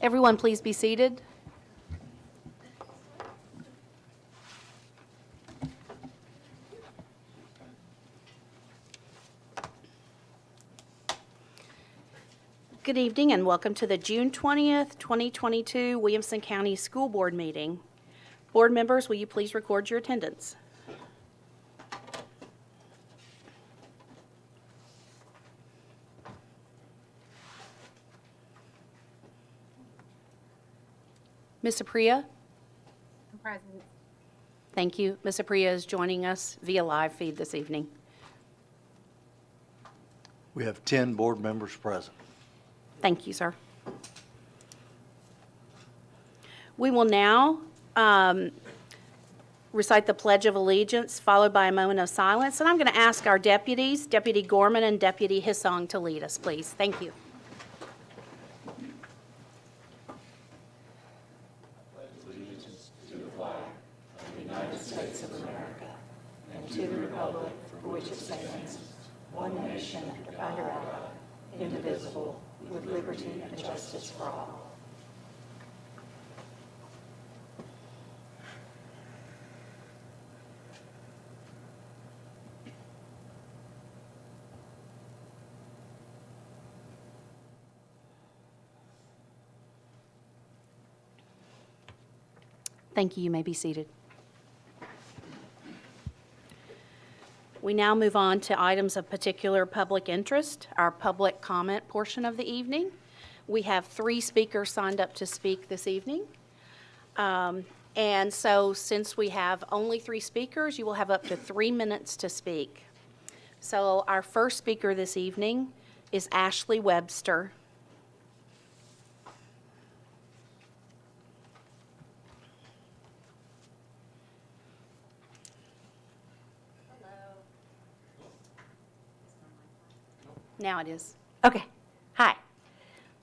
Everyone, please be seated. Good evening and welcome to the June 20th, 2022 Williamson County School Board meeting. Board members, will you please record your attendance? Ms. Apria? I'm present. Thank you. Ms. Apria is joining us via live feed this evening. We have 10 board members present. Thank you, sir. We will now recite the Pledge of Allegiance, followed by a moment of silence. And I'm going to ask our deputies, Deputy Gorman and Deputy Hissong, to lead us, please. Thank you. To the republic for which it stands, one nation, under God, indivisible, with liberty and justice for all. Thank you. You may be seated. We now move on to items of particular public interest, our public comment portion of the evening. We have 3 speakers signed up to speak this evening. And so since we have only 3 speakers, you will have up to 3 minutes to speak. So our first speaker this evening is Ashley Webster. Now it is. Okay. Hi.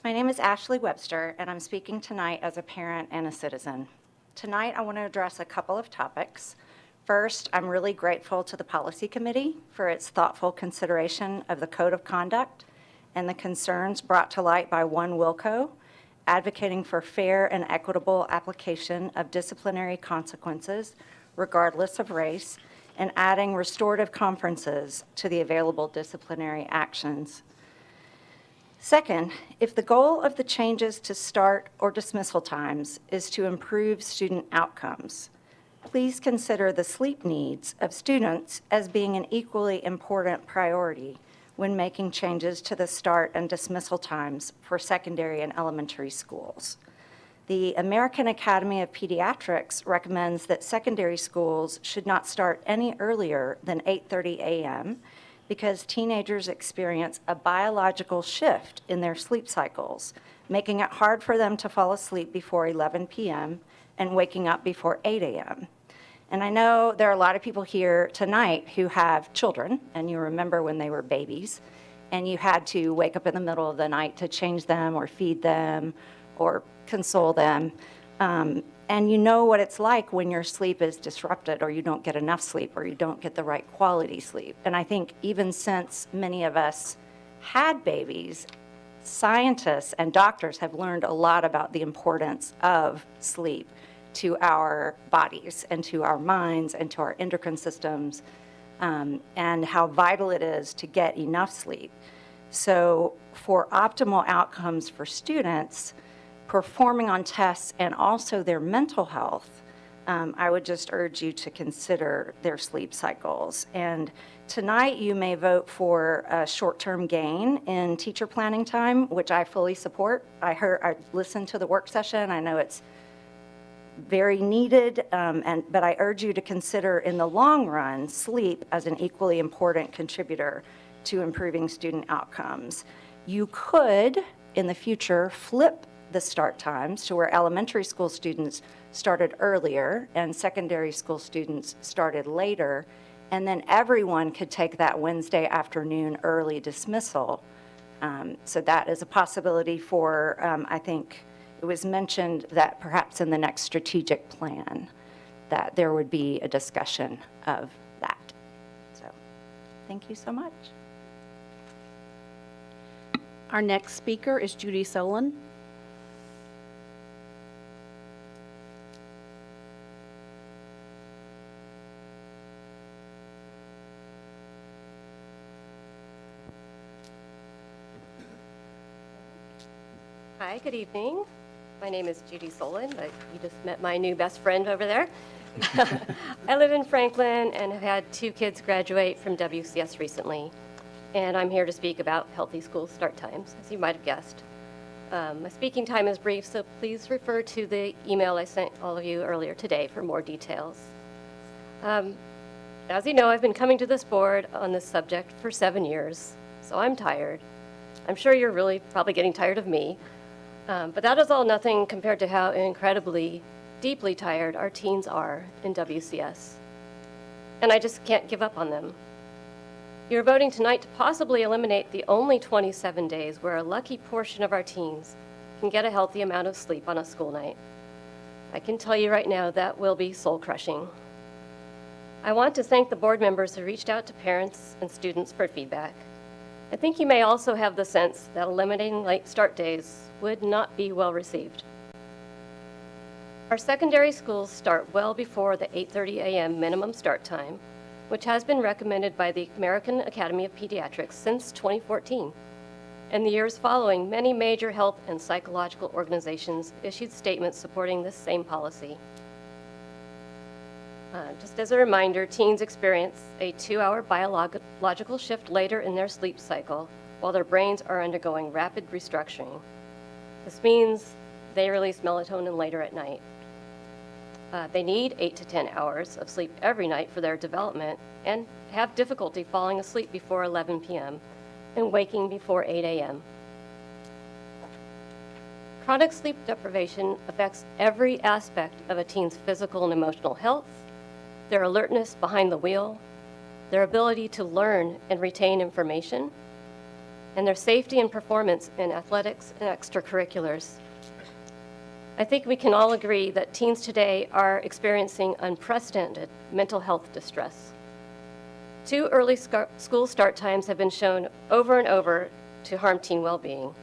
My name is Ashley Webster, and I'm speaking tonight as a parent and a citizen. Tonight, I want to address a couple of topics. First, I'm really grateful to the Policy Committee for its thoughtful consideration of the Code of Conduct and the concerns brought to light by One Wilco, advocating for fair and equitable application of disciplinary consequences regardless of race, and adding restorative conferences to the available disciplinary actions. Second, if the goal of the changes to start or dismissal times is to improve student outcomes, please consider the sleep needs of students as being an equally important priority when making changes to the start and dismissal times for secondary and elementary schools. The American Academy of Pediatrics recommends that secondary schools should not start any earlier than 8:30 a.m. because teenagers experience a biological shift in their sleep cycles, making it hard for them to fall asleep before 11 p.m. and waking up before 8 a.m. And I know there are a lot of people here tonight who have children, and you remember when they were babies, and you had to wake up in the middle of the night to change them or feed them or console them. And you know what it's like when your sleep is disrupted, or you don't get enough sleep, or you don't get the right quality sleep. And I think even since many of us had babies, scientists and doctors have learned a lot about the importance of sleep to our bodies and to our minds and to our endocrine systems, and how vital it is to get enough sleep. So for optimal outcomes for students, performing on tests and also their mental health, I would just urge you to consider their sleep cycles. And tonight you may vote for a short-term gain in teacher planning time, which I fully support. I listened to the work session. I know it's very needed, but I urge you to consider in the long run sleep as an equally important contributor to improving student outcomes. You could, in the future, flip the start times to where elementary school students started earlier and secondary school students started later, and then everyone could take that Wednesday afternoon early dismissal. So that is a possibility for, I think it was mentioned that perhaps in the next strategic plan that there would be a discussion of that. So thank you so much. Our next speaker is Judy Solon. Hi, good evening. My name is Judy Solon, but you just met my new best friend over there. I live in Franklin and have had 2 kids graduate from WCS recently, and I'm here to speak about healthy school start times, as you might have guessed. My speaking time is brief, so please refer to the email I sent all of you earlier today for more details. As you know, I've been coming to this board on this subject for 7 years, so I'm tired. I'm sure you're really probably getting tired of me. But that is all nothing compared to how incredibly, deeply tired our teens are in WCS. And I just can't give up on them. You're voting tonight to possibly eliminate the only 27 days where a lucky portion of our teens can get a healthy amount of sleep on a school night. I can tell you right now that will be soul-crushing. I want to thank the board members who reached out to parents and students for feedback. I think you may also have the sense that eliminating late start days would not be well received. Our secondary schools start well before the 8:30 a.m. minimum start time, which has been recommended by the American Academy of Pediatrics since 2014. In the years following, many major health and psychological organizations issued statements supporting this same policy. Just as a reminder, teens experience a 2-hour biological shift later in their sleep cycle while their brains are undergoing rapid restructuring. This means they release melatonin later at night. They need 8 to 10 hours of sleep every night for their development and have difficulty falling asleep before 11 p.m. and waking before 8 a.m. Chronic sleep deprivation affects every aspect of a teen's physical and emotional health, their alertness behind the wheel, their ability to learn and retain information, and their safety and performance in athletics and extracurriculars. I think we can all agree that teens today are experiencing unprecedented mental health distress. 2 early school start times have been shown over and over to harm teen well-being.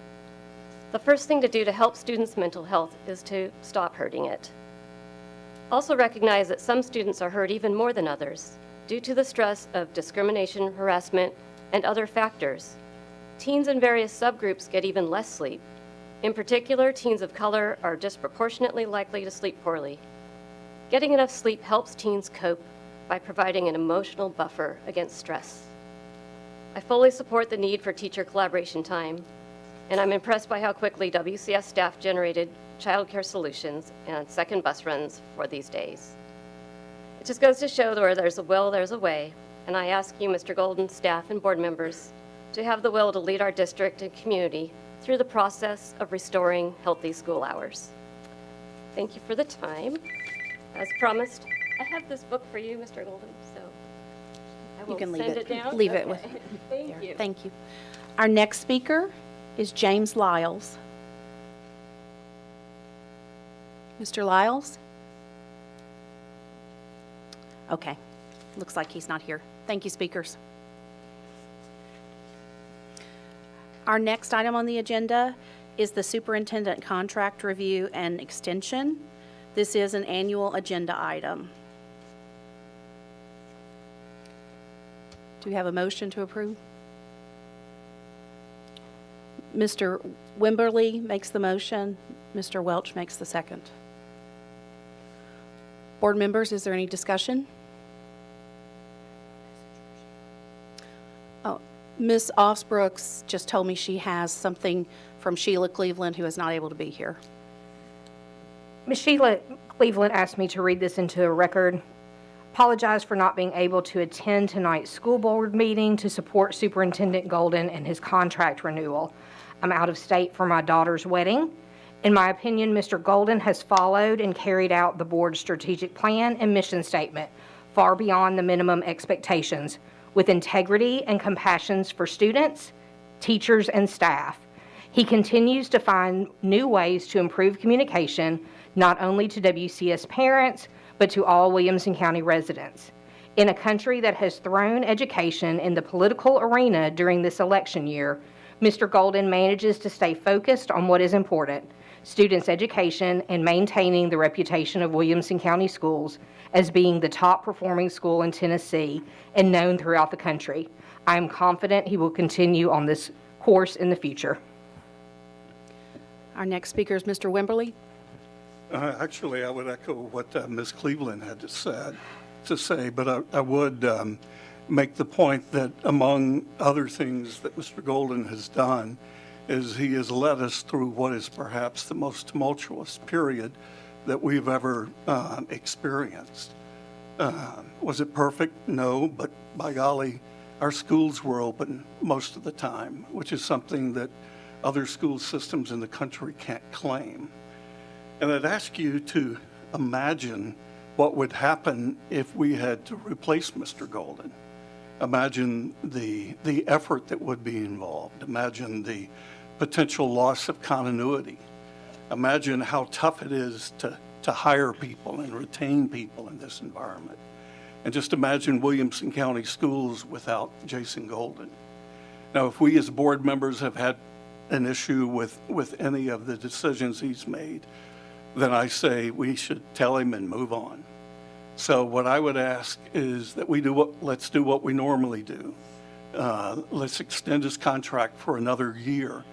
The first thing to do to help students' mental health is to stop hurting it. Also recognize that some students are hurt even more than others due to the stress of discrimination, harassment, and other factors. Teens in various subgroups get even less sleep. In particular, teens of color are disproportionately likely to sleep poorly. Getting enough sleep helps teens cope by providing an emotional buffer against stress. I fully support the need for teacher collaboration time, and I'm impressed by how quickly WCS staff generated childcare solutions and second bus runs for these days. It just goes to show that where there's a will, there's a way, and I ask you, Mr. Golden, staff, and board members, to have the will to lead our district and community through the process of restoring healthy school hours. Thank you for the time. As promised, I have this book for you, Mr. Golden, so I will You can send it down. leave it Okay. with. Thank you. Thank you. Our next speaker is James Lyles. Mr. Lyles? Okay, looks like he's not here. Thank you, speakers. Our next item on the agenda is the superintendent contract review and extension. This is an annual agenda item. Do we have a motion to approve? Mr. Wimberly makes the motion. Mr. Welch makes the second. Board members, is there any discussion? Oh, Ms. Osbrooks just told me she has something from Sheila Cleveland, who is not able to be here. Ms. Sheila Cleveland asked me to read this into a record. Apologize for not being able to attend tonight's school board meeting to support Superintendent Golden and his contract renewal. I'm out of state for my daughter's wedding. In my opinion, Mr. Golden has followed and carried out the board's strategic plan and mission statement far beyond the minimum expectations, with integrity and compassion for students, teachers, and staff. He continues to find new ways to improve communication, not only to WCS parents, but to all Williamson County residents. In a country that has thrown education in the political arena during this election year, Mr. Golden manages to stay focused on what is important: students' education and maintaining the reputation of Williamson County Schools as being the top performing school in Tennessee and known throughout the country. I am confident he will continue on this course in the future. Our next speaker is Mr. Wimberly. Actually, I would echo what Ms. Cleveland had to say, but I would make the point that among other things that Mr. Golden has done is he has led us through what is perhaps the most tumultuous period that we've ever experienced. Was it perfect? No, but by golly, our schools were open most of the time, which is something that other school systems in the country can't claim. And I'd ask you to imagine what would happen if we had to replace Mr. Golden. Imagine the effort that would be involved. Imagine the potential loss of continuity. Imagine how tough it is to hire people and retain people in this environment. And just imagine Williamson County Schools without Jason Golden. Now, if we as board members have had an issue with any of the decisions he's made, then I say we should tell him and move on. So what I would ask is that let's do what we normally do. Let's extend his contract for another year,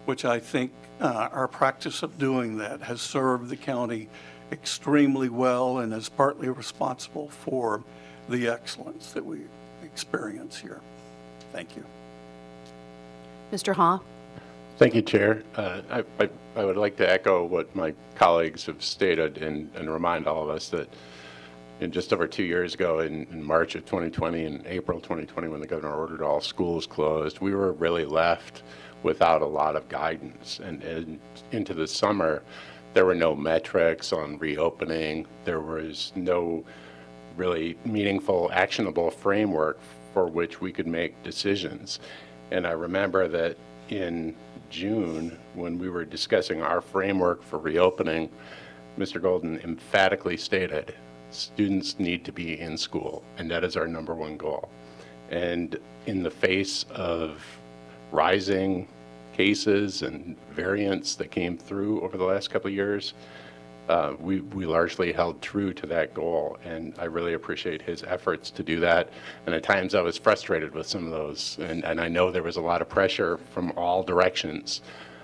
which I think our practice of doing that has served the county extremely well and is partly responsible for the excellence that we experience here. Thank you. Mr. Ha. Thank you, Chair. I would like to echo what my colleagues have stated and remind all of us that just over 2 years ago in March of 2020 and April 2020, when the governor ordered all schools closed, we were really left without a lot of guidance. And into the summer, there were no metrics on reopening. There was no really meaningful, actionable framework for which we could make decisions. And I remember that in June, when we were discussing our framework for reopening, Mr. Golden emphatically stated, students need to be in school, and that is our number one goal. And in the face of rising cases and variants that came through over the last couple of years, we largely held true to that goal, and I really appreciate his efforts to do that. And at times I was frustrated with some of those, and I know there was a lot of pressure from all directions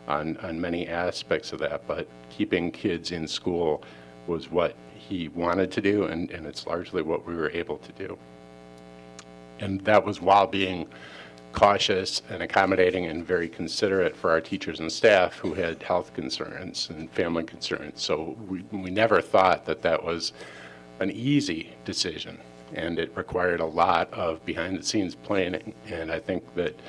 on many aspects of that, but keeping kids in school was what he wanted to do, and it's largely what we were able to do. And that was while being cautious and accommodating and very considerate for our teachers and staff who had health concerns and family concerns. So we never thought that that was an easy decision, and it required a lot of behind-the-scenes planning. And I think that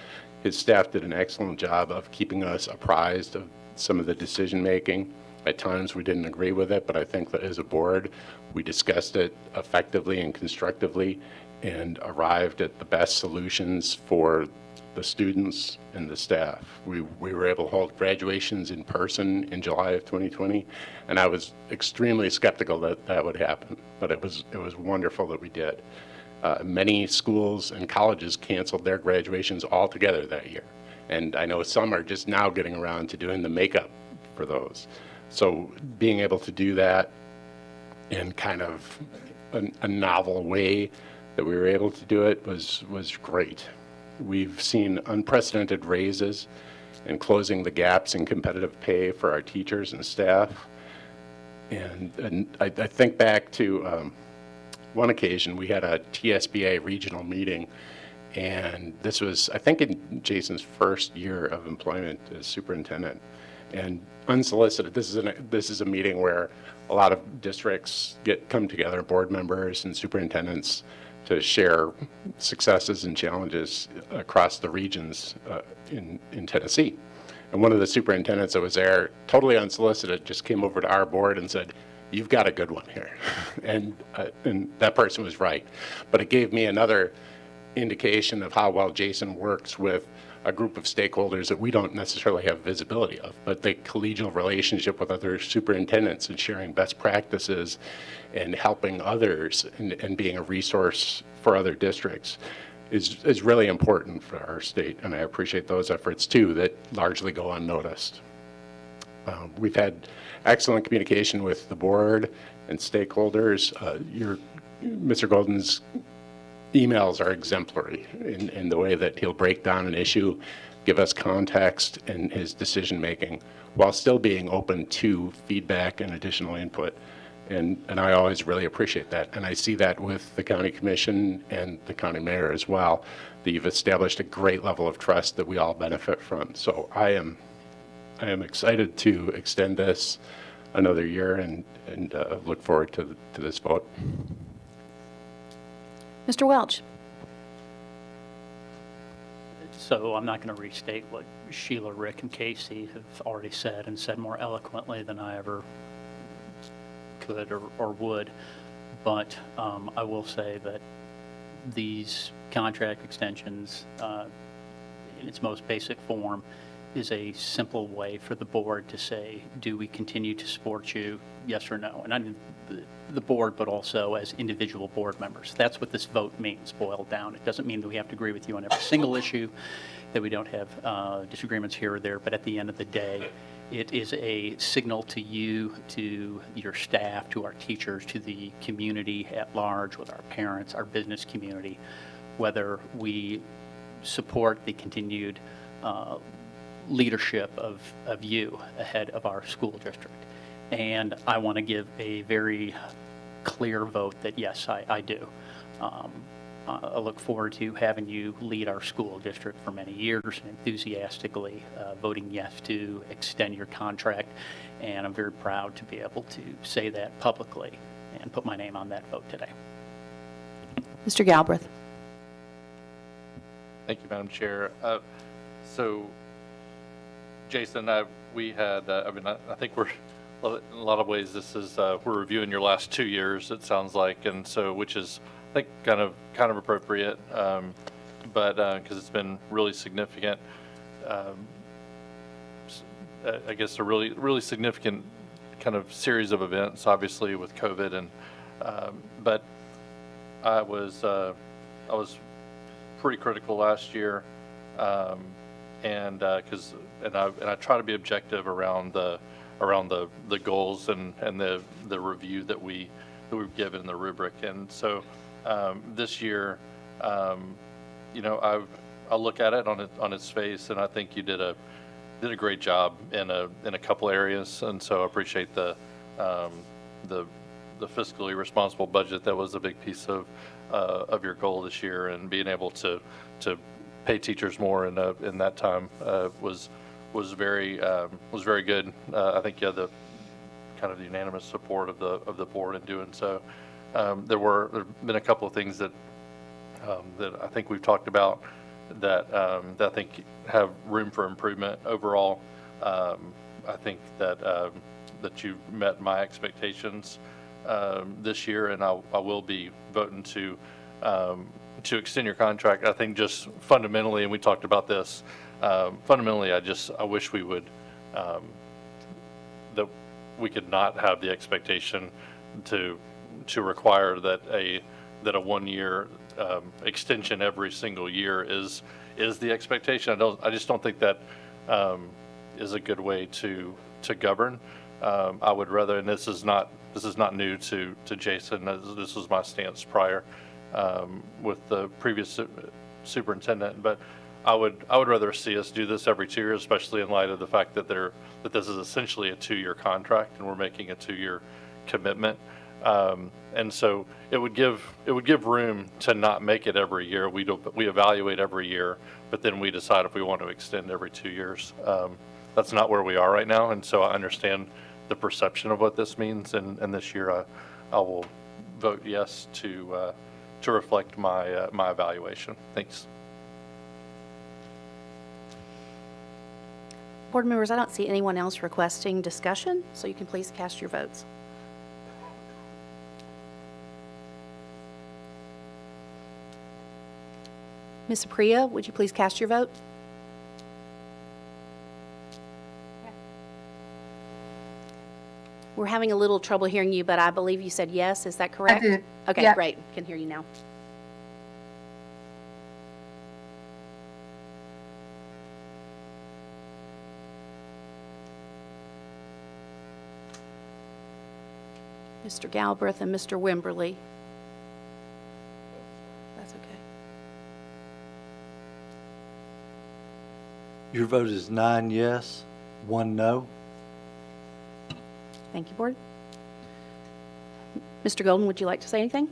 his staff did an excellent job of keeping us apprised of some of the decision-making. At times we didn't agree with it, but I think that as a board, we discussed it effectively and constructively and arrived at the best solutions for the students and the staff. We were able to hold graduations in person in July of 2020, and I was extremely skeptical that that would happen, but it was wonderful that we did. Many schools and colleges canceled their graduations altogether that year, and I know some are just now getting around to doing the makeup for those. So being able to do that in kind of a novel way that we were able to do it was great. We've seen unprecedented raises and closing the gaps in competitive pay for our teachers and staff. And I think back to one occasion, we had a TSBA regional meeting, and this was, I think, in Jason's first year of employment as superintendent. And unsolicited, this is a meeting where a lot of districts come together, board members and superintendents, to share successes and challenges across the regions in Tennessee. And one of the superintendents that was there, totally unsolicited, just came over to our board and said, "You've got a good one here." And that person was right. But it gave me another indication of how well Jason works with a group of stakeholders that we don't necessarily have visibility of, but the collegial relationship with other superintendents and sharing best practices and helping others and being a resource for other districts is really important for our state, and I appreciate those efforts too that largely go unnoticed. We've had excellent communication with the board and stakeholders. Mr. Golden's emails are exemplary in the way that he'll break down an issue, give us context in his decision-making while still being open to feedback and additional input. And I always really appreciate that. And I see that with the county commission and the county mayor as well, that you've established a great level of trust that we all benefit from. So I am excited to extend this another year and look forward to this vote. Mr. Welch? So I'm not going to restate what Sheila, Rick, and Casey have already said, and said more eloquently than I ever could or would. But I will say that these contract extensions, in its most basic form, is a simple way for the board to say, do we continue to support you, yes or no? And I mean the board, but also as individual board members. That's what this vote means, boiled down. It doesn't mean that we have to agree with you on every single issue, that we don't have disagreements here or there, but at the end of the day, it is a signal to you, to your staff, to our teachers, to the community at large, with our parents, our business community, whether we support the continued leadership of you ahead of our school district. And I want to give a very clear vote that yes, I do. I look forward to having you lead our school district for many years and enthusiastically voting yes to extend your contract. And I'm very proud to be able to say that publicly and put my name on that vote today. Mr. Galbraith? Thank you, Madam Chair. So, Jason, we had, I think we're, in a lot of ways, this is, we're reviewing your last 2 years, it sounds like, and so, which is, I think, kind of appropriate, but, because it's been really significant, I guess a really significant kind of series of events, obviously, with COVID, and, but I was pretty critical last year, and I try to be objective around the goals and the review that we've given the rubric. And so this year, you know, I look at it on its face, and I think you did a great job in a couple areas. And so I appreciate the fiscally responsible budget. That was a big piece of your goal this year, and being able to pay teachers more in that time was very good. I think you had the kind of the unanimous support of the board in doing so. There've been a couple of things that I think we've talked about that I think have room for improvement overall. I think that you've met my expectations this year, and I will be voting to extend your contract. I think just fundamentally, and we talked about this, fundamentally, I wish we would, that we could not have the expectation to require that a 1 year extension every single year is the expectation. I just don't think that is a good way to govern. I would rather, and this is not new to Jason. This was my stance prior with the previous superintendent, but I would rather see us do this every 2 years, especially in light of the fact that this is essentially a 2-year contract and we're making a 2-year commitment. And so it would give room to not make it every year. We evaluate every year, but then we decide if we want to extend every 2 years. That's not where we are right now, and so I understand the perception of what this means. And this year, I will vote yes to reflect my evaluation. Thanks. Board members, I don't see anyone else requesting discussion, so you can please cast your votes. Ms. Apria, would you please cast your vote? We're having a little trouble hearing you, but I believe you said yes. Is that correct? I did. Okay, Yeah. great. Can hear you now. Mr. Galbraith and Mr. Wimberly. That's okay. Your vote is 9 yes, 1 no. Thank you, Board. Mr. Golden, would you like to say anything?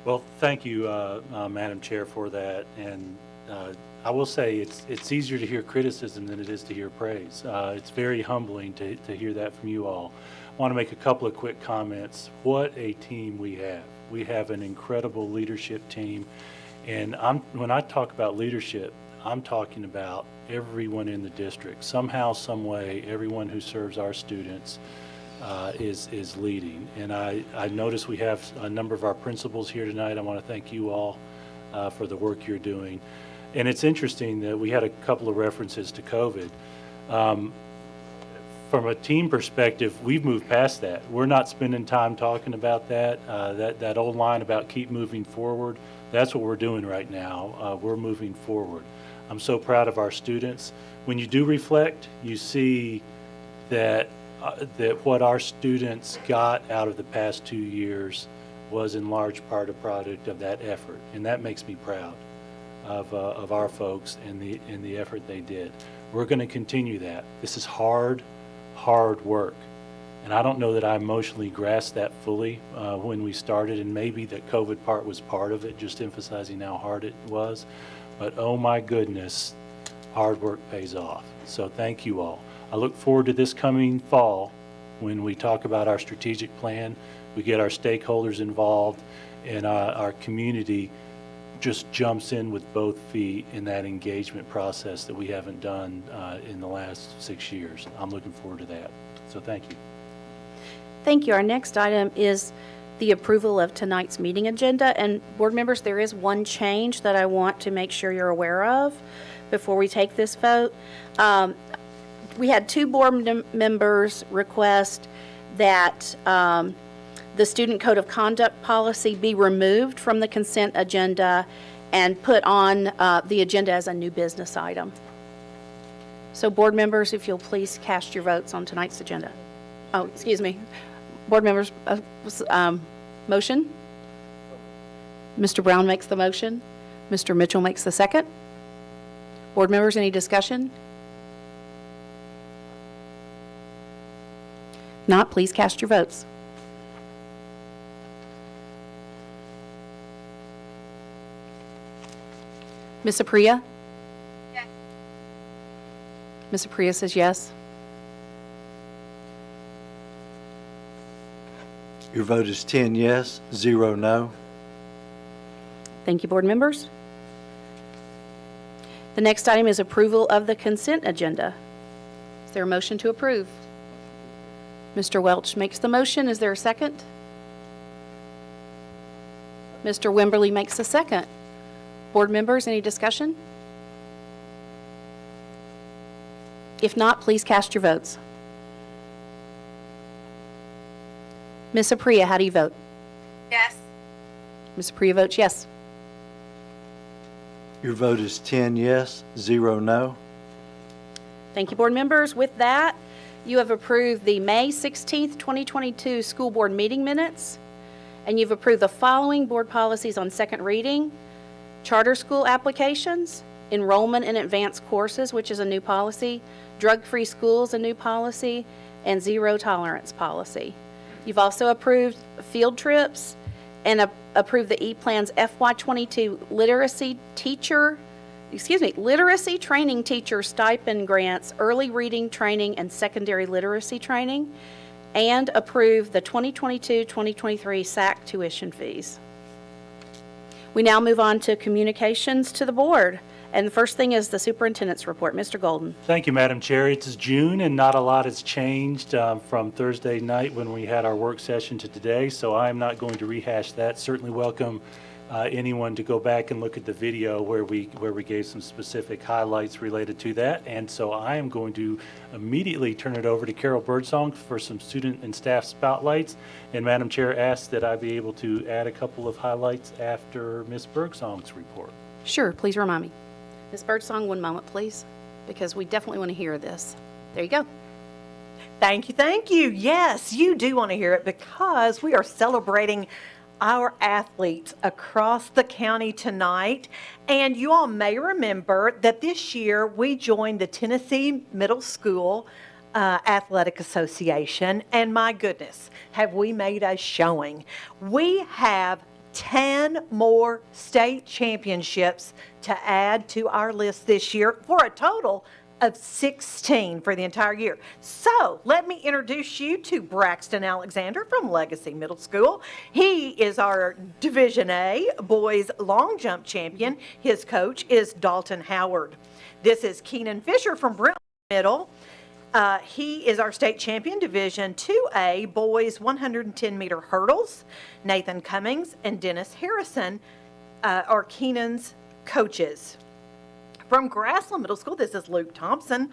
Well, thank you, Madam Chair, for that. And I will say it's easier to hear criticism than it is to hear praise. It's very humbling to hear that from you all. I want to make a couple of quick comments. What a team we have. We have an incredible leadership team. And when I talk about leadership, I'm talking about everyone in the district. Somehow, some way, everyone who serves our students is leading. And I notice we have a number of our principals here tonight. I want to thank you all for the work you're doing. And it's interesting that we had a couple of references to COVID. From a team perspective, we've moved past that. We're not spending time talking about that. That old line about keep moving forward, that's what we're doing right now. We're moving forward. I'm so proud of our students. When you do reflect, you see that what our students got out of the past 2 years was in large part a product of that effort, and that makes me proud of our folks and the effort they did. We're going to continue that. This is hard work, and I don't know that I emotionally grasped that fully when we started, and maybe that COVID part was part of it, just emphasizing how hard it was. But oh my goodness, hard work pays off. So thank you all. I look forward to this coming fall when we talk about our strategic plan. We get our stakeholders involved, and our community just jumps in with both feet in that engagement process that we haven't done in the last 6 years. I'm looking forward to that. So thank you. Thank you. Our next item is the approval of tonight's meeting agenda. And board members, there is one change that I want to make sure you're aware of before we take this vote. We had 2 board members request that the student code of conduct policy be removed from the consent agenda and put on the agenda as a new business item. So board members, if you'll please cast your votes on tonight's agenda. Oh, excuse me. Board members, motion? Mr. Brown makes the motion. Mr. Mitchell makes the second. Board members, any discussion? Not, please cast your votes. Ms. Apria? Yes. Ms. Apria says yes. Your vote is 10 yes, 0 no. Thank you, board members. The next item is approval of the consent agenda. Is there a motion to approve? Mr. Welch makes the motion. Is there a second? Mr. Wimberly makes the second. Board members, any discussion? If not, please cast your votes. Ms. Apria, how do you vote? Yes. Ms. Apria votes yes. Your vote is 10 yes, 0 no. Thank you, board members. With that, you have approved the May 16th, 2022 school board meeting minutes, and you've approved the following board policies on second reading: charter school applications, enrollment in advanced courses, which is a new policy, drug-free schools, a new policy, and zero tolerance policy. You've also approved field trips and approved the E-Plan's FY22 literacy training teacher stipend grants, early reading training, and secondary literacy training, and approved the 2022-2023 SAC tuition fees. We now move on to communications to the board. And the first thing is the superintendent's report. Mr. Golden. Thank you, Madam Chair. It's June, and not a lot has changed from Thursday night when we had our work session to today, so I'm not going to rehash that. Certainly welcome anyone to go back and look at the video where we gave some specific highlights related to that. And so I am going to immediately turn it over to Carol Birdsong for some student and staff spotlights. And Madam Chair asked that I be able to add a couple of highlights after Ms. Birdsong's report. Sure, please remind me. Ms. Birdsong, one moment, please, because we definitely want to hear this. There you go. Thank you, thank you. Yes, you do want to hear it because we are celebrating our athletes across the county tonight. And you all may remember that this year we joined the Tennessee Middle School Athletic Association. And my goodness, have we made a showing. We have 10 more state championships to add to our list this year for a total of 16 for the entire year. So let me introduce you to Braxton Alexander from Legacy Middle School. He is our Division A boys long jump champion. His coach is Dalton Howard. This is Keenan Fisher from Brentwood Middle. He is our state champion, Division 2A boys 110-meter hurdles. Nathan Cummings and Dennis Harrison are Keenan's coaches. From Grassland Middle School, this is Luke Thompson,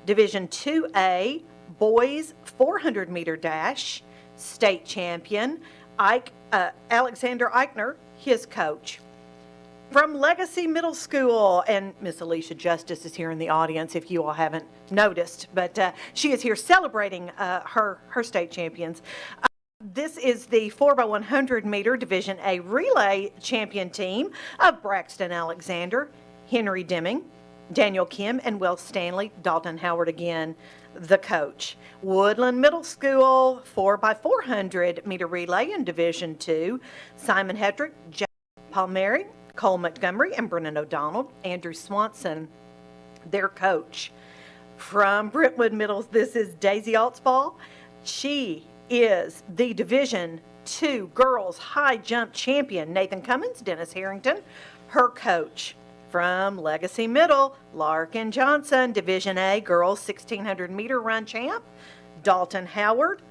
Division 2A boys 400-meter dash, state champion. Alexander Eichner, his coach. From Legacy Middle School, and Miss Alicia Justice is here in the audience if you all haven't noticed, but she is here celebrating her state champions. This is the 4x100-meter Division A relay champion team of Braxton Alexander, Henry Deming, Daniel Kim, and Will Stanley. Dalton Howard again, the coach. Woodland Middle School 4x400-meter relay in Division 2. Simon Hedrick, Jack Palmieri, Cole Montgomery, and Brennan O'Donnell. Andrew Swanson, their coach. From Brentwood Middle, this is Daisy Altsball. She is the Division 2 girls high jump champion. Nathan Cummins, Dennis Harrington, her coach. From Legacy Middle, Larkin Johnson, Division A girls 1600-meter run champ. Dalton Howard,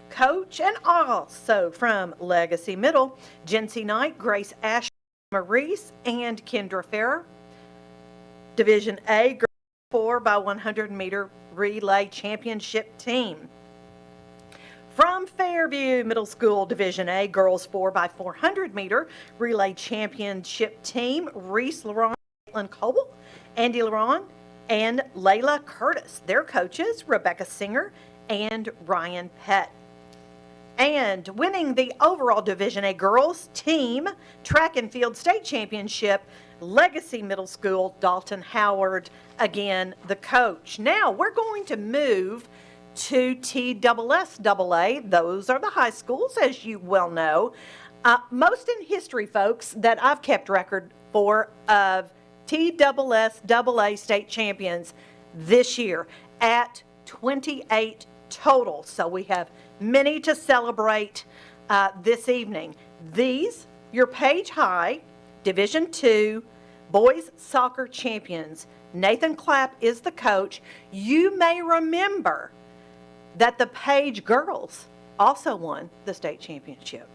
coach. And also from Legacy Middle, Jency Knight, Grace Ash, Maurice, and Kendra Farrer. Division A girls 4x100-meter relay championship team. From Fairview Middle School Division A girls 4x400-meter relay championship team, Reese Laron, Caitlin Coble, Andy Laron, and Layla Curtis. Their coaches, Rebecca Singer and Ryan Pett. And winning the overall Division A girls team track and field state championship, Legacy Middle School, Dalton Howard, again, the coach. Now we're going to move to TSSAA. Those are the high schools, as you well know. Most in history, folks, that I've kept record for of TSSAA state champions this year at 28 total. So we have many to celebrate this evening. These, your Page High Division 2 boys soccer champions. Nathan Clapp is the coach. You may remember that the Page girls also won the state championship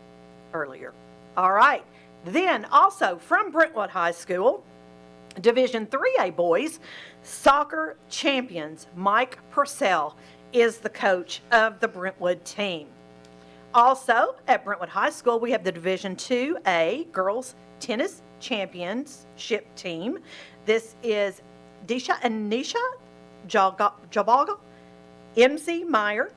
earlier. All right. Then also from Brentwood High School, Division 3A boys soccer champions, Mike Purcell is the coach of the Brentwood team. Also at Brentwood High School, we have the Division 2A girls tennis championship team. This is Disha and Nisha Jabaga, MC Meyer,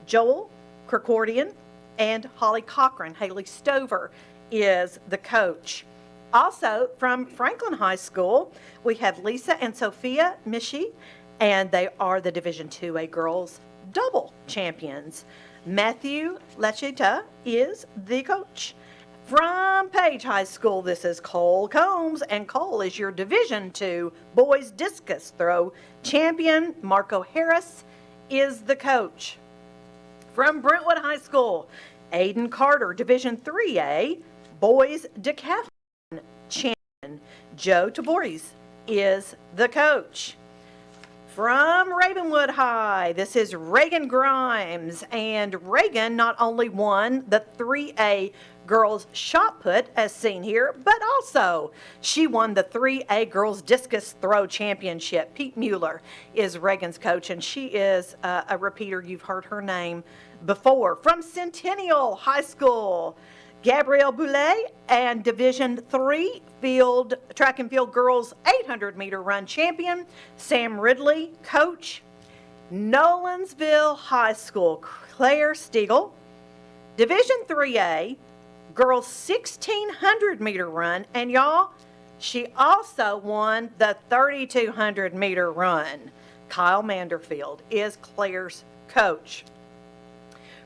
Joel Kirkordian, and Holly Cochran. Haley Stover is the coach. Also from Franklin High School, we have Lisa and Sophia Mishi, and they are the Division 2A girls double champions. Matthew Lachita is the coach. From Page High School, this is Cole Combs, and Cole is your Division 2 boys discus throw champion. Marco Harris is the coach. From Brentwood High School, Aiden Carter, Division 3A boys decathlon champion. Joe Taboris is the coach. From Ravenwood High, this is Reagan Grimes, and Reagan not only won the 3A girls shot put as seen here, but also she won the 3A girls discus throw championship. Pete Mueller is Reagan's coach, and she is a repeater. You've heard her name before. From Centennial High School, Gabrielle Boulet, and Division 3 field track and field girls 800-meter run champion, Sam Ridley, coach. Nolensville High School, Claire Stiegel, Division 3A, girls 1600 meter run, and y'all, she also won the 3200 meter run. Kyle Manderfield is Claire's coach.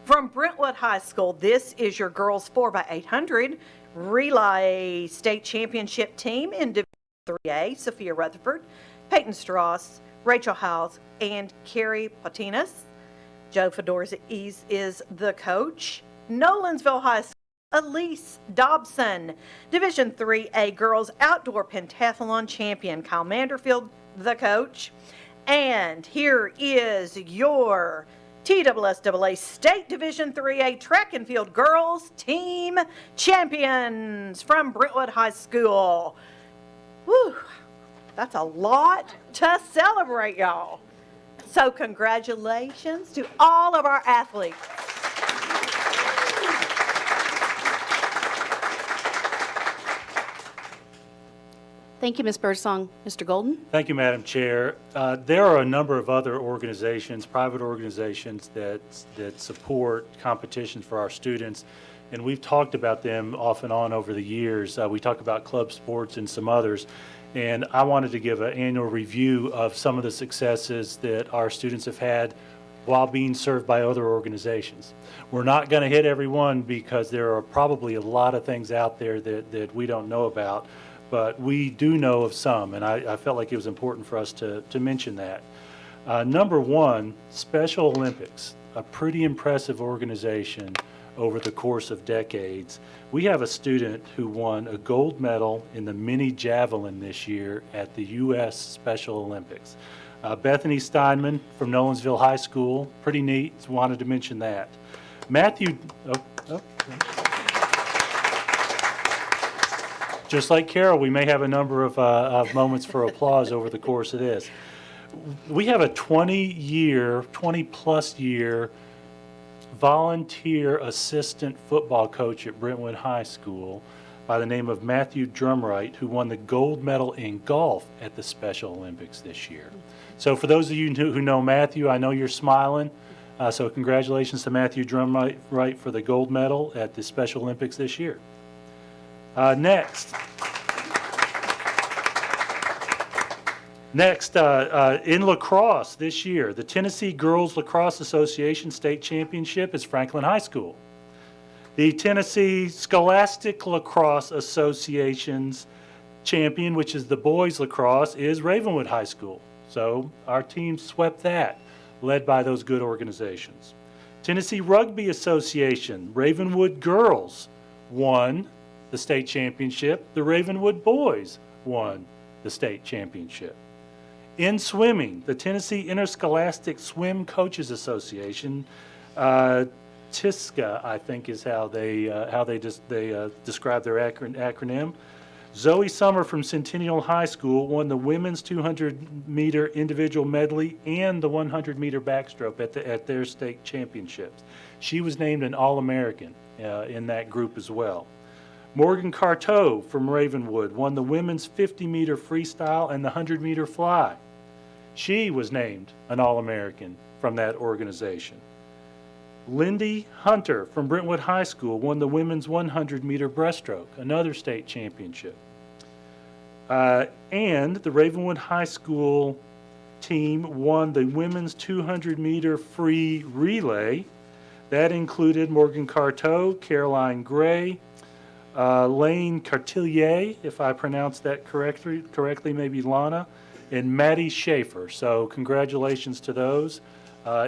From Brentwood High School, this is your girls 4x800 relay state championship team in Division 3A. Sophia Rutherford, Peyton Strauss, Rachel Howes, and Carrie Patinas. Joe Fedorza is the coach. Nolensville High School, Elise Dobson, Division 3A girls outdoor pentathlon champion. Kyle Manderfield, the coach. And here is your TSSAA State Division 3A Track and Field Girls Team Champions from Brentwood High School. Whew, that's a lot to celebrate, y'all. So congratulations to all of our athletes. Thank you, Ms. Birdsong. Mr. Golden? Thank you, Madam Chair. There are a number of other organizations, private organizations that support competitions for our students, and we've talked about them off and on over the years. We talk about club sports and some others, and I wanted to give an annual review of some of the successes that our students have had while being served by other organizations. We're not going to hit every one because there are probably a lot of things out there that we don't know about, but we do know of some, and I felt like it was important for us to mention that. Number one, Special Olympics, a pretty impressive organization over the course of decades. We have a student who won a gold medal in the mini javelin this year at the U.S. Special Olympics. Bethany Steinman from Nolensville High School, pretty neat, wanted to mention that. Matthew, just like Carol, we may have a number of moments for applause over the course of this. We have a 20-plus year volunteer assistant football coach at Brentwood High School by the name of Matthew Drumright, who won the gold medal in golf at the Special Olympics this year. So for those of you who know Matthew, I know you're smiling. So congratulations to Matthew Drumright for the gold medal at the Special Olympics this year. Next, in lacrosse this year, the Tennessee Girls Lacrosse Association State Championship is Franklin High School. The Tennessee Scholastic Lacrosse Association's champion, which is the boys lacrosse, is Ravenwood High School. So our team swept that, led by those good organizations. Tennessee Rugby Association, Ravenwood Girls won the state championship. The Ravenwood Boys won the state championship. In swimming, the Tennessee Interscholastic Swim Coaches Association, TISCA, I think is how they describe their acronym. Zoe Summer from Centennial High School won the women's 200-meter individual medley and the 100-meter backstroke at their state championships. She was named an All-American in that group as well. Morgan Carteau from Ravenwood won the women's 50-meter freestyle and the 100-meter fly. She was named an All-American from that organization. Lindy Hunter from Brentwood High School won the women's 100-meter breaststroke, another state championship. And the Ravenwood High School team won the women's 200-meter free relay. That included Morgan Carteau, Caroline Gray, Lane Cartillier, if I pronounced that correctly, maybe Lana, and Maddie Schaefer. So congratulations to those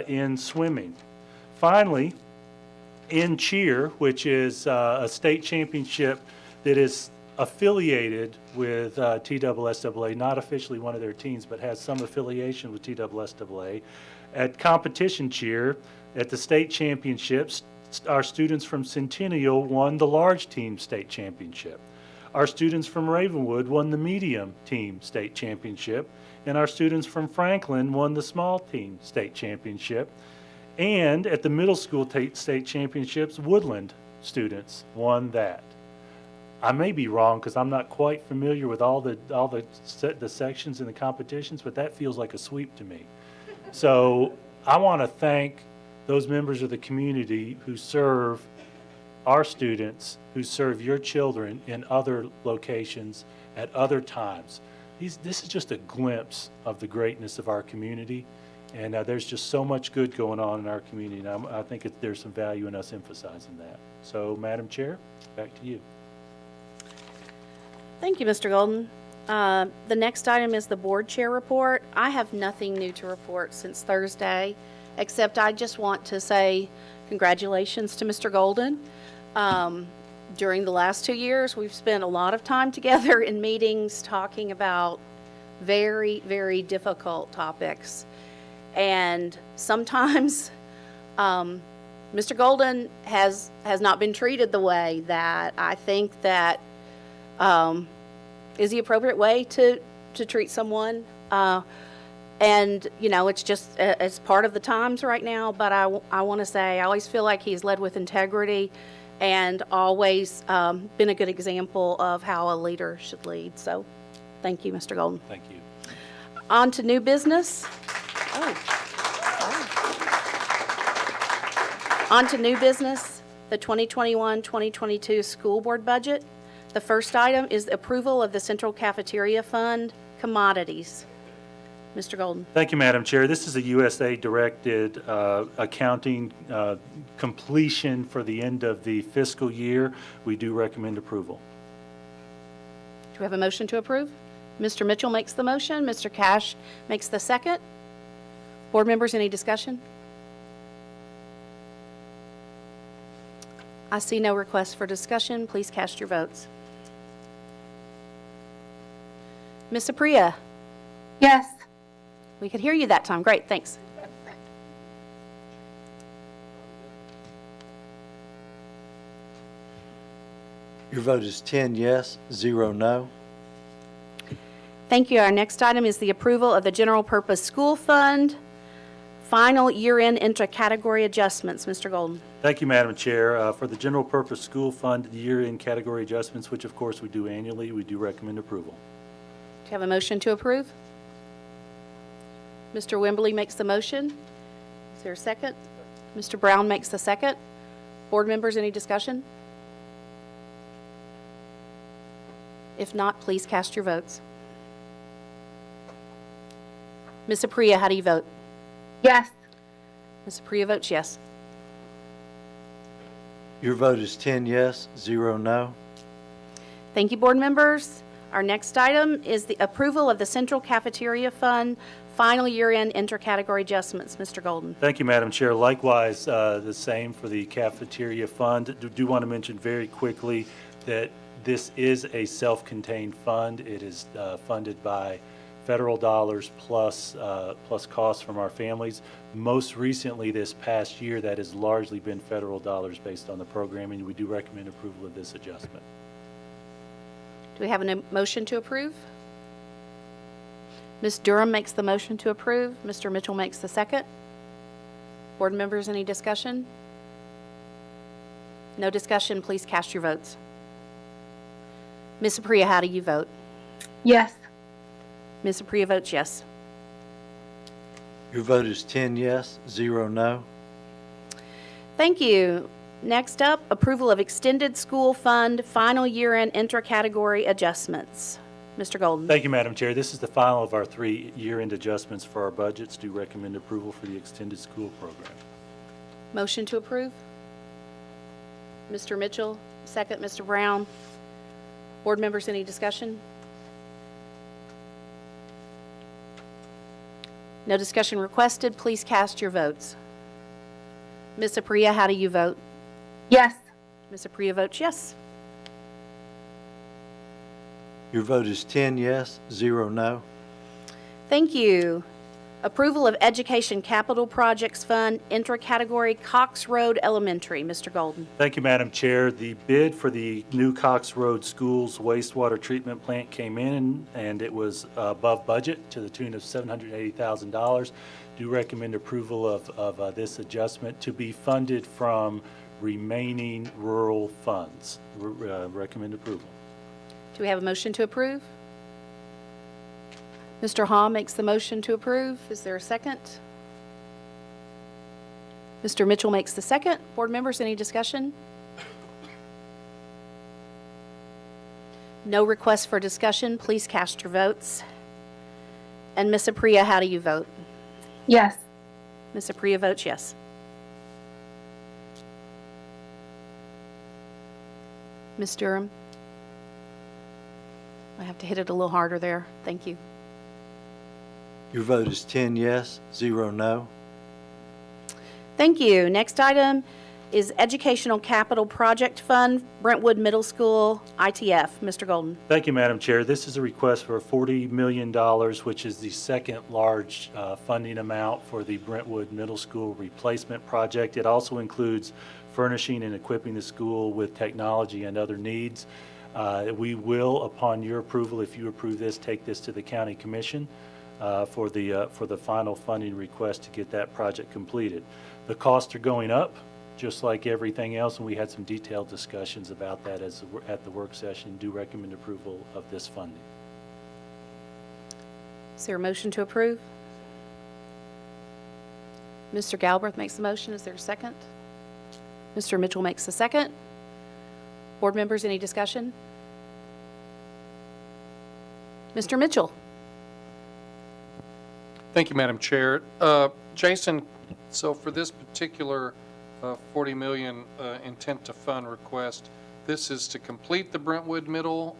in swimming. Finally, in cheer, which is a state championship that is affiliated with TSSAA, not officially one of their teams, but has some affiliation with TSSAA. At competition cheer, at the state championships, our students from Centennial won the large team state championship. Our students from Ravenwood won the medium team state championship, and our students from Franklin won the small team state championship. And at the middle school state championships, Woodland students won that. I may be wrong because I'm not quite familiar with all the sections in the competitions, but that feels like a sweep to me. So I want to thank those members of the community who serve our students who serve your children in other locations at other times. This is just a glimpse of the greatness of our community, and there's just so much good going on in our community, and I think there's some value in us emphasizing that. So, Madam Chair, back to you. Thank you, Mr. Golden. The next item is the board chair report. I have nothing new to report since Thursday, except I just want to say congratulations to Mr. Golden. During the last 2 years, we've spent a lot of time together in meetings talking about very, very difficult topics. And sometimes Mr. Golden has not been treated the way that I think that is the appropriate way to treat someone. And, you know, it's just, it's part of the times right now, but I want to say, I always feel like he's led with integrity and always been a good example of how a leader should lead. So, thank you, Mr. Golden. Thank you. On to new business. On to new business, the 2021-2022 school board budget. The first item is the approval of the Central Cafeteria Fund commodities. Mr. Golden. Thank you, Madam Chair. This is a USA-directed accounting completion for the end of the fiscal year. We do recommend approval. Do we have a motion to approve? Mr. Mitchell makes the motion. Mr. Cash makes the second. Board members, any discussion? I see no requests for discussion. Please cast your votes. Ms. Apria? Yes. We could hear you that time. Great, thanks. Your vote is 10 yes, 0 no. Thank you. Our next item is the approval of the General Purpose School Fund, final year-end intra-category adjustments. Mr. Golden. Thank you, Madam Chair. For the General Purpose School Fund year-end category adjustments, which of course we do annually, we do recommend approval. Do you have a motion to approve? Mr. Wembley makes the motion. Is there a second? Mr. Brown makes the second. Board members, any discussion? If not, please cast your votes. Ms. Apria, how do you vote? Yes. Ms. Apria votes yes. Your vote is 10 yes, 0 no. Thank you, board members. Our next item is the approval of the Central Cafeteria Fund final year-end inter-category adjustments. Mr. Golden. Thank you, Madam Chair. Likewise, the same for the Cafeteria Fund. Do want to mention very quickly that this is a self-contained fund. It is funded by federal dollars plus costs from our families. Most recently, this past year, that has largely been federal dollars based on the programming. We do recommend approval of this adjustment. Do we have a motion to approve? Ms. Durham makes the motion to approve. Mr. Mitchell makes the second. Board members, any discussion? No discussion. Please cast your votes. Ms. Apria, how do you vote? Yes. Ms. Apria votes yes. Your vote is 10 yes, 0 no. Thank you. Next up, approval of extended school fund final year-end inter-category adjustments. Mr. Golden. Thank you, Madam Chair. This is the final of our 3 year-end adjustments for our budgets. Do recommend approval for the extended school program. Motion to approve. Mr. Mitchell, second. Mr. Brown. Board members, any discussion? No discussion requested. Please cast your votes. Ms. Apria, how do you vote? Yes. Ms. Apria votes yes. Your vote is 10 yes, 0 no. Thank you. Approval of Education Capital Projects Fund, intra-category Cox Road Elementary. Mr. Golden. Thank you, Madam Chair. The bid for the new Cox Road Schools wastewater treatment plant came in, and it was above budget to the tune of $780,000. Do recommend approval of this adjustment to be funded from remaining rural funds. Recommend approval. Do we have a motion to approve? Mr. Ha makes the motion to approve. Is there a second? Mr. Mitchell makes the second. Board members, any discussion? No requests for discussion. Please cast your votes. And Ms. Apria, how do you vote? Yes. Ms. Apria votes yes. Ms. Durham? I have to hit it a little harder there. Thank you. Your vote is 10 yes, 0 no. Thank you. Next item is Educational Capital Project Fund, Brentwood Middle School, ITF. Mr. Golden. Thank you, Madam Chair. This is a request for $40 million, which is the second large funding amount for the Brentwood Middle School replacement project. It also includes furnishing and equipping the school with technology and other needs. We will, upon your approval, if you approve this, take this to the County Commission for the final funding request to get that project completed. The costs are going up, just like everything else, and we had some detailed discussions about that at the work session. Do recommend approval of this funding. Is there a motion to approve? Mr. Galbraith makes the motion. Is there a second? Mr. Mitchell makes the second. Board members, any discussion? Mr. Mitchell. Thank you, Madam Chair. Jason, so for this particular $40 million intent to fund request, this is to complete the Brentwood Middle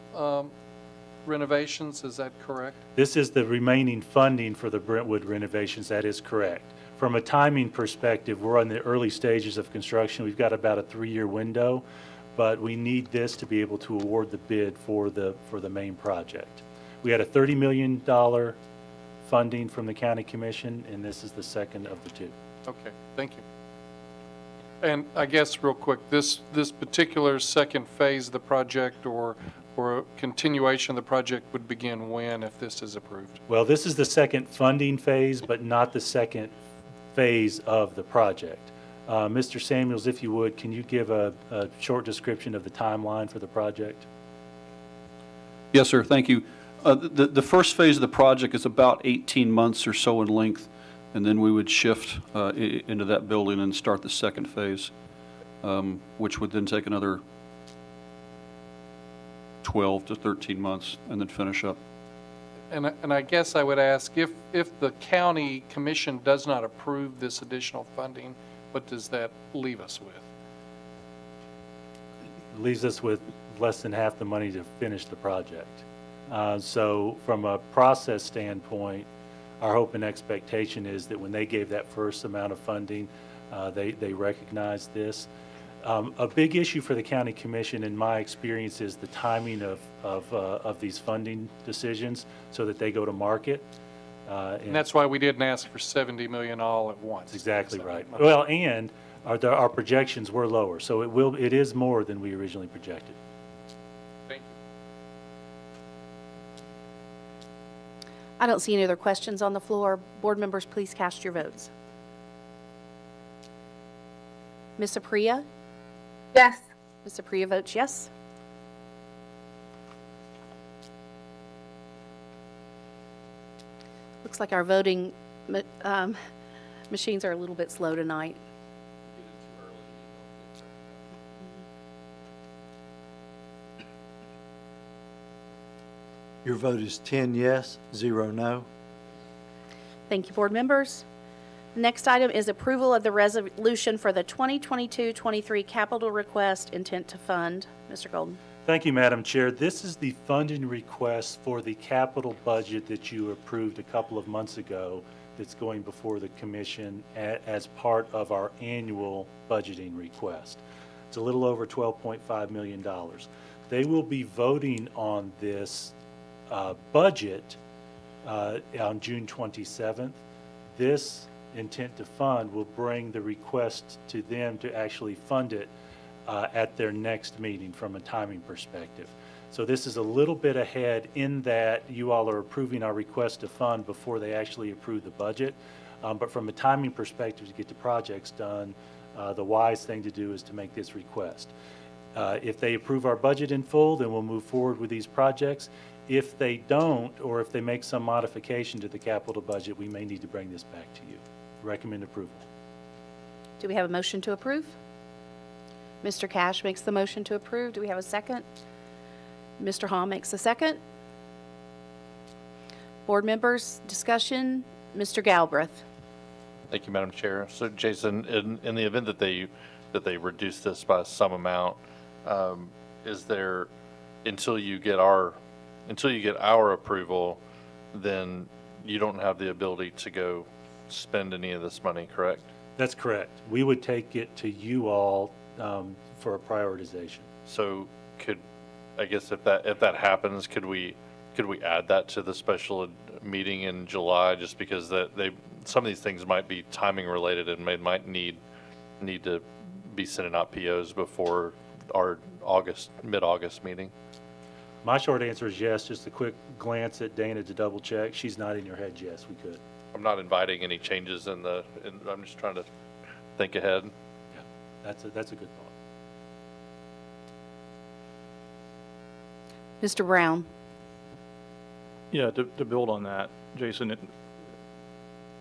renovations, is that correct? This is the remaining funding for the Brentwood renovations. That is correct. From a timing perspective, we're in the early stages of construction. We've got about a 3-year window, but we need this to be able to award the bid for the main project. We had a $30 million funding from the County Commission, and this is the second of the two. Okay, thank you. And I guess real quick, this particular second phase of the project or a continuation of the project would begin when if this is approved? Well, this is the second funding phase, but not the second phase of the project. Mr. Samuels, if you would, can you give a short description of the timeline for the project? Yes, sir. Thank you. The first phase of the project is about 18 months or so in length, and then we would shift into that building and start the second phase, which would then take another 12 to 13 months and then finish up. And I guess I would ask, if the county commission does not approve this additional funding, what does that leave us with? It leaves us with less than half the money to finish the project. So from a process standpoint, our hope and expectation is that when they gave that first amount of funding, they recognized this. A big issue for the county commission, in my experience, is the timing of these funding decisions so that they go to market. And that's why we didn't ask for $70 million all at once. That's exactly right. Well, and our projections were lower, so it is more than we originally projected. Thank you. I don't see any other questions on the floor. Board members, please cast your votes. Ms. Apria? Yes. Ms. Apria votes yes. Looks like our voting machines are a little bit slow tonight. Your vote is 10 yes, 0 no. Thank you, board members. Next item is approval of the resolution for the 2022-23 capital request intent to fund. Mr. Golden. Thank you, Madam Chair. This is the funding request for the capital budget that you approved a couple of months ago that's going before the commission as part of our annual budgeting request. It's a little over $12.5 million. They will be voting on this budget on June 27th. This intent to fund will bring the request to them to actually fund it at their next meeting from a timing perspective. So this is a little bit ahead in that you all are approving our request to fund before they actually approve the budget. But from a timing perspective to get the projects done, the wise thing to do is to make this request. If they approve our budget in full, then we'll move forward with these projects. If they don't, or if they make some modification to the capital budget, we may need to bring this back to you. Recommend approval. Do we have a motion to approve? Mr. Cash makes the motion to approve. Do we have a second? Mr. Hall makes a second. Board members, discussion, Mr. Galbraith. Thank you, Madam Chair. So Jason, in the event that they reduce this by some amount, is there, until you get our approval, then you don't have the ability to go spend any of this money, correct? That's correct. We would take it to you all for a prioritization. So I guess if that happens, could we add that to the special meeting in July, just because some of these things might be timing related and might need to be sending out POs before our mid-August meeting? My short answer is yes. Just a quick glance at Dana to double check. She's nodding her head, yes, we could. I'm not inviting any changes I'm just trying to think ahead. Yeah, that's a good thought. Mr. Brown. Yeah, to build on that, Jason,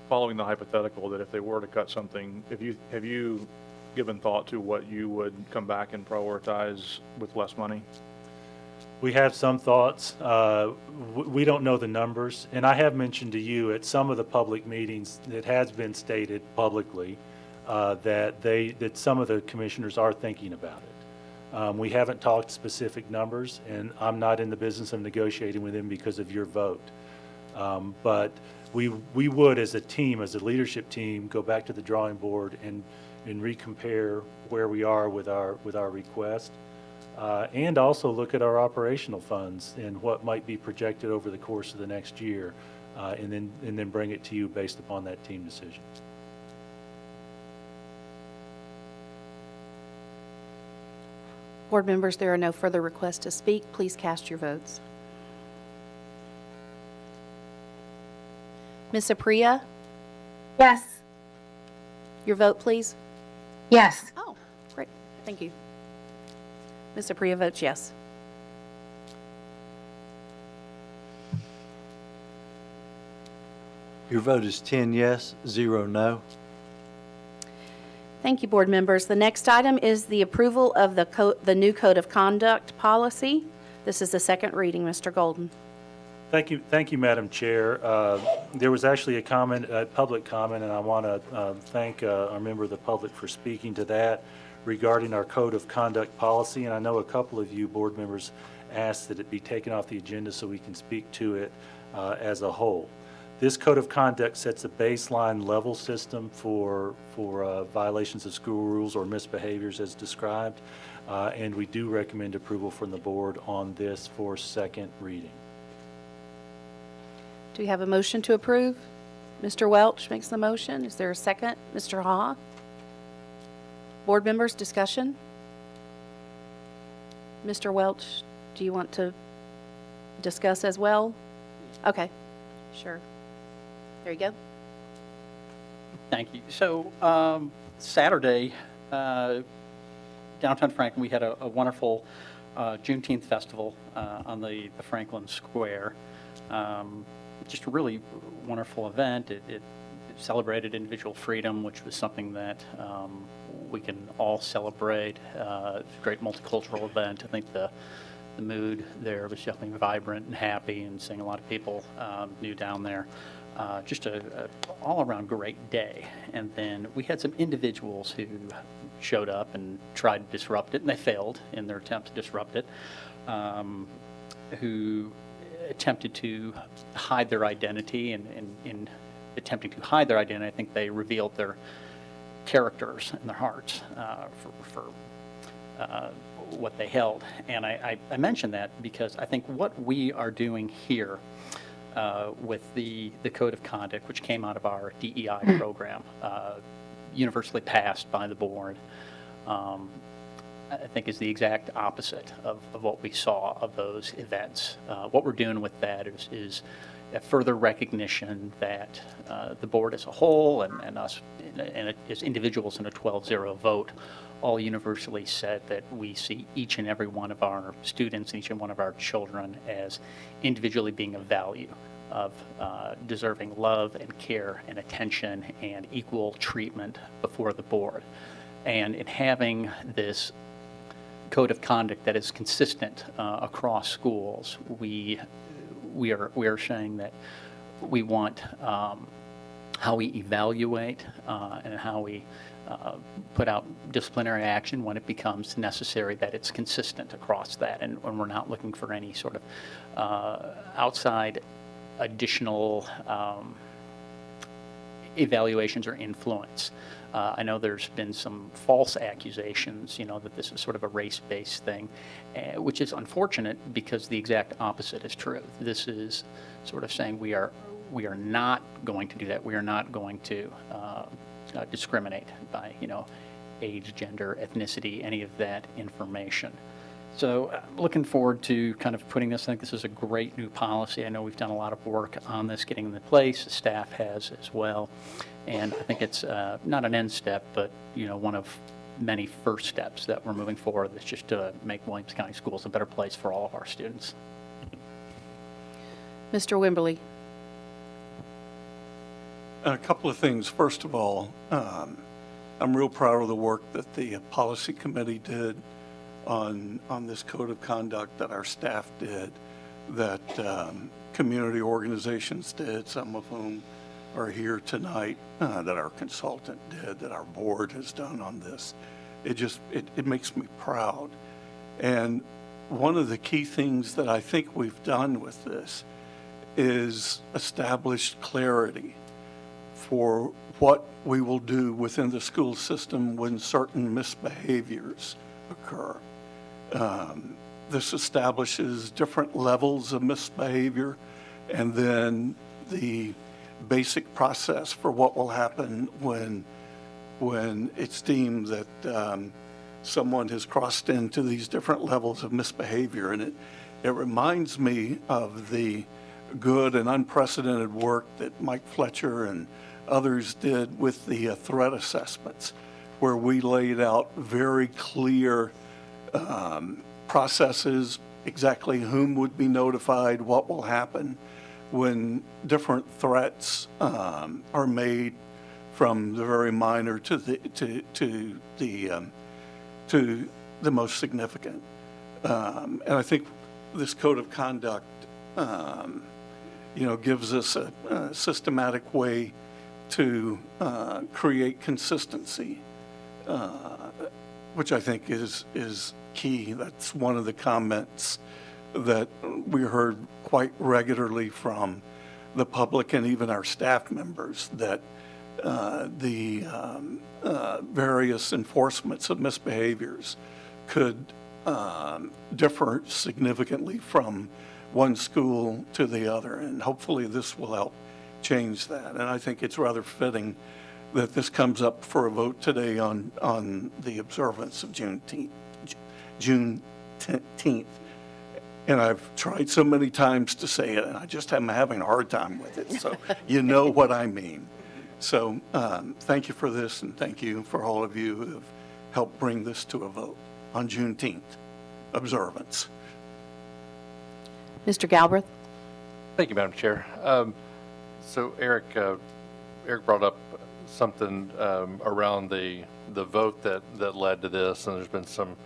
following the hypothetical that if they were to cut something, have you given thought to what you would come back and prioritize with less money? We have some thoughts. We don't know the numbers, and I have mentioned to you at some of the public meetings, it has been stated publicly that some of the commissioners are thinking about it. We haven't talked specific numbers, and I'm not in the business of negotiating with them because of your vote. But we would, as a team, as a leadership team, go back to the drawing board and recompare where we are with our request, and also look at our operational funds and what might be projected over the course of the next year, and then bring it to you based upon that team decision. Board members, there are no further requests to speak. Please cast your votes. Ms. Apria, Yes. your vote, please. Yes. Oh, great. Thank you. Ms. Apria votes yes. Your vote is 10 yes, 0 no. Thank you, board members. The next item is the approval of the new code of conduct policy. This is the second reading, Mr. Golden. Thank you, Madam Chair. There was actually a public comment, and I want to thank our member of the public for speaking to that regarding our code of conduct policy. And I know a couple of you board members asked that it be taken off the agenda so we can speak to it as a whole. This code of conduct sets a baseline level system for violations of school rules or misbehaviors as described, and we do recommend approval from the board on this for second reading. Do we have a motion to approve? Mr. Welch makes the motion. Is there a second? Mr. Haw? Board members, discussion? Mr. Welch, do you want to discuss as well? Okay, sure. There you go. Thank you. So Saturday, downtown Franklin, we had a wonderful Juneteenth festival on the Franklin Square. Just a really wonderful event. It celebrated individual freedom, which was something that we can all celebrate. It's a great multicultural event. I think the mood there was definitely vibrant and happy, and seeing a lot of people new down there. Just a all-around great day. And then we had some individuals who showed up and tried to disrupt it, and they failed in their attempt to disrupt it, who attempted to hide their identity, and in attempting to hide their identity, I think they revealed their characters and their hearts for what they held. And I mention that because I think what we are doing here with the Code of Conduct, which came out of our DEI program, universally passed by the board, I think is the exact opposite of what we saw of those events. What we're doing with that is a further recognition that the board as a whole and us and as individuals in a 12-0 vote all universally said that we see each and every one of our students, each and one of our children as individually being of value, of deserving love and care and attention and equal treatment before the board. And in having this code of conduct that is consistent across schools. We are saying that we want how we evaluate and how we put out disciplinary action when it becomes necessary, that it's consistent across that, and when we're not looking for any sort of outside additional evaluations or influence. I know there's been some false accusations, that this is sort of a race-based thing, which is unfortunate because the exact opposite is true. This is sort of saying we are not going to do that. We are not going to discriminate by, age, gender, ethnicity, any of that information. So looking forward to kind of putting this. I think this is a great new policy. I know we've done a lot of work on this, getting it in place. The staff has as well. And I think it's not an end step, but, one of many first steps that we're moving forward. That's just to make Williamson County Schools a better place for all of our students. Mr. Wimberly. A couple of things. First of all, I'm real proud of the work that the policy committee did on this code of conduct, that our staff did, that community organizations did, some of whom are here tonight, that our consultant did, that our board has done on this. It makes me proud. And one of the key things that I think we've done with this is established clarity for what we will do within the school system when certain misbehaviors occur. This establishes different levels of misbehavior, and then the basic process for what will happen when it's deemed that someone has crossed into these different levels of misbehavior. And it reminds me of the good and unprecedented work that Mike Fletcher and others did with the threat assessments, where we laid out very clear processes, exactly whom would be notified, what will happen when different threats are made, from the very minor to the most significant. And I think this code of conduct, gives us a systematic way to create consistency, which I think is key. That's one of the comments that we heard quite regularly from the public and even our staff members, that the various enforcements of misbehaviors could differ significantly from one school to the other, and hopefully this will help change that. And I think it's rather fitting that this comes up for a vote today on the observance of Juneteenth. And I've tried so many times to say it, and I just am having a hard time with it. So you know what I mean. So thank you for this, and thank you for all of you who have helped bring this to a vote on Juneteenth observance. Mr. Galbraith. Thank you, Madam Chair. So Eric brought up something around the vote that led to this, and there's been some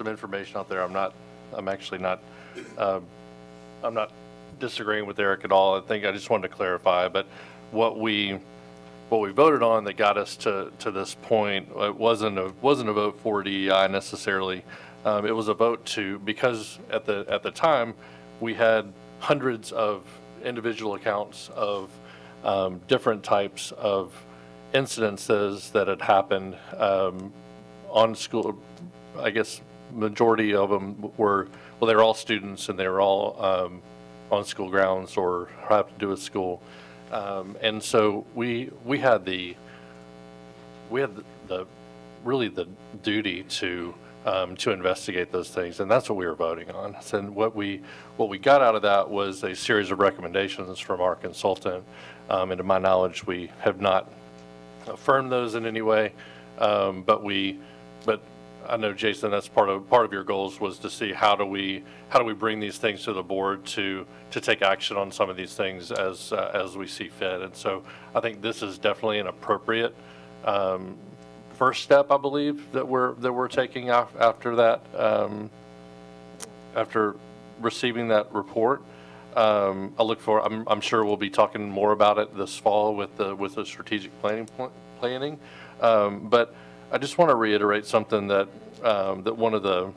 information out there. I'm not disagreeing with Eric at all. I just wanted to clarify, but what we voted on that got us to this point, it wasn't a vote for DEI necessarily. It was a vote because at the time we had hundreds of individual accounts of different types of incidences that had happened on school. I guess majority of them were all students, and they were all on school grounds or have to do with school. And so we had the really the duty to investigate those things, and that's what we were voting on. And what we got out of that was a series of recommendations from our consultant. And to my knowledge, we have not affirmed those in any way. But I know, Jason, that's part of your goals was to see how do we bring these things to the board to take action on some of these things as we see fit. And so I think this is definitely an appropriate first step, I believe, that we're taking after that, after receiving that report. I look for. I'm sure we'll be talking more about it this fall with the strategic planning. But I just want to reiterate something that that one of the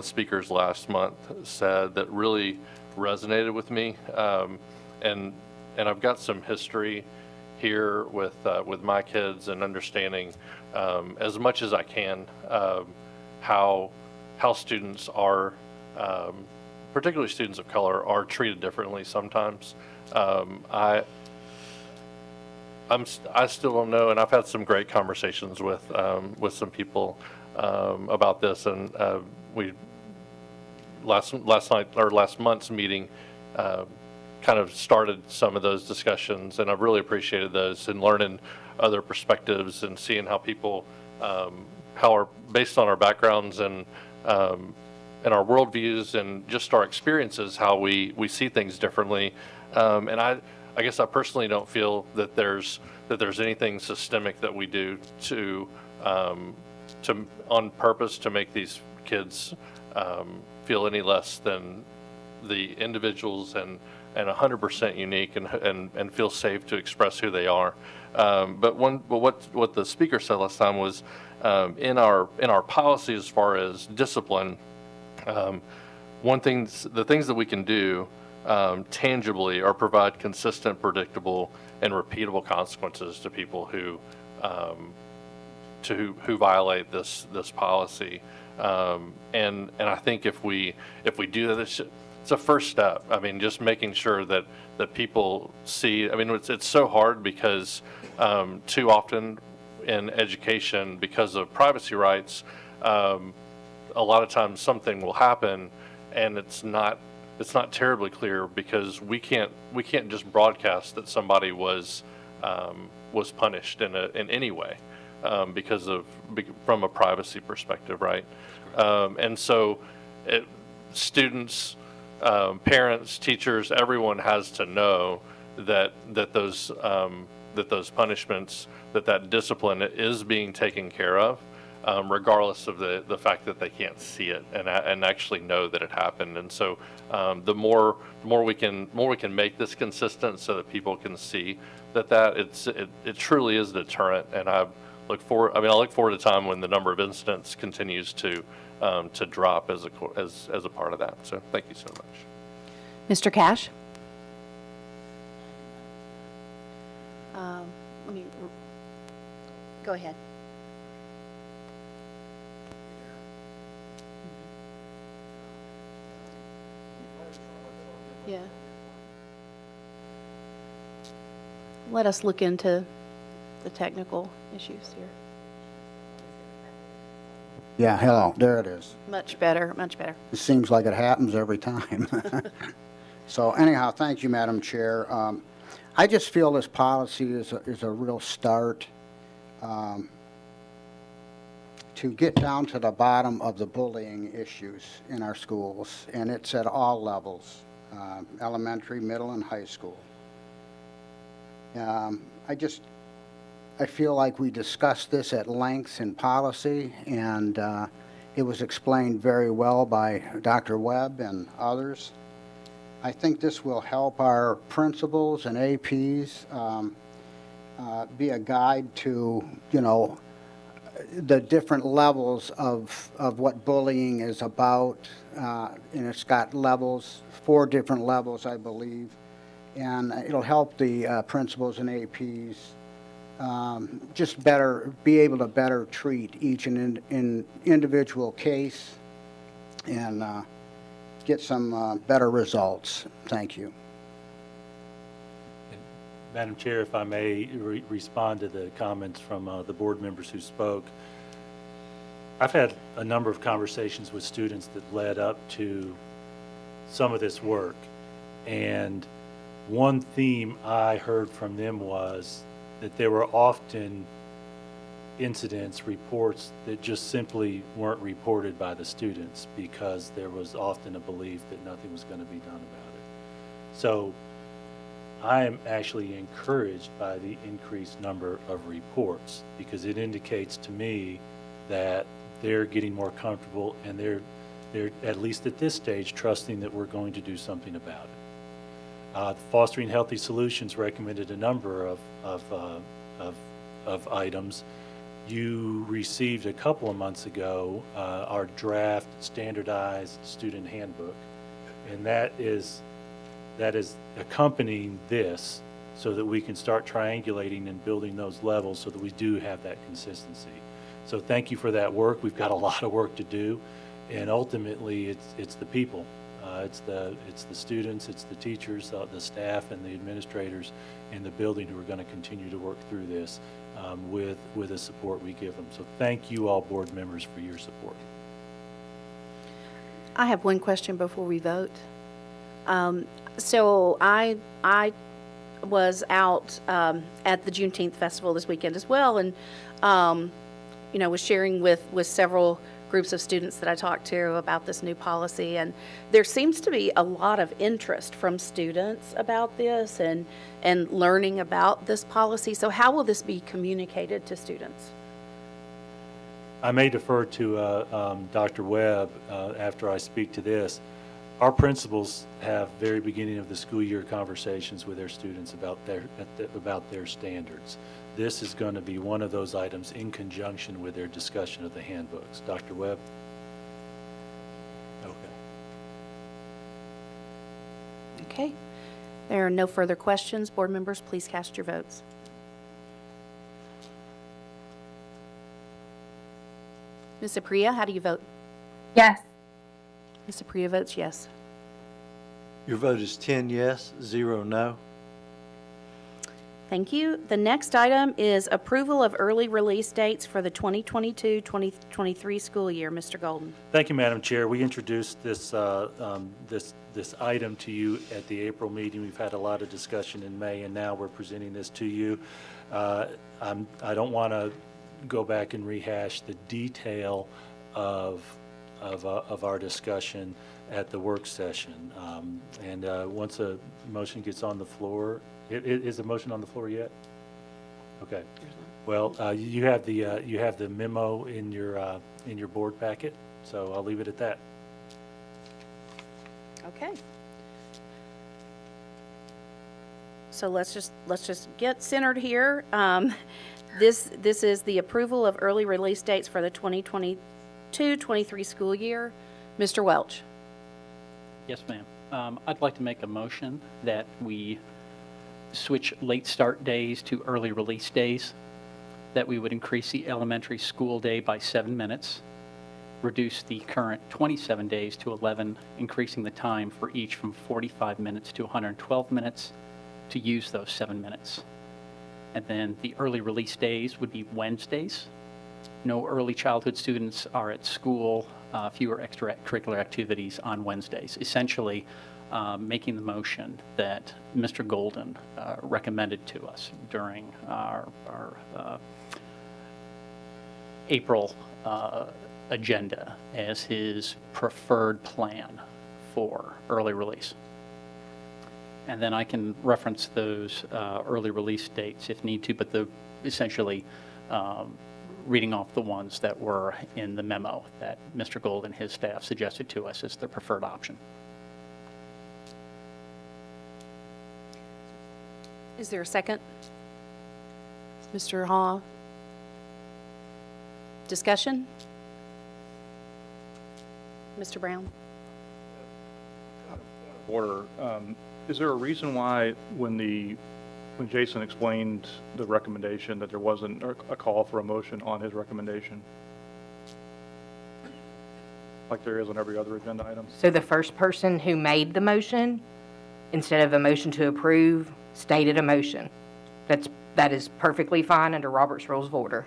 speakers last month said that really resonated with me, and I've got some history here with my kids and understanding as much as I can how students are, particularly students of color, are treated differently sometimes. I still don't know, and I've had some great conversations with some people about this, and we last night or last month's meeting kind of started some of those discussions, and I've really appreciated those and learning other perspectives and seeing how people how are based on our backgrounds and our worldviews and just our experiences, how we see things differently. And I guess I personally don't feel that there's anything systemic that we do to on purpose to make these kids feel any less than the individuals and 100% unique and feel safe to express who they are. But what the speaker said last time was in our policy as far as discipline. The things that we can do tangibly are provide consistent, predictable, and repeatable consequences to people who violate this policy. And I think if we do that, it's a first step. I mean, just making sure that people see. I mean, it's so hard because too often in education, because of privacy rights, a lot of times something will happen, and it's not terribly clear because we can't just broadcast that somebody was punished in any way from a privacy perspective, right? And so students, parents, teachers, everyone has to know that those punishments, that discipline is being taken care of, regardless of the fact that they can't see it and actually know that it happened. And so the more we can make this consistent so that people can see that it truly is a deterrent. And I look forward to a time when the number of incidents continues to drop as a part of that. So thank you so much. Mr. Cash? Let me go ahead. Yeah. Let us look into the technical issues here. Yeah, hello, there it is. Much better, much better. It seems like it happens every time. So anyhow, thank you, Madam Chair. I just feel this policy is a real start to get down to the bottom of the bullying issues in our schools, and it's at all levels, elementary, middle, and high school. I feel like we discussed this at length in policy, and it was explained very well by Dr. Webb and others. I think this will help our principals and APs be a guide to, the different levels of what bullying is about. And it's got levels, 4 different levels, I believe. And it'll help the principals and APs just be able to better treat each individual case and get some better results. Thank you. Madam Chair, if I may respond to the comments from the board members who spoke. I've had a number of conversations with students that led up to some of this work, and one theme I heard from them was that there were often incidents, reports that just simply weren't reported by the students because there was often a belief that nothing was going to be done about it. So I am actually encouraged by the increased number of reports because it indicates to me that they're getting more comfortable and they're at least at this stage trusting that we're going to do something about it. Fostering Healthy Solutions recommended a number of items. You received a couple of months ago our draft standardized student handbook, and that is accompanying this so that we can start triangulating and building those levels so that we do have that consistency. So thank you for that work. We've got a lot of work to do, and ultimately it's the people. It's the students, it's the teachers, the staff, and the administrators in the building who are going to continue to work through this with the support we give them. So thank you all board members for your support. I have one question before we vote. So I was out at the Juneteenth Festival this weekend as well, and was sharing with several groups of students that I talked to about this new policy, and there seems to be a lot of interest from students about this and learning about this policy. So how will this be communicated to students? I may defer to Dr. Webb after I speak to this. Our principals have very beginning of the school year conversations with their students about their standards. This is going to be one of those items in conjunction with their discussion of the handbooks. Dr. Webb? Okay. There are no further questions. Board members, please cast your votes. Ms. Apria, how do you vote? Yes. Ms. Apria votes yes. Your vote is 10 yes, 0 no. Thank you. The next item is approval of early release dates for the 2022-2023 school year. Mr. Golden. Thank you, Madam Chair. We introduced this item to you at the April meeting. We've had a lot of discussion in May, and now we're presenting this to you. I don't want to go back and rehash the detail of our discussion at the work session. Once a motion gets on the floor, is the motion on the floor yet? Okay. Well, you have the memo in your board packet, so I'll leave it at that. Okay. So let's just get centered here. This is the approval of early release dates for the 2022-23 school year. Mr. Welch. Yes, ma'am. I'd like to make a motion that we switch late start days to early release days, that we would increase the elementary school day by 7 minutes, reduce the current 27 days to 11, increasing the time for each from 45 minutes to 112 minutes to use those 7 minutes. And then the early release days would be Wednesdays. No early childhood students are at school, fewer extracurricular activities on Wednesdays. Essentially, making the motion that Mr. Golden recommended to us during our April agenda as his preferred plan for early release. And then I can reference those early release dates if need to, but essentially reading off the ones that were in the memo that Mr. Gold and his staff suggested to us as the preferred option. Is there a second? Mr. Haw? Discussion? Mr. Brown? Order. Is there a reason why when Jason explained the recommendation that there wasn't a call for a motion on his recommendation? Like there is on every other agenda item? So the first person who made the motion, instead of a motion to approve, stated a motion. That is perfectly fine under Robert's Rules of Order.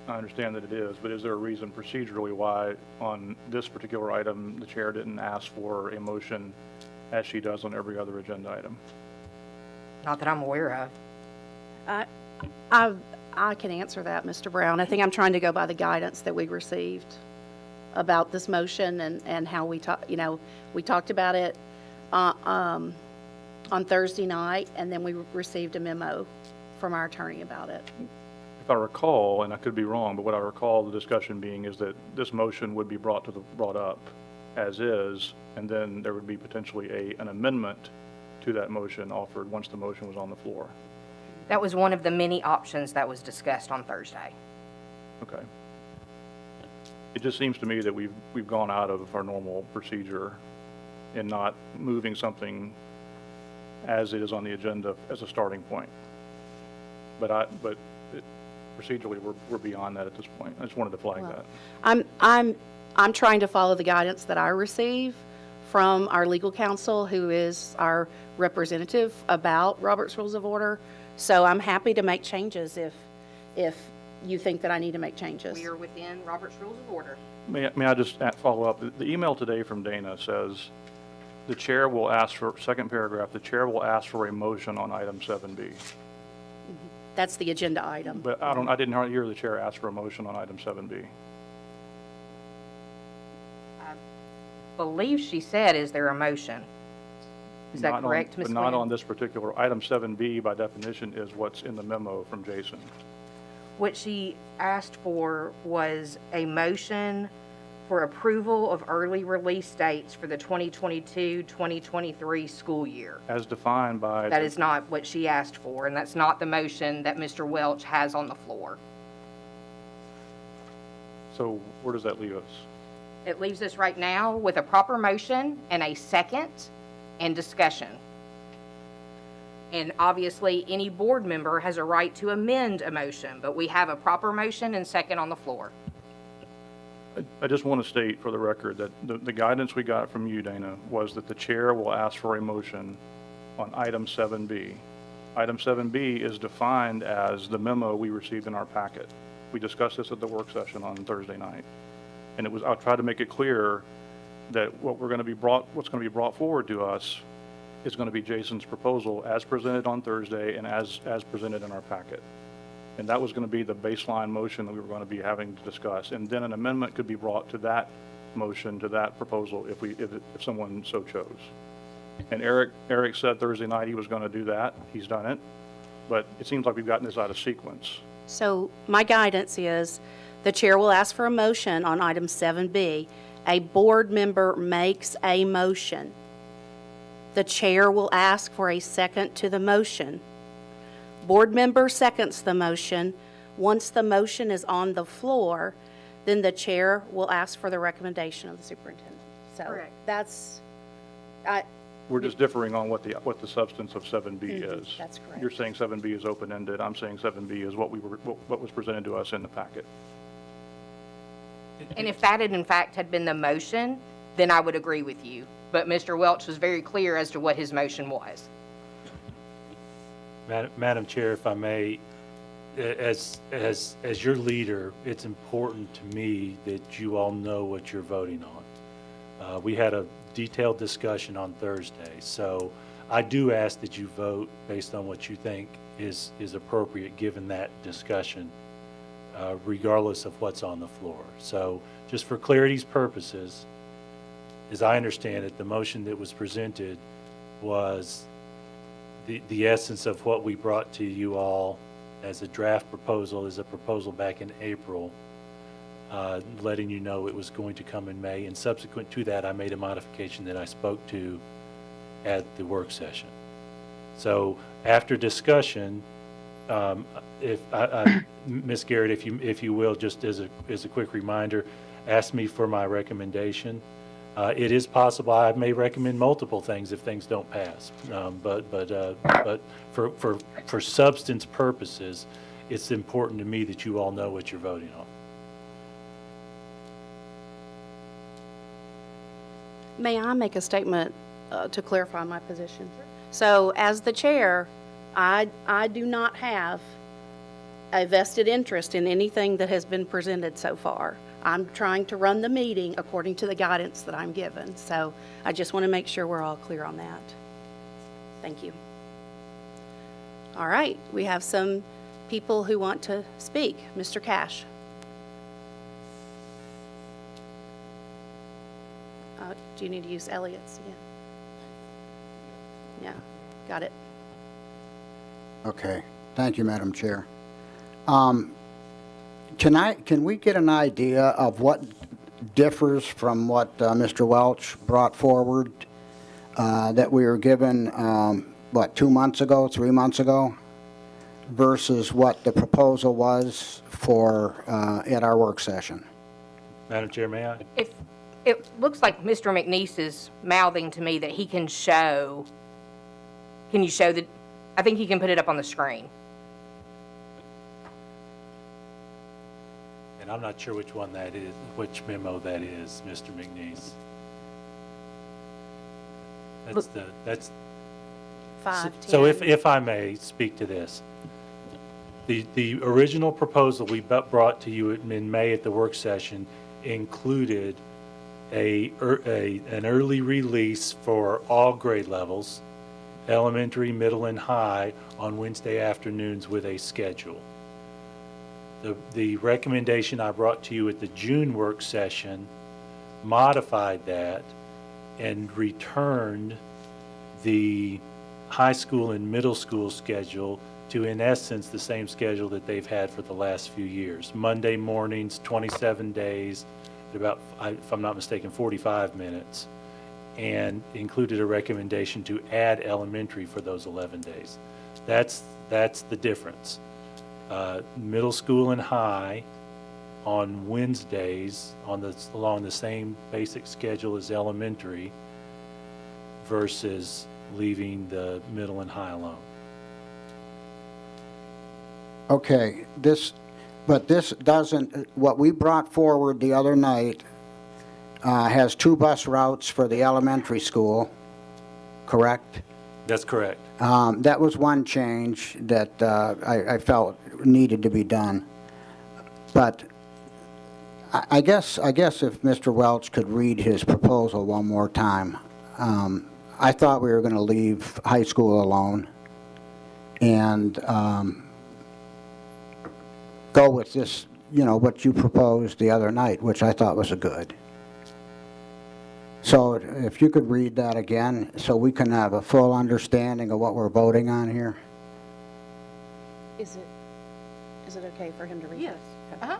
I understand that it is, but is there a reason procedurally why on this particular item the chair didn't ask for a motion as she does on every other agenda item? Not that I'm aware of. I can answer that, Mr. Brown. I think I'm trying to go by the guidance that we received about this motion and how we talked about it. on Thursday night, and then we received a memo from our attorney about it. If I recall, and I could be wrong, but what I recall the discussion being is that this motion would be brought up as is, and then there would be potentially an amendment to that motion offered once the motion was on the floor. That was one of the many options that was discussed on Thursday. Okay. It just seems to me that we've gone out of our normal procedure in not moving something as it is on the agenda as a starting point. But procedurally, we're beyond that at this point. I just wanted to flag that. I'm trying to follow the guidance that I receive from our legal counsel, who is our representative about Robert's Rules of Order. So I'm happy to make changes if you think that I need to make changes. We are within Robert's Rules of Order. May I just follow up? The email today from Dana says the chair will ask for, second paragraph, the chair will ask for a motion on item 7B. That's the agenda item. But I didn't hear the chair ask for a motion on item 7B. Believe she said, is there a motion? Is that correct, Ms. But not on Williams? this particular, item 7B by definition is what's in the memo from Jason. What she asked for was a motion for approval of early release dates for the 2022-2023 school year. As defined by. That is not what she asked for, and that's not the motion that Mr. Welch has on the floor. So where does that leave us? It leaves us right now with a proper motion and a second and discussion. And obviously, any board member has a right to amend a motion, but we have a proper motion and second on the floor. I just want to state for the record that the guidance we got from you, Dana, was that the chair will ask for a motion on item 7B. Item 7B is defined as the memo we received in our packet. We discussed this at the work session on Thursday night. And I'll try to make it clear that what's going to be brought forward to us is going to be Jason's proposal as presented on Thursday and as presented in our packet. And that was going to be the baseline motion that we were going to be having to discuss. And then an amendment could be brought to that motion, to that proposal, if someone so chose. And Eric said Thursday night he was going to do that. He's done it. But it seems like we've gotten this out of sequence. So my guidance is the chair will ask for a motion on item 7B. A board member makes a motion. The chair will ask for a second to the motion. Board member seconds the motion. Once the motion is on the floor, then the chair will ask for the recommendation of the superintendent. So Correct. that's, We're just differing on what the substance of 7B is. That's correct. You're saying 7B is open-ended. I'm saying 7B is what was presented to us in the packet. And if that in fact had been the motion, then I would agree with you. But Mr. Welch was very clear as to what his motion was. Madam Chair, if I may, as your leader, it's important to me that you all know what you're voting on. We had a detailed discussion on Thursday, so I do ask that you vote based on what you think is appropriate given that discussion, regardless of what's on the floor. So just for clarity's purposes, as I understand it, the motion that was presented was the essence of what we brought to you all as a draft proposal, as a proposal back in April, letting you know it was going to come in May. And subsequent to that, I made a modification that I spoke to at the work session. So after discussion, Ms. Garrett, if you will, just as a quick reminder, ask me for my recommendation. It is possible I may recommend multiple things if things don't pass, but for substance purposes, it's important to me that you all know what you're voting on. may I make a statement to clarify my position? So as the chair, I do not have a vested interest in anything that has been presented so far. I'm trying to run the meeting according to the guidance that I'm given. So I just want to make sure we're all clear on that. Thank you. All right, we have some people who want to speak. Mr. Cash. Do you need to use Elliot's again? Yeah. Got it. Okay, thank you, Madam Chair. Can we get an idea of what differs from what Mr. Welch brought forward that we were given, 2 months ago, 3 months ago, versus what the proposal was for, at our work session? Madam Chair, may I? If, it looks like Mr. McNeese is mouthing to me that he can show, can you show the, I think he can put it up on the screen. And I'm not sure which one that is, which memo that is, Mr. McNeese. That's 5, so 10. if I may speak to this. The original proposal we brought to you in May at the work session included an early release for all grade levels, elementary, middle, and high, on Wednesday afternoons with a schedule. The recommendation I brought to you at the June work session modified that and returned the high school and middle school schedule to, in essence, the same schedule that they've had for the last few years. Monday mornings, 27 days, about, if I'm not mistaken, 45 minutes, and included a recommendation to add elementary for those 11 days. That's the difference. Middle school and high on Wednesdays along the same basic schedule as elementary versus leaving the middle and high alone. Okay, but this doesn't, what we brought forward the other night has 2 bus routes for the elementary school, correct? That's correct. That was one change that I felt needed to be done. But I guess if Mr. Welch could read his proposal one more time. I thought we were going to leave high school alone and go with this, what you proposed the other night, which I thought was a good. So if you could read that again so we can have a full understanding of what we're voting on here. Is it okay for him to read Yes. this? Okay.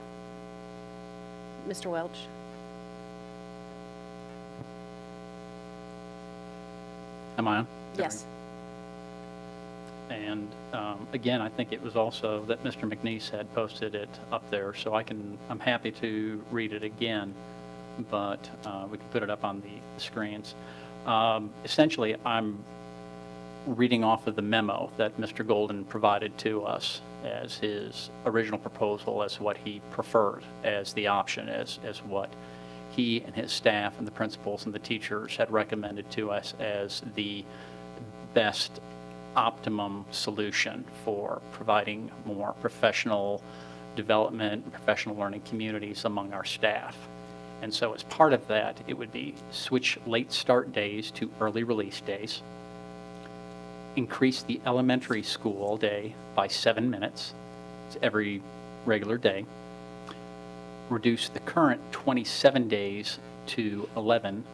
Mr. Welch? Am I on? Yes. And again, I think it was also that Mr. McNeese had posted it up there, so I'm happy to read it again, but we can put it up on the screens. Essentially, I'm reading off of the memo that Mr. Golden provided to us as his original proposal, as what he preferred as the option, as what he and his staff and the principals and the teachers had recommended to us as the best optimum solution for providing more professional development, professional learning communities among our staff. And so as part of that, it would be switch late start days to early release days, increase the elementary school day by 7 minutes every regular day, reduce the current 27 days to 11,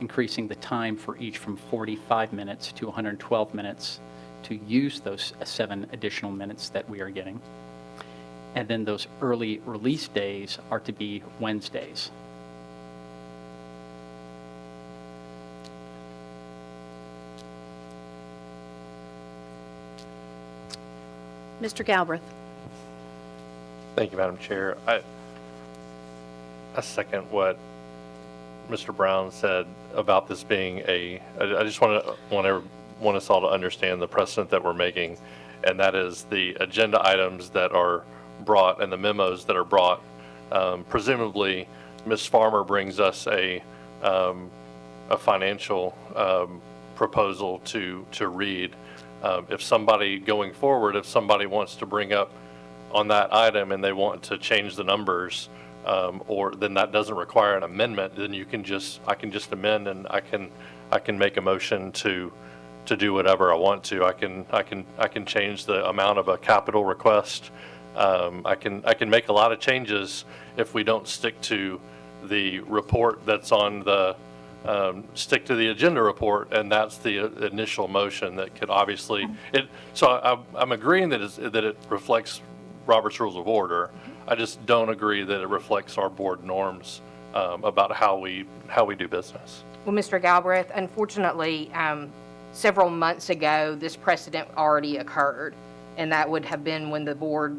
increasing the time for each from 45 minutes to 112 minutes to use those 7 additional minutes that we are getting. And then those early release days are to be Wednesdays. Mr. Galbraith? Thank you, Madam Chair. I second what Mr. Brown said about this being I just want us all to understand the precedent that we're making, and that is the agenda items that are brought and the memos that are brought. Presumably, Ms. Farmer brings us a financial proposal to read. If somebody going forward, if somebody wants to bring up on that item and they want to change the numbers, or then that doesn't require an amendment, then I can just amend, and I can make a motion to do whatever I want to. I can change the amount of a capital request. I can make a lot of changes if we don't stick to the report that's on the stick to the agenda report, and that's the initial motion that could obviously, so I'm agreeing that it reflects Robert's Rules of Order. I just don't agree that it reflects our board norms about how we do business. Well, Mr. Galbraith, unfortunately, several months ago, this precedent already occurred, and that would have been when the board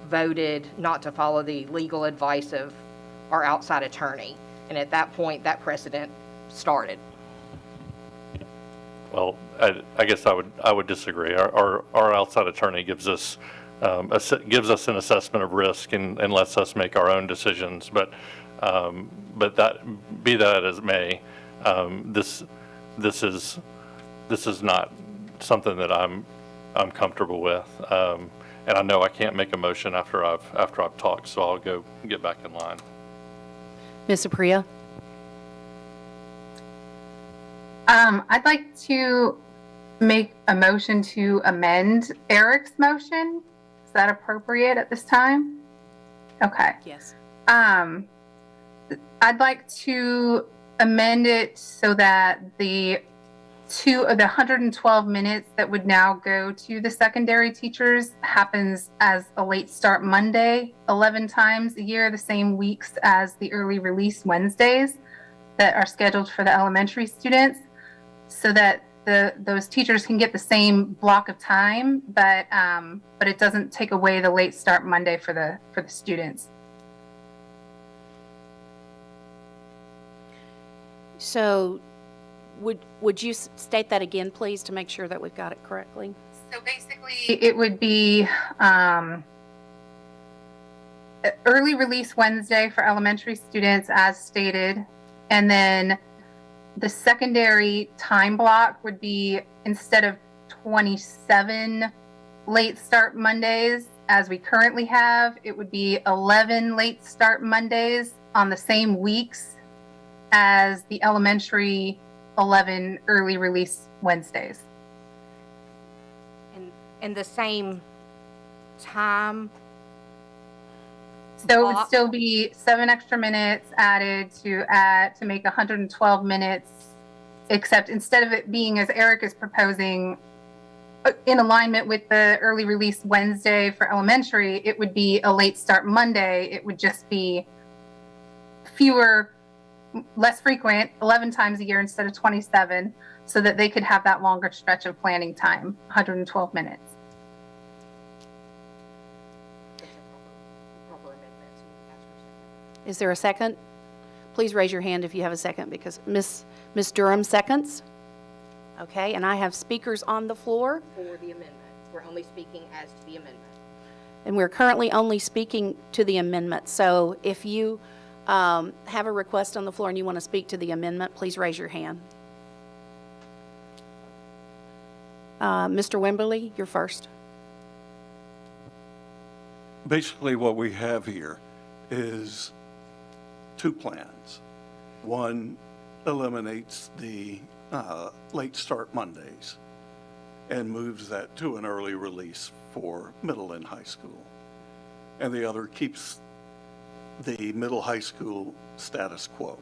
voted not to follow the legal advice of our outside attorney. And at that point, that precedent started. Well, I guess I would disagree. Our outside attorney gives us an assessment of risk and lets us make our own decisions. But that, be that as it may, this is not something that I'm comfortable with. And I know I can't make a motion after I've talked, so I'll go get back in line. Ms. Apria? I'd like to make a motion to amend Eric's motion. Is that appropriate at this time? Okay. Yes. I'd like to amend it so that the 112 minutes that would now go to the secondary teachers happens as a late start Monday, 11 times a year, the same weeks as the early release Wednesdays that are scheduled for the elementary students, so that those teachers can get the same block of time, but it doesn't take away the late start Monday for the students. So would you state that again, please, to make sure that we've got it correctly? So basically, it would be early release Wednesday for elementary students as stated, and then the secondary time block would be, instead of 27 late start Mondays as we currently have, it would be 11 late start Mondays on the same weeks as the elementary 11 early release Wednesdays. And the same time. So it would still be 7 extra minutes added to make 112 minutes, except instead of it being, as Eric is proposing, in alignment with the early release Wednesday for elementary, it would be a late start Monday. It would just be less frequent, 11 times a year instead of 27, so that they could have that longer stretch of planning time, 112 minutes. Is there a second? Please raise your hand if you have a second, because Ms. Durham seconds. Okay, and I have speakers on the floor. For the amendment. We're only speaking as to the amendment. And we're currently only speaking to the amendment. So if you have a request on the floor and you want to speak to the amendment, please raise your hand. Mr. Wimberly, you're first. Basically, what we have here is two plans. One eliminates the late start Mondays and moves that to an early release for middle and high school. And the other keeps the middle high school status quo.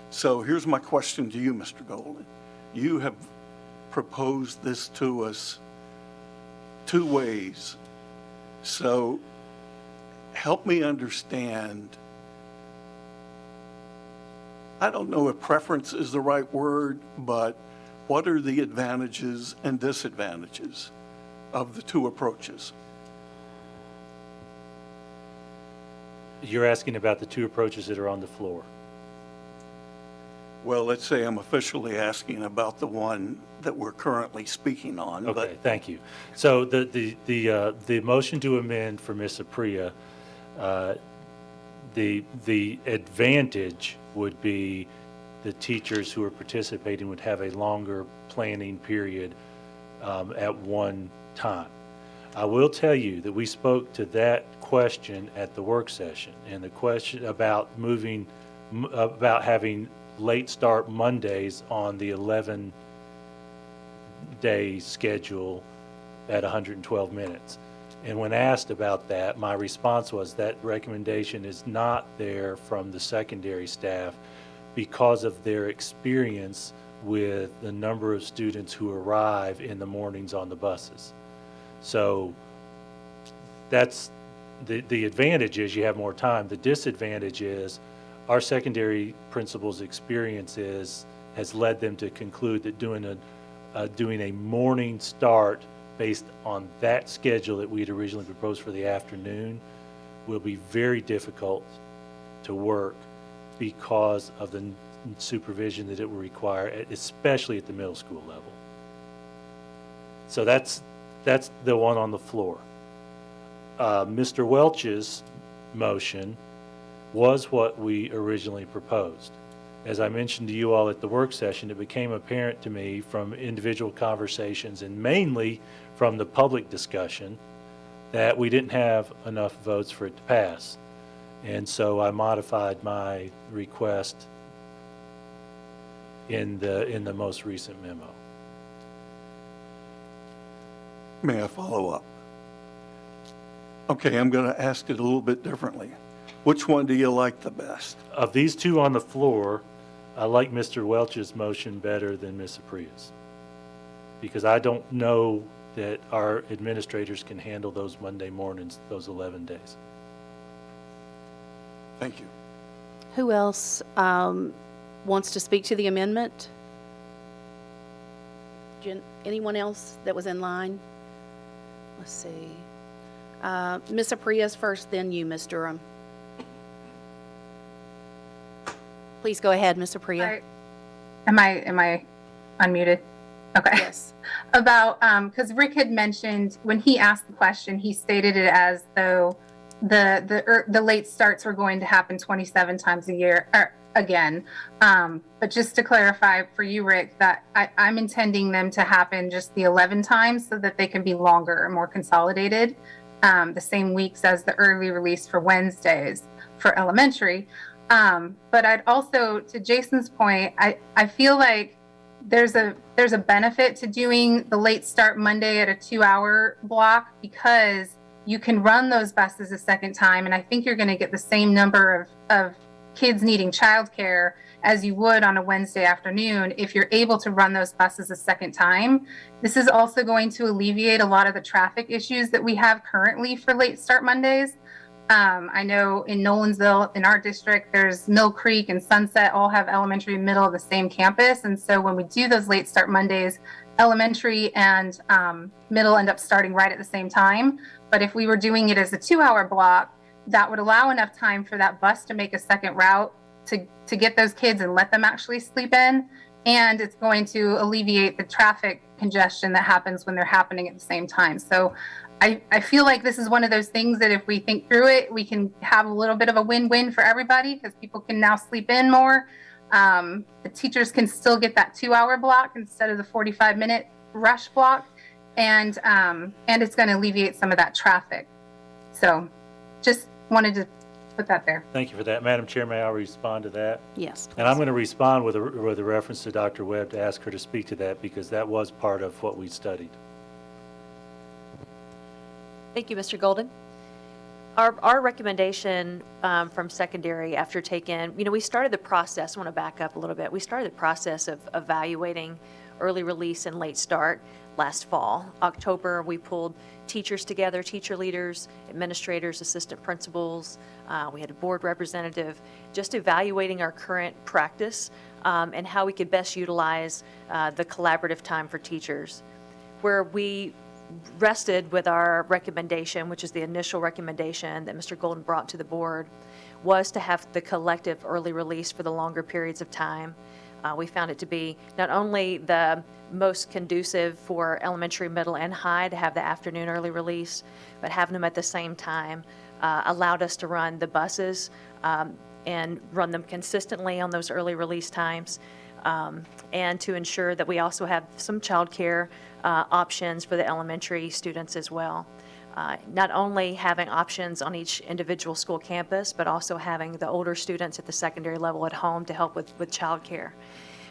So here's my question to you, Mr. Golden. You have proposed this to us two ways. So help me understand. I don't know if preference is the right word, but what are the advantages and disadvantages of the two approaches? You're asking about the two approaches that are on the floor. Well, let's say I'm officially asking about the one that we're currently speaking on. Okay, thank you. So the motion to amend for Ms. Apria, the advantage would be the teachers who are participating would have a longer planning period at one time. I will tell you that we spoke to that question at the work session, and the question about about having late start Mondays on the 11-day schedule at 112 minutes. And when asked about that, my response was that recommendation is not there from the secondary staff because of their experience with the number of students who arrive in the mornings on the buses. So that's the advantage is you have more time. The disadvantage is our secondary principals' experience has led them to conclude that doing a morning start based on that schedule that we'd originally proposed for the afternoon will be very difficult to work because of the supervision that it will require, especially at the middle school level. So that's the one on the floor. Mr. Welch's motion was what we originally proposed. As I mentioned to you all at the work session, it became apparent to me from individual conversations and mainly from the public discussion that we didn't have enough votes for it to pass. And so I modified my request in the most recent memo. May I follow up? Okay, I'm going to ask it a little bit differently. Which one do you like the best? Of these two on the floor, I like Mr. Welch's motion better than Ms. Apria's, because I don't know that our administrators can handle those Monday mornings, those 11 days. Thank you. Who else wants to speak to the amendment? Anyone else that was in line? Let's see. Ms. Apria's first, then you, Ms. Durham. Please go ahead, Ms. Apria. Am I unmuted? Okay. Yes. About, because Rick had mentioned when he asked the question, he stated it as though the late starts were going to happen 27 times a year, or again. But just to clarify for you, Rick, that I'm intending them to happen just the 11 times so that they can be longer and more consolidated, the same weeks as the early release for Wednesdays for elementary. But I'd also, to Jason's point, I feel like there's a benefit to doing the late start Monday at a 2-hour block because you can run those buses a second time, and I think you're going to get the same number of kids needing childcare as you would on a Wednesday afternoon if you're able to run those buses a second time. This is also going to alleviate a lot of the traffic issues that we have currently for late start Mondays. I know in Nolansville, in our district, there's Mill Creek and Sunset all have elementary and middle of the same campus. And so when we do those late start Mondays, elementary and middle end up starting right at the same time. But if we were doing it as a 2-hour block, that would allow enough time for that bus to make a second route to get those kids and let them actually sleep in. And it's going to alleviate the traffic congestion that happens when they're happening at the same time. So I feel like this is one of those things that if we think through it, we can have a little bit of a win-win for everybody because people can now sleep in more. The teachers can still get that 2-hour block instead of the 45-minute rush block. And it's going to alleviate some of that traffic. So just wanted to put that there. Thank you for that. Madam Chair, may I respond to that? Yes, please. And I'm going to respond with a reference to Dr. Webb to ask her to speak to that because that was part of what we studied. Thank you, Mr. Golden. Our recommendation from secondary after taking, we started the process, I want to back up a little bit. We started the process of evaluating early release and late start last fall. October, we pulled teachers together, teacher leaders, administrators, assistant principals. We had a board representative, just evaluating our current practice and how we could best utilize the collaborative time for teachers. Where we rested with our recommendation, which is the initial recommendation that Mr. Golden brought to the board, was to have the collective early release for the longer periods of time. We found it to be not only the most conducive for elementary, middle, and high to have the afternoon early release, but having them at the same time allowed us to run the buses and run them consistently on those early release times, and to ensure that we also have some childcare options for the elementary students as well. Not only having options on each individual school campus, but also having the older students at the secondary level at home to help with childcare.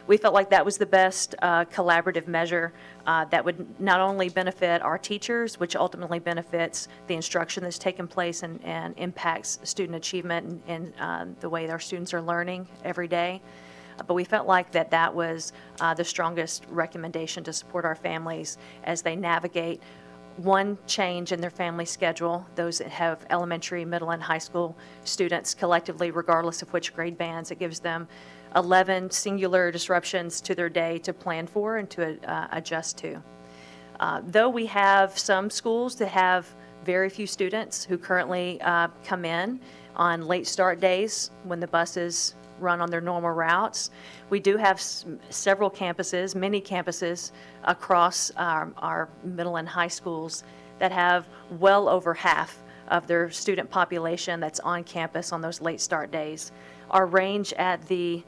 we felt like that was the best collaborative measure that would not only benefit our teachers, which ultimately benefits the instruction that's taking place and impacts student achievement and the way our students are learning every day. But we felt like that was the strongest recommendation to support our families as they navigate one change in their family schedule. Those that have elementary, middle, and high school students collectively, regardless of which grade bands, it gives them 11 singular disruptions to their day to plan for and to adjust to. Though we have some schools that have very few students who currently come in on late start days when the buses run on their normal routes, we do have several campuses, many campuses across our middle and high schools that have well over half of their student population that's on campus on those late start days. Our range at the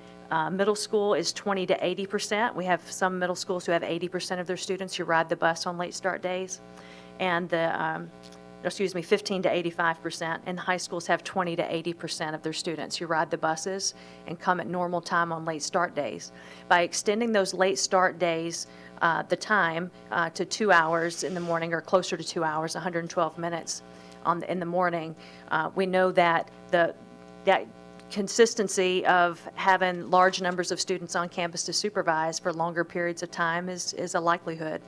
middle school is 20 to 80%. We have some middle schools who have 80% of their students who ride the bus on late start days, and 15 to 85%, and high schools have 20 to 80% of their students who ride the buses and come at normal time on late start days. By extending those late start days, the time to 2 hours in the morning, or closer to 2 hours, 112 minutes in the morning, we know that that consistency of having large numbers of students on campus to supervise for longer periods of time is a likelihood.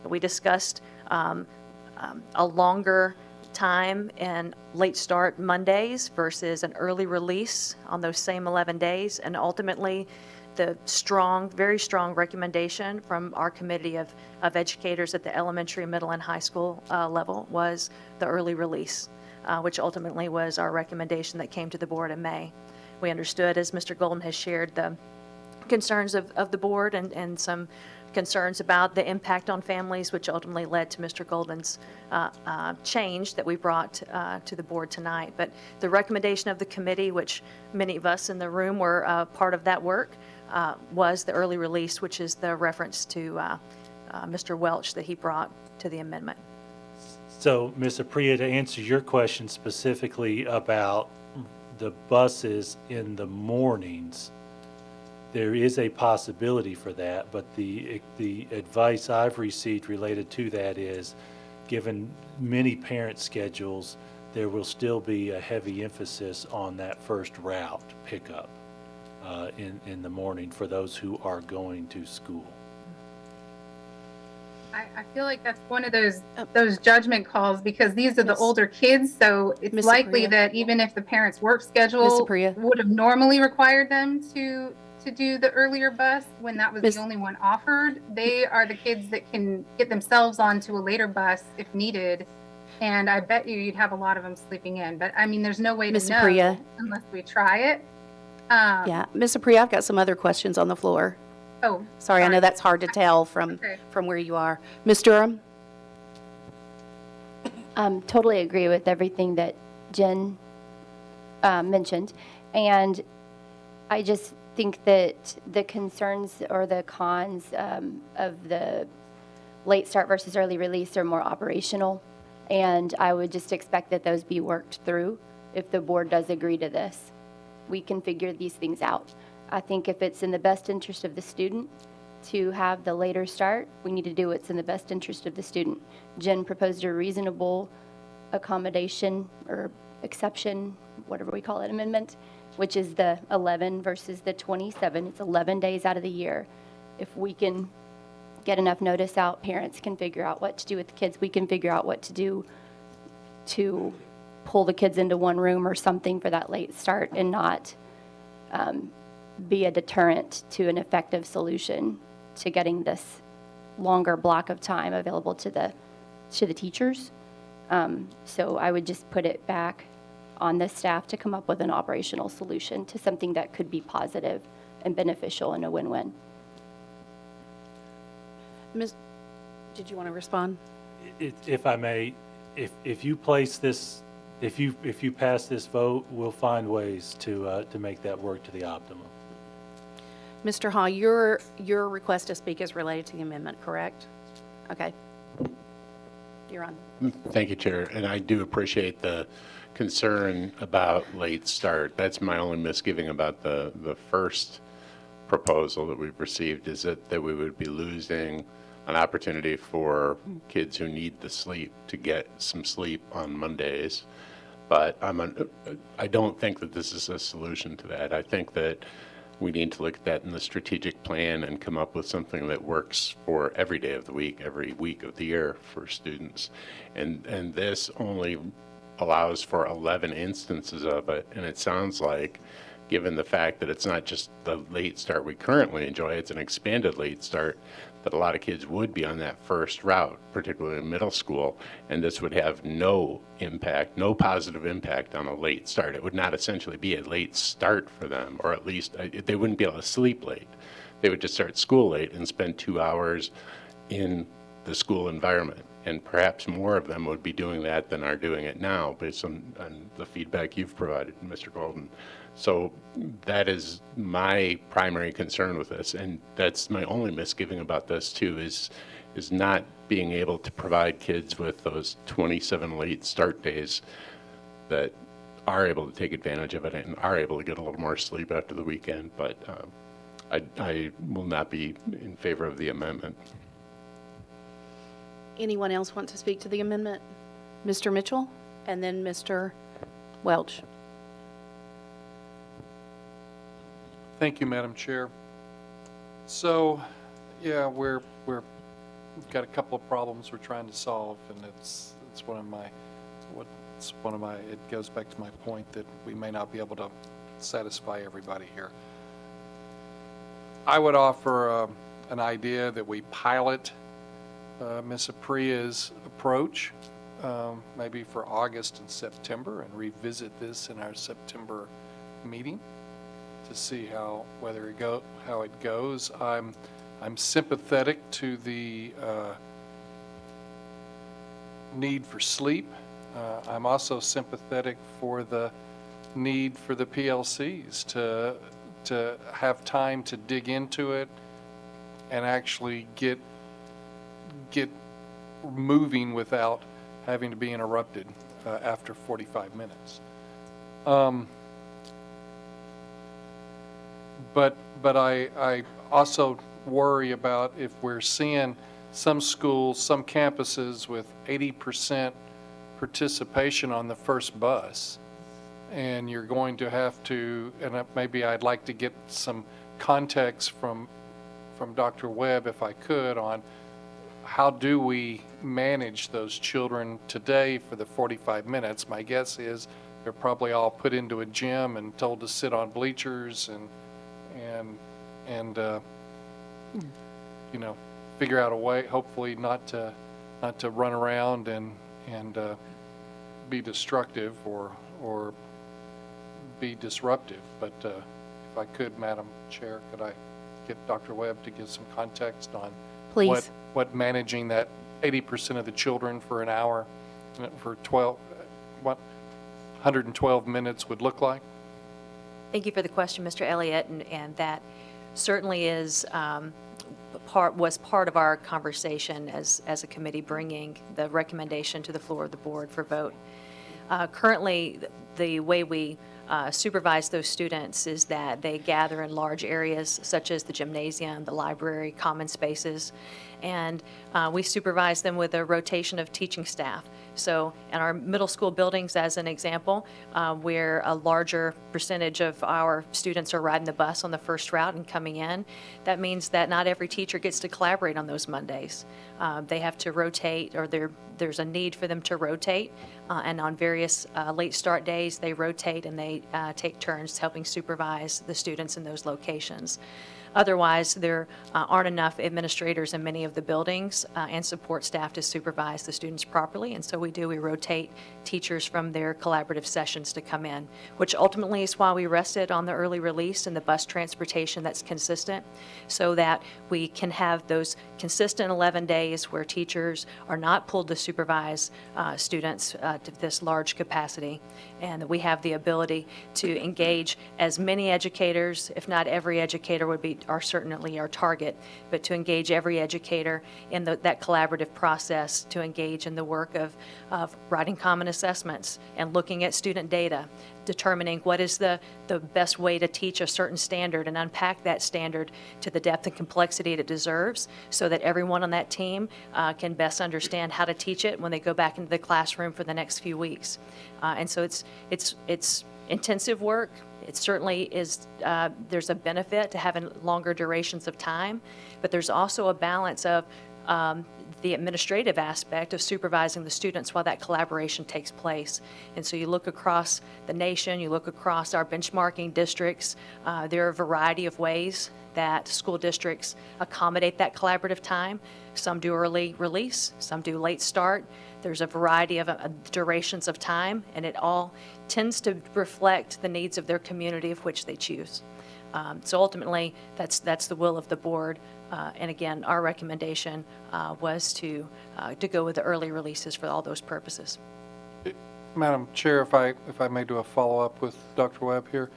We discussed a longer time and late start Mondays versus an early release on those same 11 days. And ultimately, the very strong recommendation from our committee of educators at the elementary, middle, and high school level was the early release, which ultimately was our recommendation that came to the board in May. We understood, as Mr. Golden has shared, the concerns of the board and some concerns about the impact on families, which ultimately led to Mr. Golden's change that we brought to the board tonight. But the recommendation of the committee, which many of us in the room were part of that work, was the early release, which is the reference to Mr. Welch that he brought to the amendment. So, Ms. Apria, to answer your question specifically about the buses in the mornings, there is a possibility for that, but the advice I've received related to that is, given many parent schedules, there will still be a heavy emphasis on that first route pickup in the morning for those who are going to school. I feel like that's one of those judgment calls, because these are the older kids, so it's Ms. likely Apria. that even if the parents' work Ms. schedule Apria. would have normally required them to do the earlier bus when that was Ms. the only one offered, they are the kids that can get themselves onto a later bus if needed. And I bet you'd have a lot of them sleeping in. But I mean, there's no way Ms. to know Apria. unless we try it. Yeah, Ms. Apria, I've got some other questions on the floor. Oh, Sorry, I know that's hard to tell from where you are. Ms. Durham? Totally agree with everything that Jen mentioned. And I just think that the concerns or the cons of the late start versus early release are more operational. And I would just expect that those be worked through if the board does agree to this. We can figure these things out. I think if it's in the best interest of the student to have the later start, we need to do what's in the best interest of the student. Jen proposed a reasonable accommodation or exception, whatever we call it, amendment, which is the 11 versus the 27. It's 11 days out of the year. If we can get enough notice out, parents can figure out what to do with the kids. We can figure out what to do to pull the kids into one room or something for that late start and not be a deterrent to an effective solution to getting this longer block of time available to the teachers. So I would just put it back on the staff to come up with an operational solution to something that could be positive and beneficial and a win-win. Ms., did you want to respond? If I may, if you place this, if you pass this vote, we'll find ways to make that work to the optimum. Mr. Hall, your request to speak is related to the amendment, correct? Okay. You're on. Thank you, Chair. And I do appreciate the concern about late start. That's my only misgiving about the first proposal that we've received is that we would be losing an opportunity for kids who need the sleep to get some sleep on Mondays. But I don't think that this is a solution to that. I think that we need to look at that in the strategic plan and come up with something that works for every day of the week, every week of the year for students. And this only allows for 11 instances of it, and it sounds like, given the fact that it's not just the late start we currently enjoy, it's an expanded late start, that a lot of kids would be on that first route, particularly in middle school, and this would have no impact, no positive impact on a late start. It would not essentially be a late start for them, or at least they wouldn't be able to sleep late. They would just start school late and spend 2 hours in the school environment. And perhaps more of them would be doing that than are doing it now, based on the feedback you've provided, Mr. Golden. So that is my primary concern with this, and that's my only misgiving about this too, is not being able to provide kids with those 27 late start days that are able to take advantage of it and are able to get a little more sleep after the weekend. But I will not be in favor of the amendment. Anyone else want to speak to the amendment? Mr. Mitchell and then Mr. Welch. Thank you, Madam Chair. So, yeah, we've got a couple of problems we're trying to solve, and it's one of my, it goes back to my point that we may not be able to satisfy everybody here. I would offer an idea that we pilot Ms. Apria's approach, maybe for August and September, and revisit this in our September meeting to see how it goes. I'm sympathetic to the need for sleep. I'm also sympathetic for the need for the PLCs to have time to dig into it and actually get moving without having to be interrupted after 45 minutes. But I also worry about if we're seeing some schools, some campuses with 80% participation on the first bus, and you're going to have to, and maybe I'd like to get some context from Dr. Webb, if I could, on how do we manage those children today for the 45 minutes? My guess is they're probably all put into a gym and told to sit on bleachers and you know, figure out a way, hopefully not to run around and be destructive or be disruptive. But if I could, Madam Chair, could I get Dr. Webb to give some context on Please. What managing that 80% of the children for an hour for 112 minutes would look like? Thank you for the question, Mr. Elliott, and that certainly is was part of our conversation as a committee, bringing the recommendation to the floor of the board for vote. Currently, the way we supervise those students is that they gather in large areas such as the gymnasium, the library, common spaces, and we supervise them with a rotation of teaching staff. So in our middle school buildings, as an example, where a larger percentage of our students are riding the bus on the first route and coming in, that means that not every teacher gets to collaborate on those Mondays. They have to rotate, or there's a need for them to rotate, and on various late start days, they rotate and they take turns helping supervise the students in those locations. Otherwise, there aren't enough administrators in many of the buildings and support staff to supervise the students properly, and so we rotate teachers from their collaborative sessions to come in, which ultimately is why we rested on the early release and the bus transportation that's consistent, so that we can have those consistent 11 days where teachers are not pulled to supervise students to this large capacity, and that we have the ability to engage as many educators, if not every educator would be are certainly our target, but to engage every educator in that collaborative process, to engage in the work of writing common assessments and looking at student data, determining what is the best way to teach a certain standard and unpack that standard to the depth and complexity it deserves so that everyone on that team can best understand how to teach it when they go back into the classroom for the next few weeks. And so it's intensive work. It certainly is, there's a benefit to having longer durations of time, but there's also a balance of the administrative aspect of supervising the students while that collaboration takes place. And so you look across the nation, you look across our benchmarking districts, there are a variety of ways that school districts accommodate that collaborative time. Some do early release, some do late start. There's a variety of durations of time, and it all tends to reflect the needs of their community of which they choose. So ultimately, that's the will of the board. And again, our recommendation was to go with the early releases for all those purposes. Madam Chair, if I may do a follow-up with Dr. Webb here.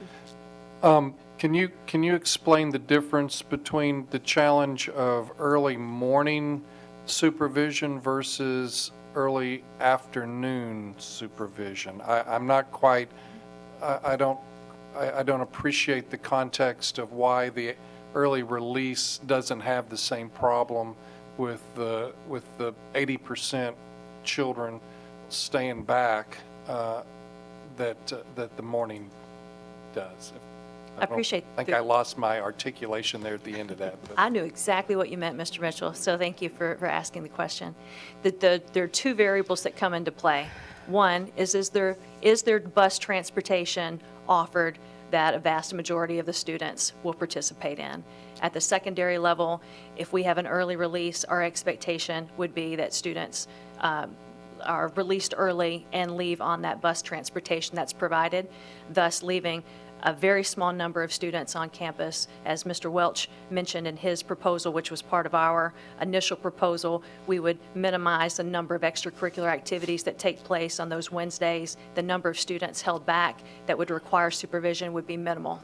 Can you explain the difference between the challenge of early morning supervision versus early afternoon supervision? I'm not quite, I don't appreciate the context of why the early release doesn't have the same problem with the 80% children staying back that the morning does. I appreciate I think I lost my articulation there at the end of that. But. I knew exactly what you meant, Mr. Mitchell, so thank you for asking the question. There are two variables that come into play. One is there bus transportation offered that a vast majority of the students will participate in? At the secondary level, if we have an early release, our expectation would be that students are released early and leave on that bus transportation that's provided, thus leaving a very small number of students on campus. As Mr. Welch mentioned in his proposal, which was part of our initial proposal, we would minimize the number of extracurricular activities that take place on those Wednesdays. The number of students held back that would require supervision would be minimal.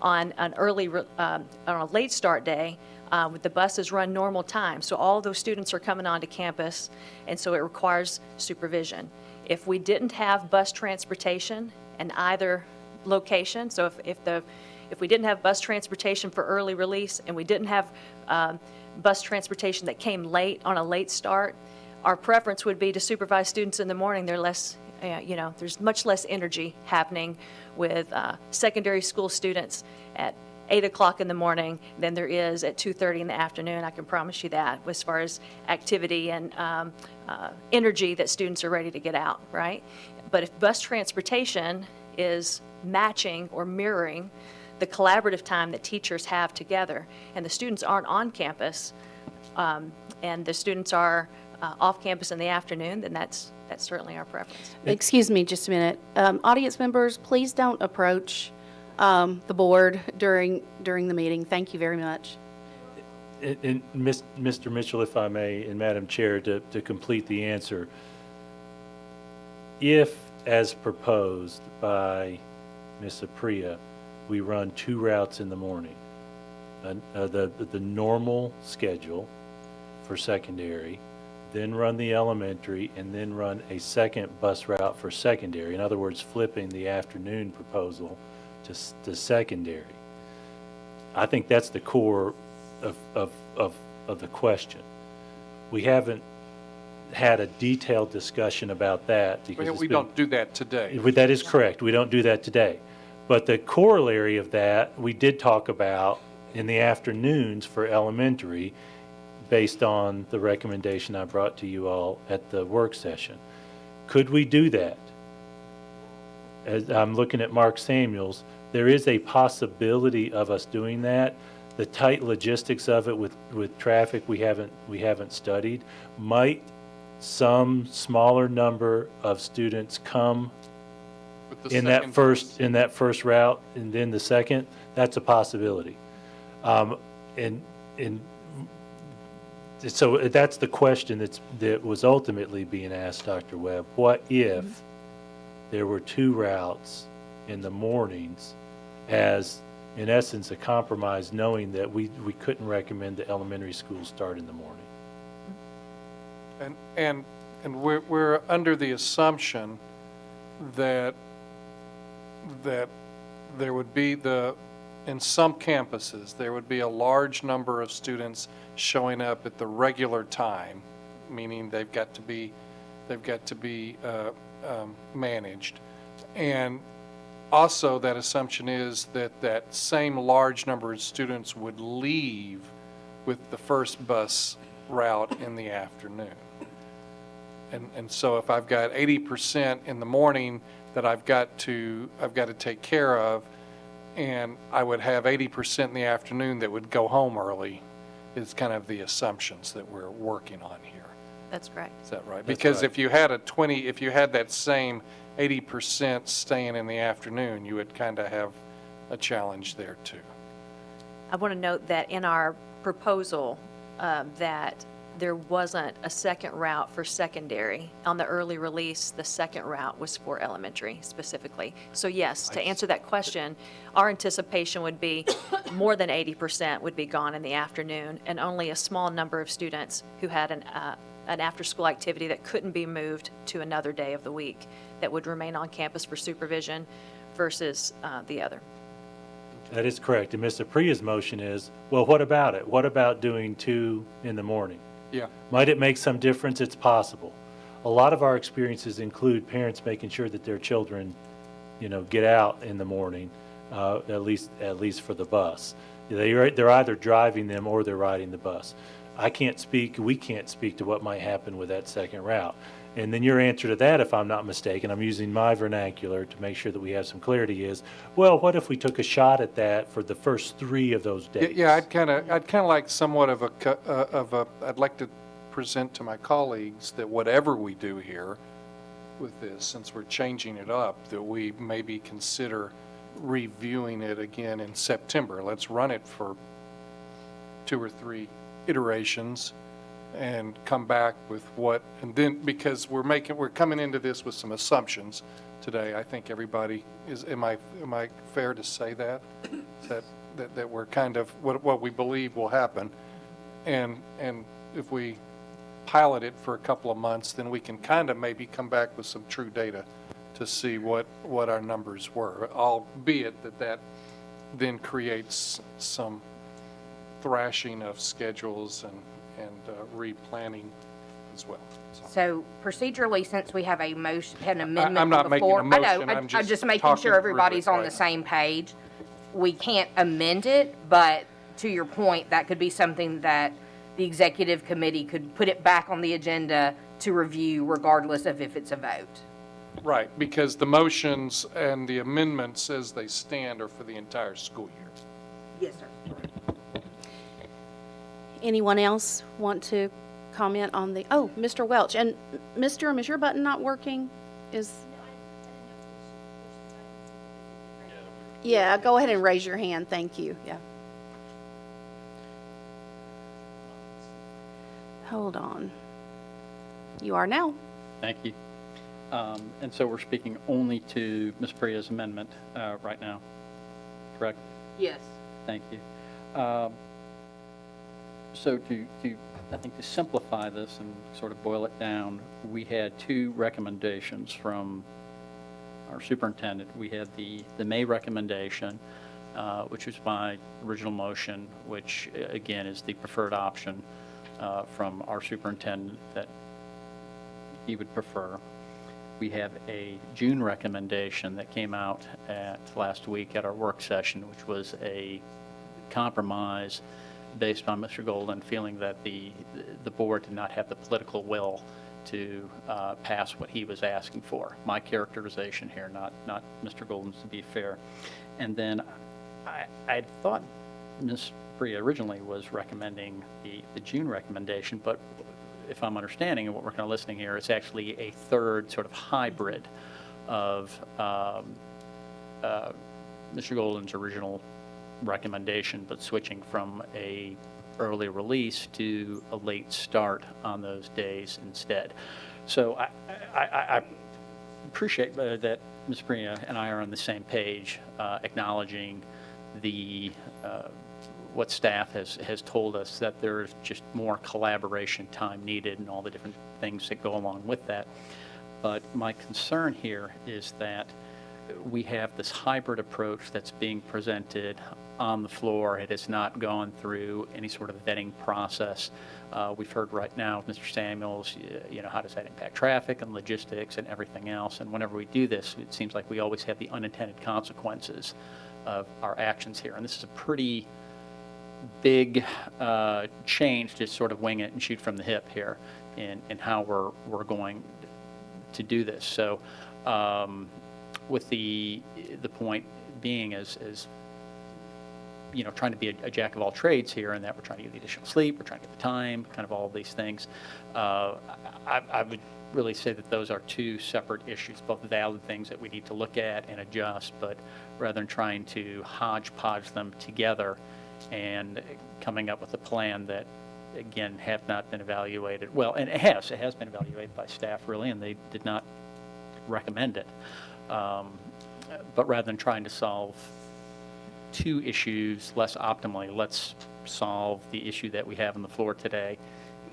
On an on a late start day, the buses run normal time, so all those students are coming onto campus, and so it requires supervision. If we didn't have bus transportation in either location, so if we didn't have bus transportation for early release and we didn't have bus transportation that came late on a late start, our preference would be to supervise students in the morning. They're less, there's much less energy happening with secondary school students at 8 o'clock in the morning than there is at 2:30 in the afternoon. I can promise you that, as far as activity and energy that students are ready to get out, right? But if bus transportation is matching or mirroring the collaborative time that teachers have together, and the students aren't on campus, and the students are off campus in the afternoon, then that's certainly our preference. Excuse me just a minute. Audience members, please don't approach the board during the meeting. Thank you very much. And Mr. Mitchell, if I may, and Madam Chair, to complete the answer, if, as proposed by Ms. Apria, we run 2 routes in the morning, the normal schedule for secondary, then run the elementary, and then run a second bus route for secondary. In other words, flipping the afternoon proposal to secondary. I think that's the core of the question. We haven't had a detailed discussion about that because we don't do that today. That is correct. We don't do that today. But the corollary of that, we did talk about in the afternoons for elementary, based on the recommendation I brought to you all at the work session. Could we do that? As I'm looking at Mark Samuels, there is a possibility of us doing that. The tight logistics of it with traffic we haven't studied. Might some smaller number of students come in that first route and then the second? That's a possibility. So that's the question that was ultimately being asked, Dr. Webb. What if there were 2 routes in the mornings as in essence, a compromise, knowing that we couldn't recommend the elementary school start in the morning. And we're under the assumption that there would be in some campuses, there would be a large number of students showing up at the regular time, meaning they've got to be managed. And also that assumption is that same large number of students would leave with the first bus route in the afternoon. And so if I've got 80% in the morning that I've got to take care of, and I would have 80% in the afternoon that would go home early, is kind of the assumptions that we're working on here. That's correct. Is that right? That's Because right. if you had that same 80% staying in the afternoon, you would kind of have a challenge there too. I want to note that in our proposal, that there wasn't a second route for secondary. On the early release, the second route was for elementary specifically. So yes, to answer that question, our anticipation would be more than 80% would be gone in the afternoon, and only a small number of students who had an after-school activity that couldn't be moved to another day of the week that would remain on campus for supervision versus the other. That is correct. And Mr. Priya's motion is, well, what about it? What about doing 2 in the morning? Yeah. Might it make some difference? It's possible. A lot of our experiences include parents making sure that their children, get out in the morning, at least for the bus. They're either driving them or they're riding the bus. we can't speak to what might happen with that second route. And then your answer to that, if I'm not mistaken, I'm using my vernacular to make sure that we have some clarity, is, well, what if we took a shot at that for the first 3 of those days? Yeah, I'd kind of like somewhat of I'd like to present to my colleagues that whatever we do here with this, since we're changing it up, that we maybe consider reviewing it again in September. Let's run it for 2 or 3 iterations and come back with what, and then, because we're coming into this with some assumptions today. I think everybody is, am I fair to say that? That we're kind of, what we believe will happen. And if we pilot it for a couple of months, then we can kind of maybe come back with some true data to see what our numbers were, albeit that then creates some thrashing of schedules and replanning as well. So procedurally, since we have an amendment I'm not making before, a motion, I know, I'm I'm just making talking sure through everybody's it, on right. the same page. We can't amend it, but to your point, that could be something that the executive committee could put it back on the agenda to review regardless of if it's a vote. Right, because the motions and the amendments as they stand are for the entire school year. Yes, sir. Anyone else want to comment on Mr. Welch? And Ms. Durham, is your button not working? Yeah, go ahead and raise your hand. Thank you. Yeah. Hold on. You are now. Thank you. And so we're speaking only to Ms. Priya's amendment right now, correct? Yes. Thank you. So I think to simplify this and sort of boil it down, we had 2 recommendations from our superintendent. We had the May recommendation, which was my original motion, which again is the preferred option from our superintendent that he would prefer. We have a June recommendation that came out last week at our work session, which was a compromise based on Mr. Golden feeling that the board did not have the political will to pass what he was asking for. My characterization here, not Mr. Golden's, to be fair. And then I thought Ms. Priya originally was recommending the June recommendation, but if I'm understanding and what we're kind of listening here, it's actually a third sort of hybrid of Mr. Golden's original recommendation, but switching from a early release to a late start on those days instead. So I appreciate that Ms. Priya and I are on the same page, acknowledging what staff has told us, that there's just more collaboration time needed and all the different things that go along with that. But my concern here is that we have this hybrid approach that's being presented on the floor. It has not gone through any sort of vetting process. We've heard right now, Mr. Samuels, how does that impact traffic and logistics and everything else? And whenever we do this, it seems like we always have the unintended consequences of our actions here. And this is a pretty big change to sort of wing it and shoot from the hip here in how we're going to do this. So with the point being as trying to be a jack of all trades here, and that we're trying to get the additional sleep, we're trying to get the time, kind of all of these things. I would really say that those are two separate issues, both valid things that we need to look at and adjust, but rather than trying to hodgepodge them together and coming up with a plan that, again, have not been evaluated. Well, and it has been evaluated by staff, really, and they did not recommend it. But rather than trying to solve two issues less optimally, let's solve the issue that we have on the floor today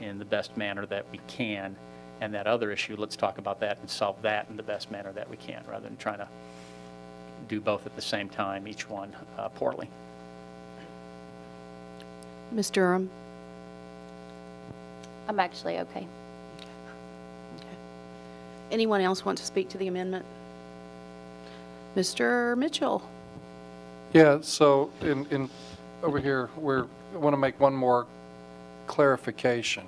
in the best manner that we can. And that other issue, let's talk about that and solve that in the best manner that we can, rather than trying to do both at the same time, each one poorly. Ms. Durham? I'm actually okay. Anyone else want to speak to the amendment? Mr. Mitchell? Yeah, so in over here, I want to make one more clarification.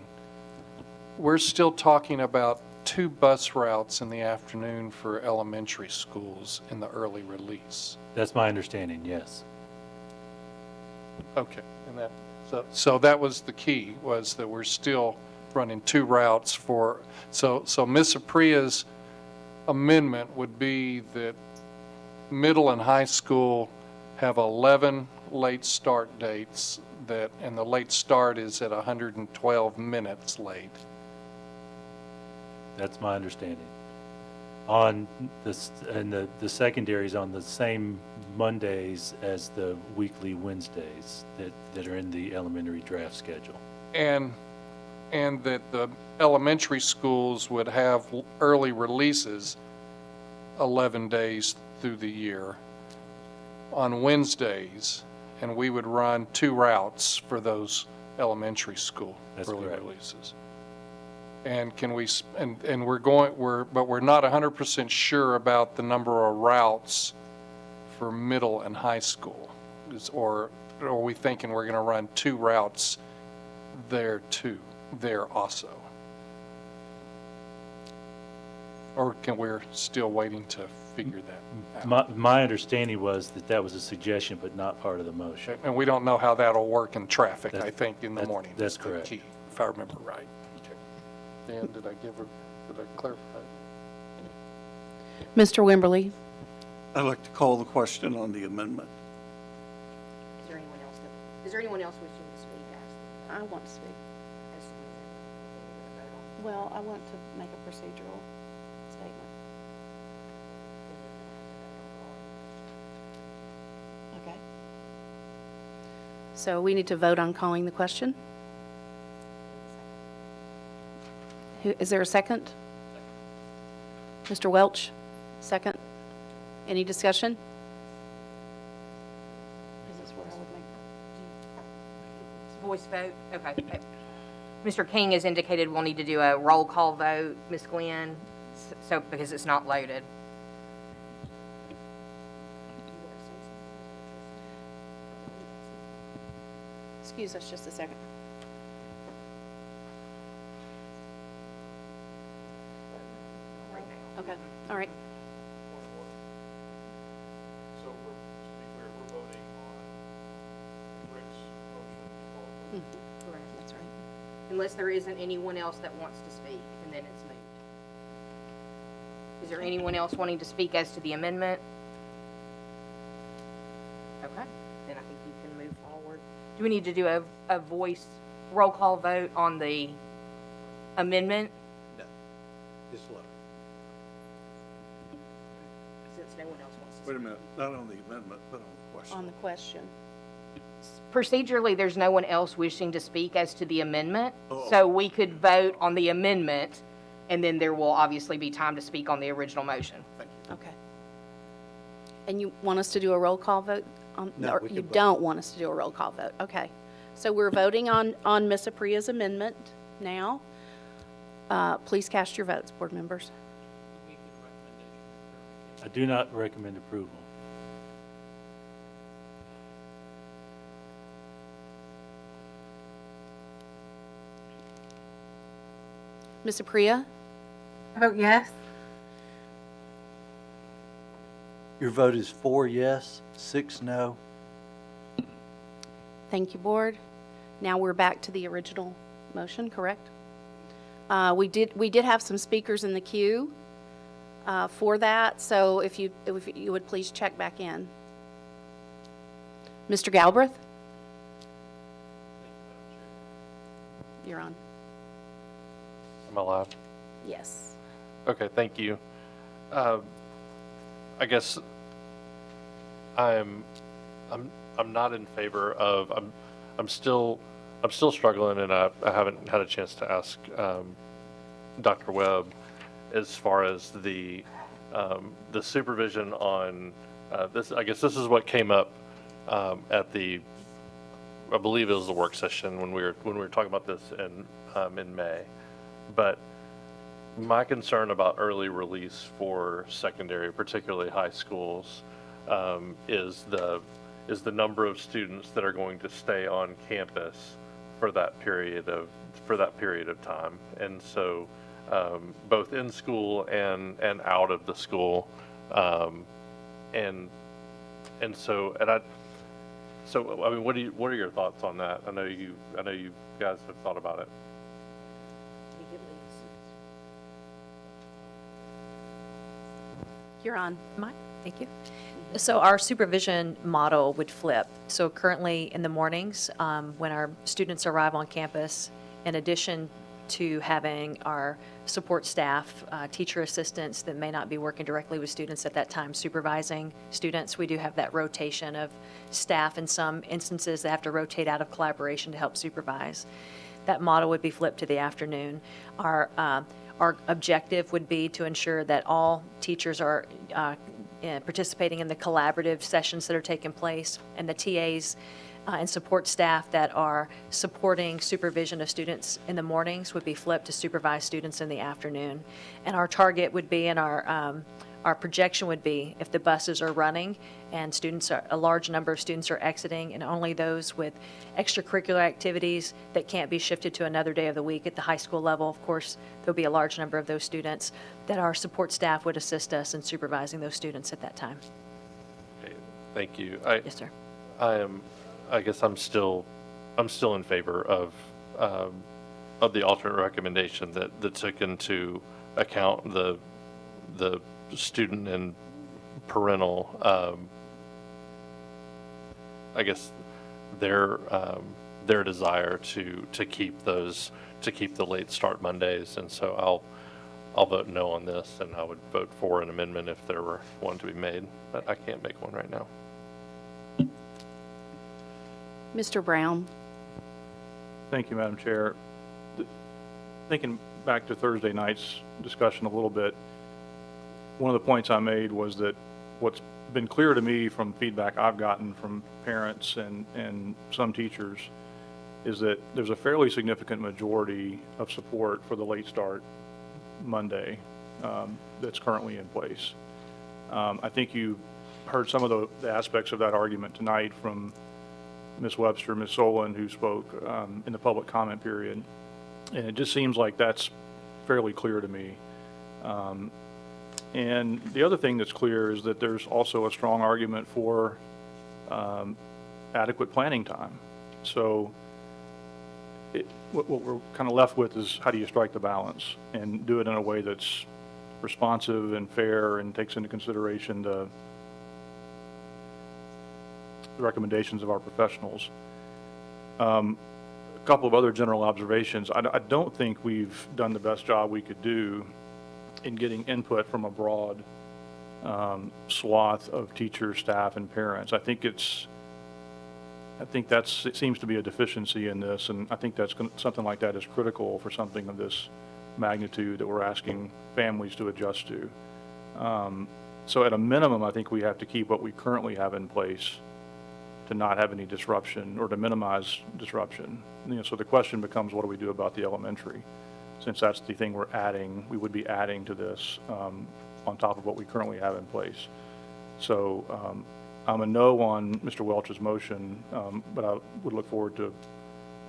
We're still talking about 2 bus routes in the afternoon for elementary schools in the early release. That's my understanding, yes. Okay, and so that was the key, was that we're still running 2 routes for, so Ms. Apria's amendment would be that middle and high school have 11 late start dates and the late start is at 112 minutes late. That's my understanding. On this, and the secondaries on the same Mondays as the weekly Wednesdays that are in the elementary draft schedule. And that the elementary schools would have early releases 11 days through the year on Wednesdays, and we would run 2 routes for those elementary school early releases. And can we, and but we're not 100% sure about the number of routes for middle and high school. Or are we thinking we're going to run 2 routes there also? Or we're still waiting to figure that out? My understanding was that was a suggestion, but not part of the motion. And we don't know how that'll work in traffic, I think, in the morning. That's the correct. Key, if I remember right. Okay. Dan, did I clarify? Mr. Wimberly? I'd like to call the question on the amendment. Is there anyone else wishing to speak? I want to speak. Well, I want to make a procedural statement. Okay. So we need to vote on calling the question? Is there a second? Mr. Welch, second. Any discussion? Is this where I would make... Voice vote? Okay. Mr. King has indicated we'll need to do a roll call vote. Ms. Glenn, so because it's not loaded. Excuse us just a second. Okay, all right. So, to be clear, we're voting on Rick's motion. Correct. That's right. Unless there isn't anyone else that wants to speak, and then it's moved. Is there anyone else wanting to speak as to the amendment? Okay, then I think you can move forward. Do we need to do a voice roll call vote on the amendment? No, just look. Since no one else wants to Wait a minute, not on the amendment, but on the question. On the question. Procedurally, there's no one else wishing to speak as to the amendment, Oh. so we could vote on the amendment, and then there will obviously be time to speak on the original motion. Okay. And you want us to do a roll call vote? No, Or we you can vote. don't want us to do a roll call vote? Okay. So we're voting on Ms. Apria's amendment now. Please cast your votes, board members. I do not recommend approval. Ms. Apria? I vote yes. Your vote is 4 yes, 6 no. Thank you, board. Now we're back to the original motion, correct? We did have some speakers in the queue for that, so if you would please check back in. Mr. Galbraith? You're on. Am I live? Yes. Okay, thank you. I guess I'm not in favor of, I'm still struggling, and I haven't had a chance to ask Dr. Webb as far as the supervision on this. I guess this is what came up at the, I believe it was the work session when we were talking about this in May. But my concern about early release for secondary, particularly high schools, is the number of students that are going to stay on campus for that period of time. And so both in school and out of the school, so I mean, what are your thoughts on that? I know you guys have thought about it. You're on. Thank you. So our supervision model would flip. So currently in the mornings, when our students arrive on campus, in addition to having our support staff, teacher assistants that may not be working directly with students at that time supervising students, we do have that rotation of staff in some instances that have to rotate out of collaboration to help supervise. That model would be flipped to the afternoon. Our objective would be to ensure that all teachers are participating in the collaborative sessions that are taking place, and the TAs and support staff that are supporting supervision of students in the mornings would be flipped to supervise students in the afternoon. And our target would be, and our projection would be, if the buses are running and a large number of students are exiting, and only those with extracurricular activities that can't be shifted to another day of the week at the high school level, of course, there'll be a large number of those students, that our support staff would assist us in supervising those students at that time. Okay, thank you. Yes, sir. I guess I'm still in favor of the alternate recommendation that took into account the student and parental, I guess their desire to keep the late start Mondays, and so I'll vote no on this, and I would vote for an amendment if there were one to be made, but I can't make one right now. Mr. Brown? Thank you, Madam Chair. Thinking back to Thursday night's discussion a little bit, one of the points I made was that what's been clear to me from feedback I've gotten from parents and some teachers is that there's a fairly significant majority of support for the late start Monday that's currently in place. I think you heard some of the aspects of that argument tonight from Ms. Webster, Ms. Solon, who spoke in the public comment period, and it just seems like that's fairly clear to me. And the other thing that's clear is that there's also a strong argument for adequate planning time. So what we're kind of left with is, how do you strike the balance and do it in a way that's responsive and fair and takes into consideration the recommendations of our professionals. A couple of other general observations. I don't think we've done the best job we could do in getting input from a broad swath of teachers, staff, and parents. I think it seems to be a deficiency in this, and I think something like that is critical for something of this magnitude that we're asking families to adjust to. So at a minimum, I think we have to keep what we currently have in place to not have any disruption or to minimize disruption. So the question becomes, what do we do about the elementary? Since that's the thing we would be adding to this on top of what we currently have in place. So I'm a no on Mr. Welch's motion, but I would look forward to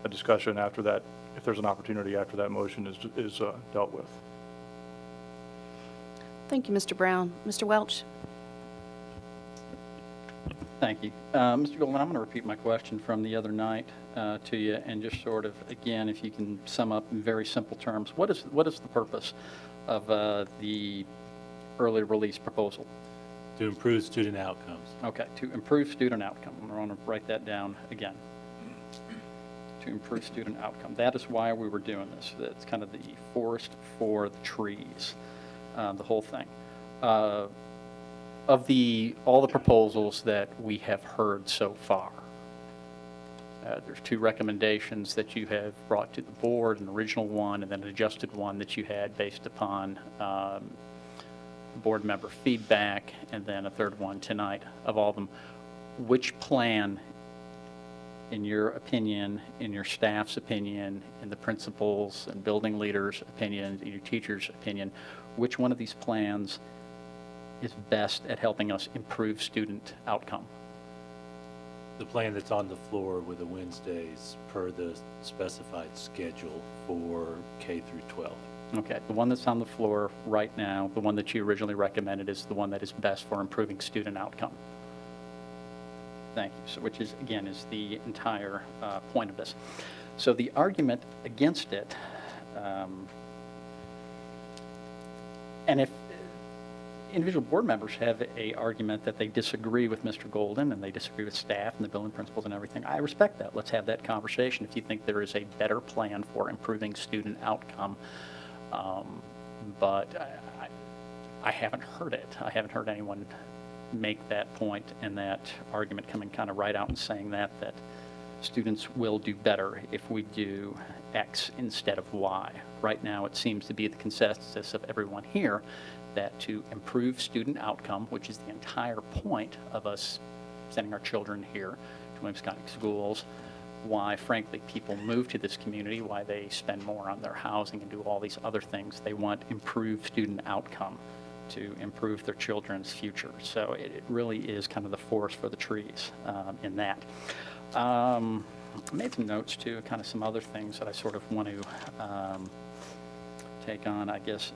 a discussion after that, if there's an opportunity after that motion is dealt with. Thank you, Mr. Brown. Mr. Welch? Thank you. Mr. Golden, I'm going to repeat my question from the other night to you, and just sort of, again, if you can sum up in very simple terms, what is the purpose of the early release proposal? To improve student outcomes. Okay, to improve student outcome. I'm going to write that down again. To improve student outcome. That is why we were doing this. It's kind of the forest for the trees, the whole thing. Of all the proposals that we have heard so far, there's 2 recommendations that you have brought to the board, an original one and then an adjusted one that you had based upon board member feedback, and then a 3rd one tonight. Of all of them, which plan, in your opinion, in your staff's opinion, in the principals and building leaders' opinion, in your teachers' opinion, which one of these plans is best at helping us improve student outcome? The plan that's on the floor with the Wednesdays per the specified schedule for K through 12. Okay, the one that's on the floor right now, the one that you originally recommended, is the one that is best for improving student outcome. Thank you. So, which is, again, is the entire point of this. So the argument against it, and if individual board members have a argument that they disagree with Mr. Golden and they disagree with staff and the building principals and everything, I respect that. Let's have that conversation. If you think there is a better plan for improving student outcome, but I haven't heard it. I haven't heard anyone make that point and that argument coming kind of right out and saying that students will do better if we do X instead of Y. Right now, it seems to be the consensus of everyone here that to improve student outcome, which is the entire point of us sending our children here to Williamson County Schools, why, frankly, people move to this community, why they spend more on their housing and do all these other things. They want improved student outcome to improve their children's future. So it really is kind of the forest for the trees in that. I made some notes too, kind of some other things that I sort of want to take on, I guess.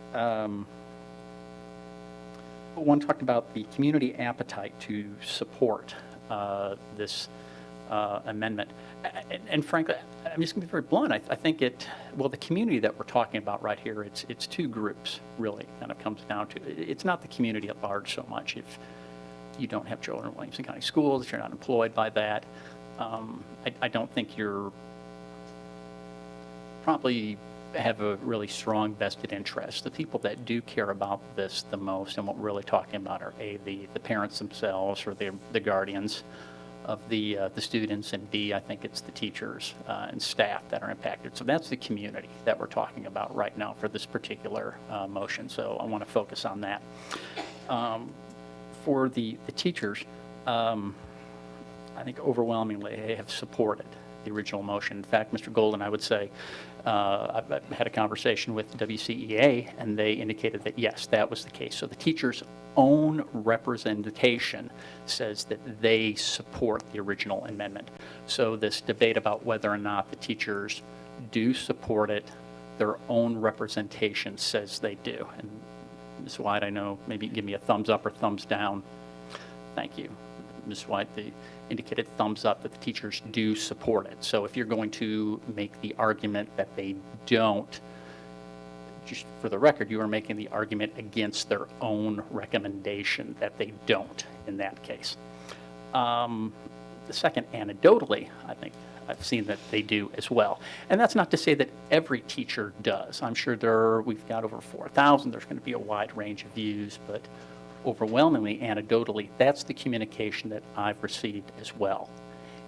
One talked about the community appetite to support this amendment. And frankly, I'm just going to be very blunt. I think the community that we're talking about right here, it's 2 groups, really, kind of comes down to. It's not the community at large so much. If you don't have children in Williamson County Schools, if you're not employed by that, I don't think you're probably have a really strong vested interest. The people that do care about this the most and what we're really talking about are A, the parents themselves or the guardians of the students, and B, I think it's the teachers and staff that are impacted. So that's the community that we're talking about right now for this particular motion. So I want to focus on that. For the teachers, I think overwhelmingly they have supported the original motion. In fact, Mr. Golden, I would say, I've had a conversation with WCEA, and they indicated that, yes, that was the case. So the teachers' own representation says that they support the original amendment. So this debate about whether or not the teachers do support it, their own representation says they do. And Ms. White, I know, maybe give me a thumbs up or thumbs down. Thank you. Ms. White, they indicated thumbs up that the teachers do support it. So if you're going to make the argument that they don't, just for the record, you are making the argument against their own recommendation that they don't in that case. The second, anecdotally, I think I've seen that they do as well. And that's not to say that every teacher does. I'm sure we've got over 4,000. There's going to be a wide range of views, but overwhelmingly, anecdotally, that's the communication that I've received as well.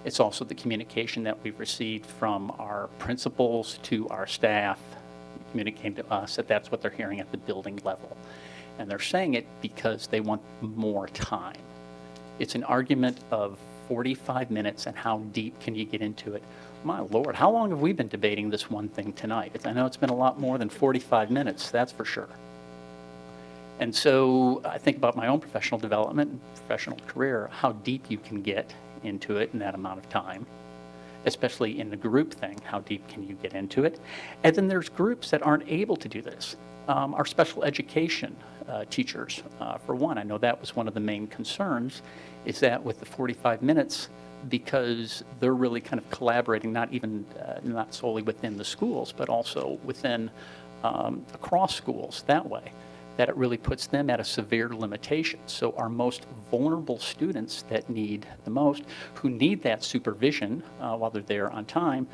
It's also the communication that we've received from our principals to our staff, communicating to us that that's what they're hearing at the building level. And they're saying it because they want more time. It's an argument of 45 minutes and how deep can you get into it. My Lord, how long have we been debating this one thing tonight? I know it's been a lot more than 45 minutes, that's for sure. And so I think about my own professional development and professional career, how deep you can get into it in that amount of time, especially in the group thing, how deep can you get into it? And then there's groups that aren't able to do this. Our special education teachers, for one, I know that was one of the main concerns, is that with the 45 minutes, because they're really kind of collaborating, not solely within the schools, but also within across schools that way, that it really puts them at a severe limitation. So our most vulnerable students that need the most, who need that supervision while they're there on time,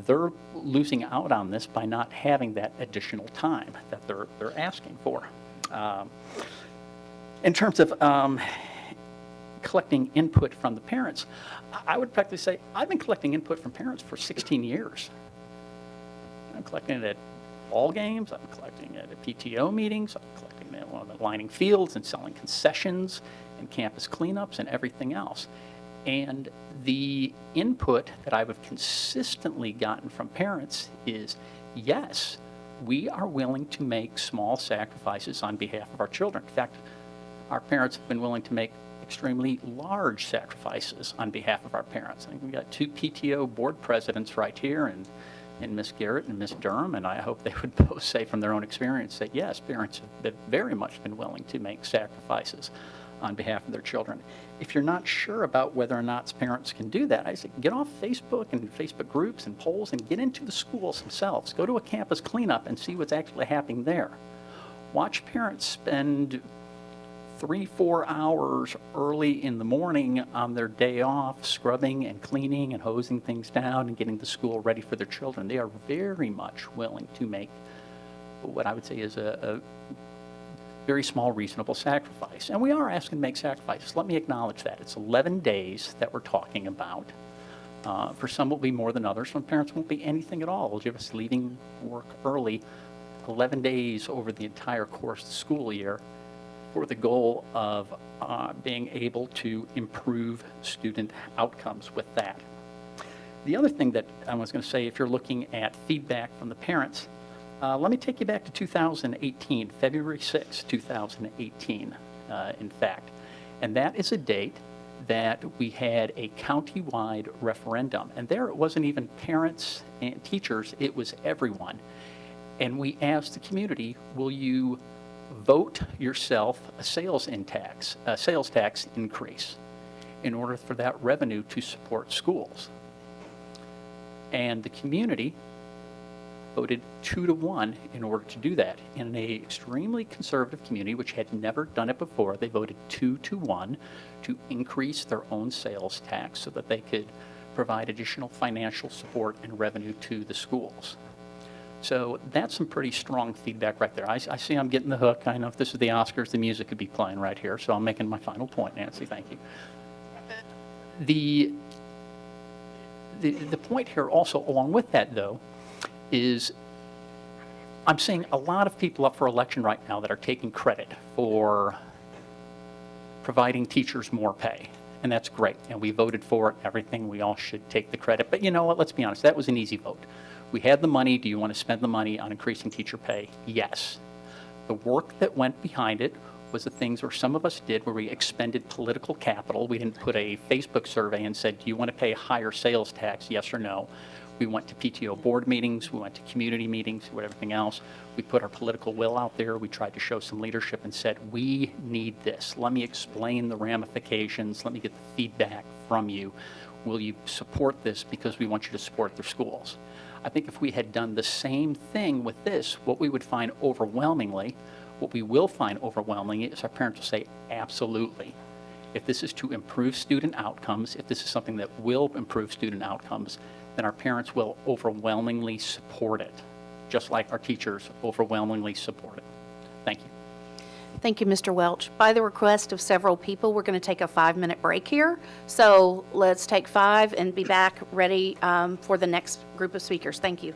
they're losing out on this by not having that additional time that they're asking for. In terms of collecting input from the parents, I would practically say I've been collecting input from parents for 16 years. I'm collecting it at ball games, I'm collecting it at PTO meetings, I'm collecting it on the lining fields and selling concessions and campus cleanups and everything else. And the input that I have consistently gotten from parents is, yes, we are willing to make small sacrifices on behalf of our children. In fact, our parents have been willing to make extremely large sacrifices on behalf of our parents. I think we've got 2 PTO board presidents right here, and Ms. Garrett and Ms. Durham, and I hope they would both say from their own experience that yes, parents have very much been willing to make sacrifices on behalf of their children. If you're not sure about whether or not parents can do that, I say get off Facebook and Facebook groups and polls and get into the schools themselves. Go to a campus cleanup and see what's actually happening there. Watch parents spend 3-4 hours early in the morning on their day off scrubbing and cleaning and hosing things down and getting the school ready for their children. They are very much willing to make what I would say is a very small, reasonable sacrifice. And we are asking to make sacrifices. Let me acknowledge that. It's 11 days that we're talking about. For some, it will be more than others. Some parents won't be anything at all. Just leaving work early 11 days over the entire course of the school year for the goal of being able to improve student outcomes with that. The other thing that I was going to say, if you're looking at feedback from the parents, let me take you back to 2018, February 6, 2018, in fact. And that is a date that we had a county-wide referendum. And there it wasn't even parents and teachers, it was everyone. And we asked the community, will you vote yourself a sales tax increase in order for that revenue to support schools? And the community voted 2-1 in order to do that. In an extremely conservative community, which had never done it before, they voted 2-1 to increase their own sales tax so that they could provide additional financial support and revenue to the schools. So that's some pretty strong feedback right there. I see I'm getting the hook. I know if this is the Oscars, the music could be playing right here. So I'm making my final point, Nancy. Thank you. The point here also, along with that, though, is I'm seeing a lot of people up for election right now that are taking credit for providing teachers more pay. And that's great. And we voted for it, everything. We all should take the credit. But you know what? Let's be honest. That was an easy vote. We had the money. Do you want to spend the money on increasing teacher pay? Yes. The work that went behind it was the things where some of us did where we expended political capital. We didn't put a Facebook survey and said, do you want to pay a higher sales tax, yes or no? We went to PTO board meetings. We went to community meetings, everything else. We put our political will out there. We tried to show some leadership and said, we need this. Let me explain the ramifications. Let me get the feedback from you. Will you support this because we want you to support their schools? I think if we had done the same thing with this, what we would find overwhelmingly, what we will find overwhelmingly is our parents will say, absolutely. If this is to improve student outcomes, if this is something that will improve student outcomes, then our parents will overwhelmingly support it, just like our teachers overwhelmingly support it. Thank you. Thank you, Mr. Welch. By the request of several people, we're going to take a 5-minute break here. So let's take 5 and be back ready for the next group of speakers. Thank you.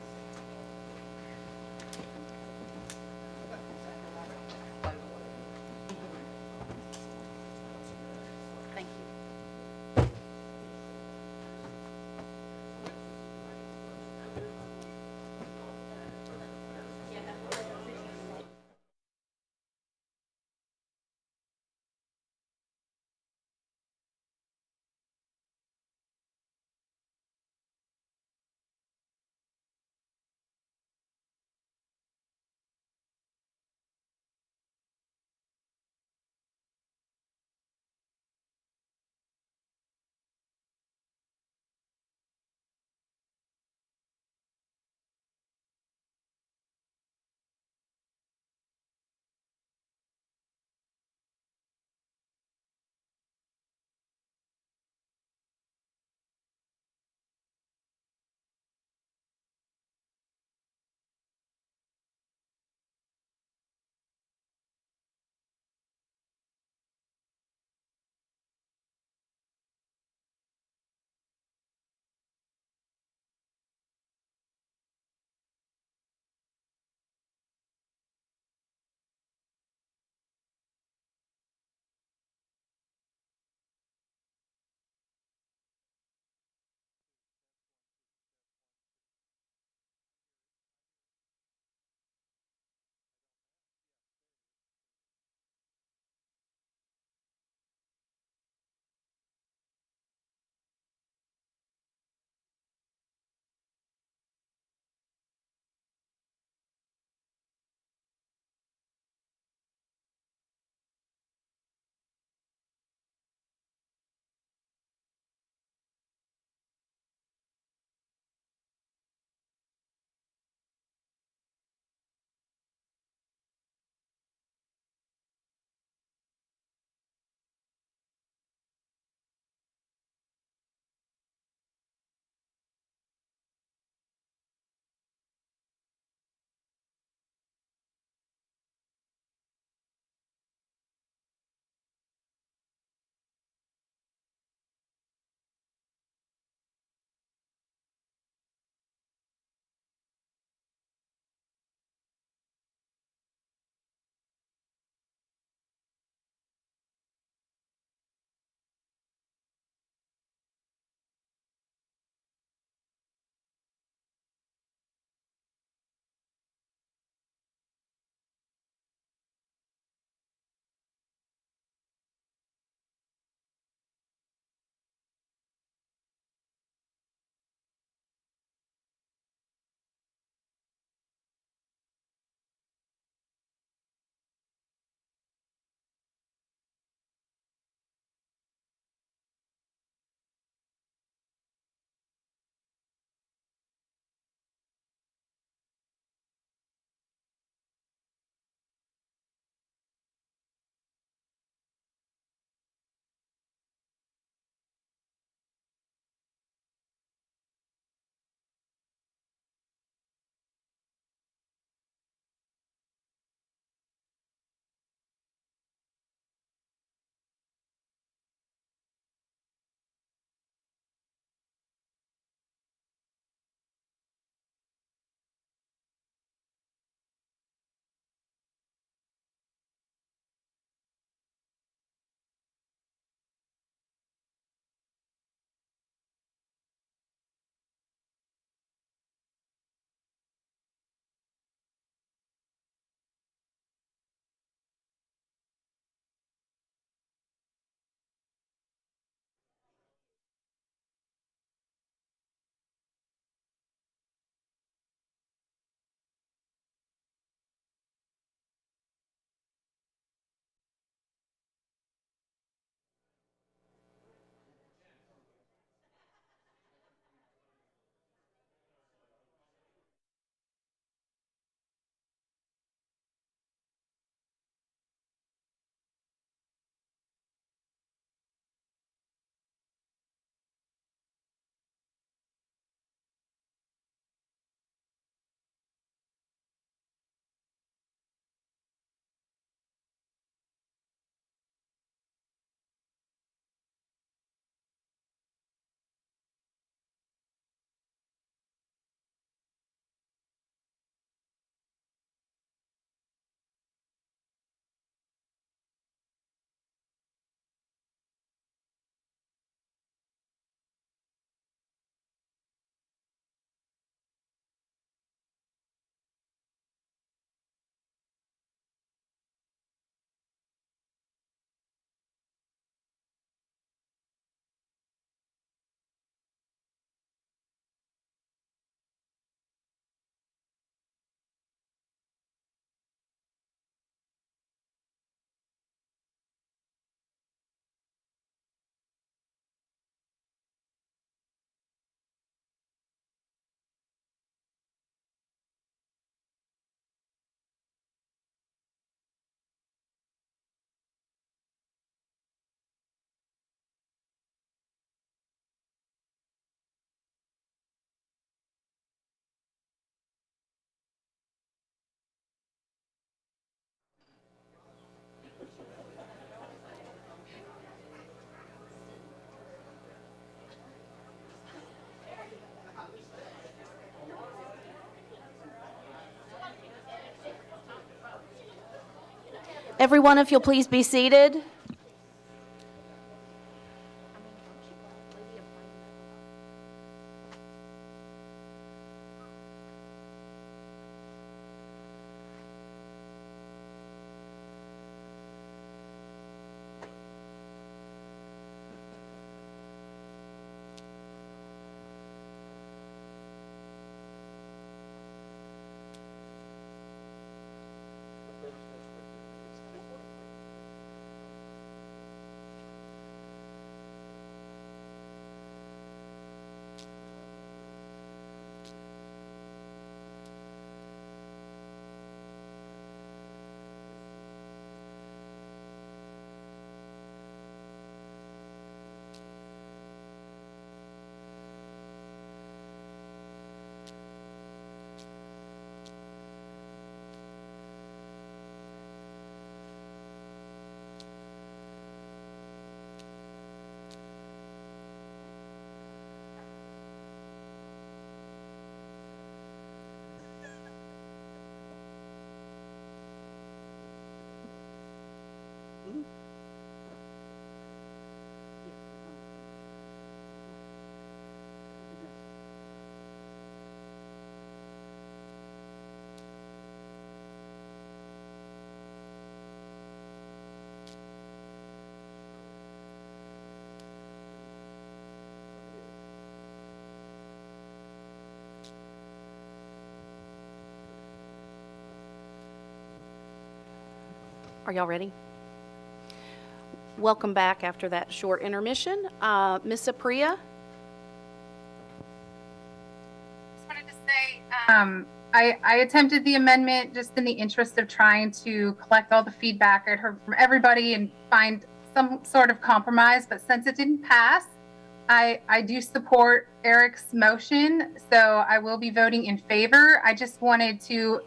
Everyone, if you'll please be seated. Are y'all ready? Welcome back after that short intermission. Ms. Apria? Just wanted to say, I attempted the amendment just in the interest of trying to collect all the feedback I'd heard from everybody and find some sort of compromise, but since it didn't pass, I do support Eric's motion, so I will be voting in favor. I just wanted to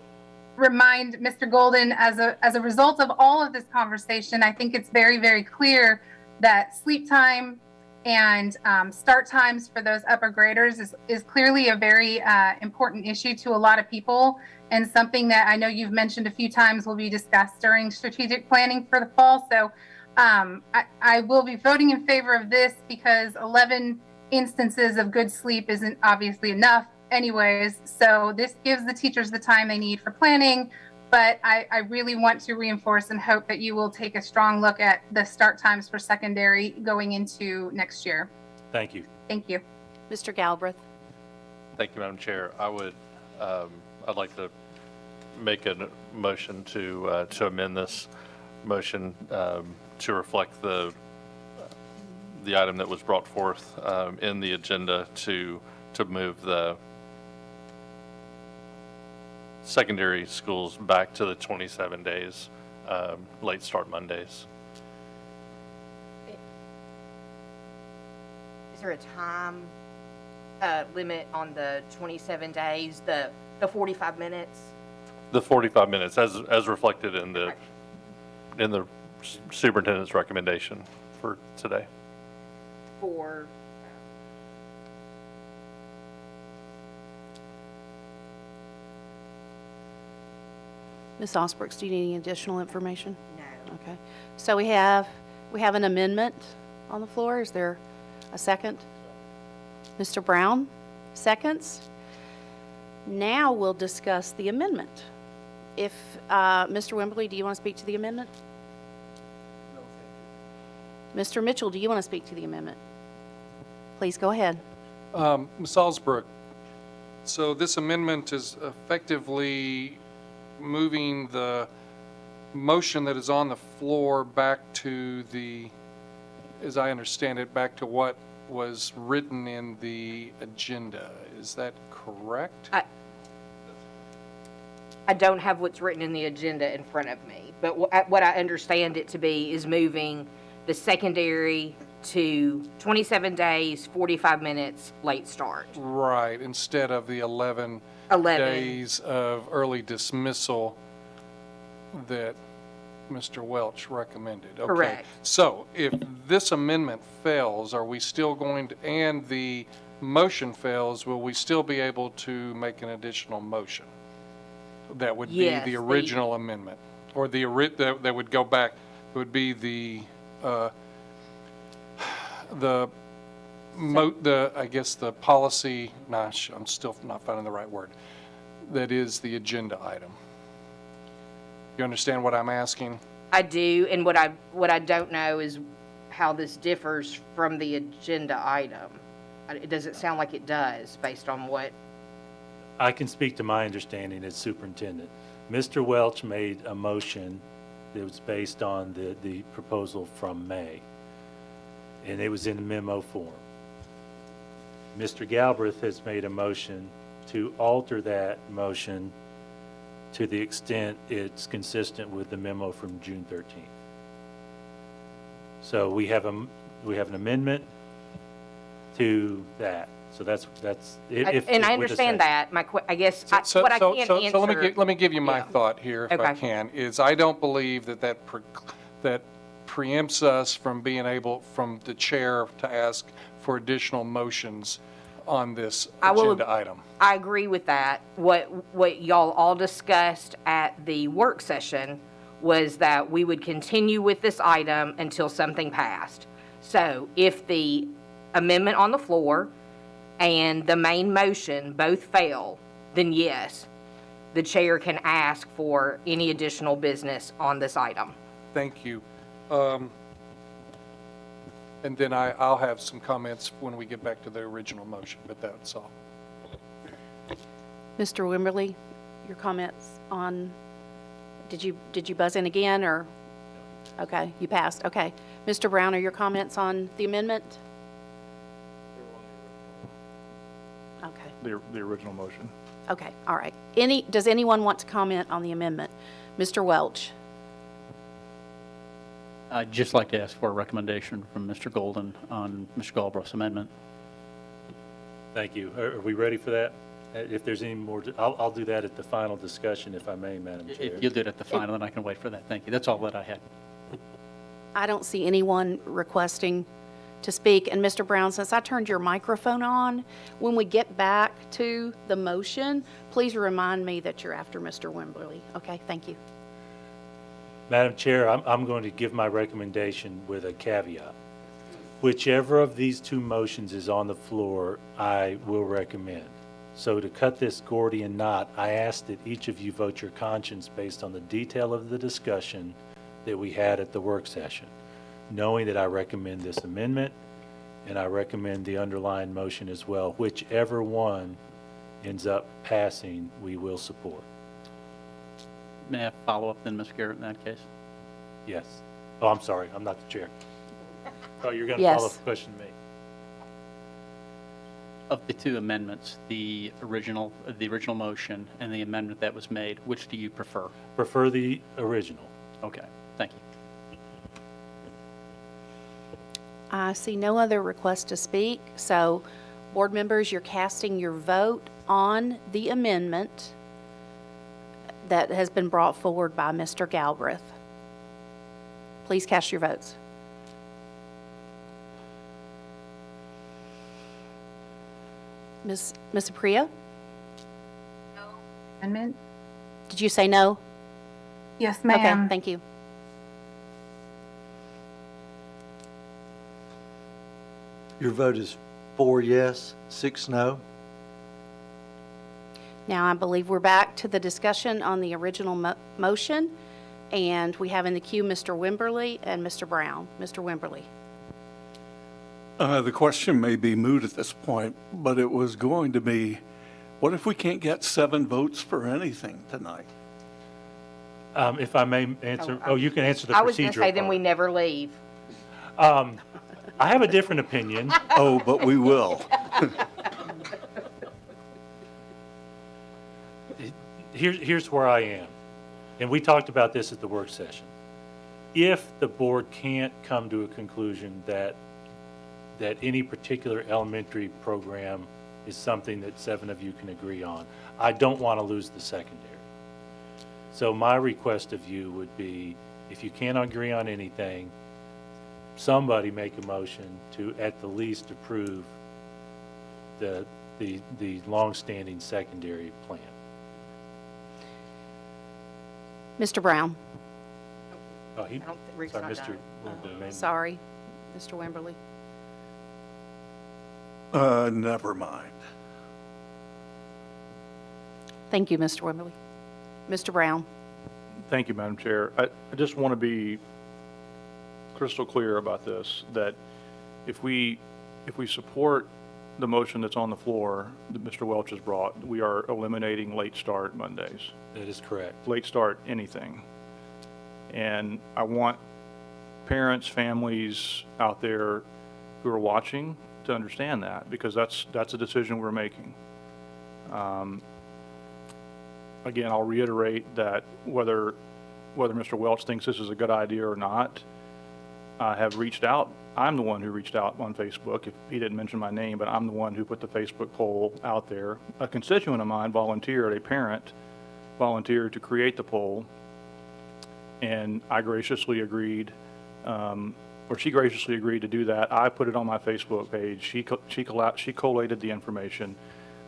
remind Mr. Golden, as a result of all of this conversation, I think it's very, very clear that sleep time and start times for those upper graders is clearly a very important issue to a lot of people, and something that I know you've mentioned a few times will be discussed during strategic planning for the fall. So I will be voting in favor of this because 11 instances of good sleep isn't obviously enough anyways. So this gives the teachers the time they need for planning, but I really want to reinforce and hope that you will take a strong look at the start times for secondary going into next year. Thank you. Thank you. Mr. Galbraith? Thank you, Madam Chair. I'd like to make a motion to amend this motion to reflect the item that was brought forth in the agenda to move the secondary schools back to the 27 days, late start Mondays. Is there a time limit on the 27 days, the 45 minutes? The 45 minutes, as reflected in the superintendent's recommendation for today. For Ms. Osbrooks, do you need any additional information? No. Okay. So we have an amendment on the floor. Is there a second? Mr. Brown, seconds. Now we'll discuss the amendment. If, Mr. Wembley, do you want to speak to the amendment? No, thank you. Mr. Mitchell, do you want to speak to the amendment? Please go ahead. Ms. Osbrook, so this amendment is effectively moving the motion that is on the floor back to the, as I understand it, back to what was written in the agenda. Is that correct? I don't have what's written in the agenda in front of me, but what I understand it to be is moving the secondary to 27 days, 45 minutes, late start. Right, instead of the 11 days of early dismissal that Mr. Welch recommended. Okay. Correct. So if this amendment fails, are we still going to, and the motion fails, will we still be able to make an additional motion? That would be Yes, the original amendment. or that would go back, it would be I guess the policy, I'm still not finding the right word, that is the agenda item. You understand what I'm asking? I do, and what I don't know is how this differs from the agenda item. It doesn't sound like it does, based on what... I can speak to my understanding as superintendent. Mr. Welch made a motion that was based on the proposal from May, and it was in memo form. Mr. Galbraith has made a motion to alter that motion to the extent it's consistent with the memo from June 13th. So we have an amendment to that. So that's and I understand that. I guess what I can't answer. So let me give you my thought here, if I can. Is I don't believe that preempts us from being able, from the chair, to ask for additional motions on this agenda item. I agree with that. What y'all all discussed at the work session was that we would continue with this item until something passed. So if the amendment on the floor and the main motion both fail, then yes, the chair can ask for any additional business on this item. Thank you. And then I'll have some comments when we get back to the original motion, but that's all. Mr. Wimberly, your comments on, did you buzz in again, or? Okay, you passed, okay. Mr. Brown, are your comments on the amendment? Okay. The original motion. Okay, all right. Does anyone want to comment on the amendment? Mr. Welch? I'd just like to ask for a recommendation from Mr. Golden on Mr. Galbraith's amendment. Thank you. Are we ready for that? If there's any more, I'll do that at the final discussion, if I may, Madam Chair. If you'll do it at the final, then I can wait for that. Thank you. That's all that I had. I don't see anyone requesting to speak. And Mr. Brown, since I turned your microphone on, when we get back to the motion, please remind me that you're after Mr. Wimberly. Okay, thank you. Madam Chair, I'm going to give my recommendation with a caveat. Whichever of these two motions is on the floor, I will recommend. So to cut this Gordian knot, I ask that each of you vote your conscience based on the detail of the discussion that we had at the work session, knowing that I recommend this amendment and I recommend the underlying motion as well. Whichever one ends up passing, we will support. May I follow up then, Ms. Garrett, in that case? Yes. Oh, I'm sorry. I'm not the chair. Oh, you're going to Yes. follow up the question to me. Of the two amendments, the original motion and the amendment that was made, which do you prefer? Prefer the original. Okay, thank you. I see no other request to speak. So, board members, you're casting your vote on the amendment that has been brought forward by Mr. Galbraith. Please cast your votes. Ms. Apriya? No. Amendment? Did you say no? Yes, ma'am. Okay, thank you. Your vote is 4 yes, 6 no. Now, I believe we're back to the discussion on the original motion, and we have in the queue Mr. Wimberly and Mr. Brown. Mr. Wimberly. The question may be moot at this point, but it was going to be, what if we can't get 7 votes for anything tonight? If I may answer, you can answer the procedural I was going to say, then we never leave. I have a different opinion. Oh, but we will. Here's where I am, and we talked about this at the work session. If the board can't come to a conclusion that any particular elementary program is something that 7 of you can agree on, I don't want to lose the secondary. So my request of you would be, if you can't agree on anything, somebody make a motion to at the least approve the longstanding secondary plan. Mr. Brown. Oh, he, I don't, Rick's sorry, not Mr. done. Williamson made- Sorry, Mr. Wimberly. Never mind. Thank you, Mr. Wimberly. Mr. Brown? Thank you, Madam Chair. I just want to be crystal clear about this, that if we support the motion that's on the floor that Mr. Welch has brought, we are eliminating late start Mondays. That is correct. Late start anything. And I want parents, families out there who are watching to understand that, because that's a decision we're making. Again, I'll reiterate that whether Mr. Welch thinks this is a good idea or not, I have reached out. I'm the one who reached out on Facebook. If he didn't mention my name, but I'm the one who put the Facebook poll out there. A constituent of mine volunteered, a parent volunteered to create the poll, and I graciously agreed, or she graciously agreed to do that. I put it on my Facebook page. She collated the information.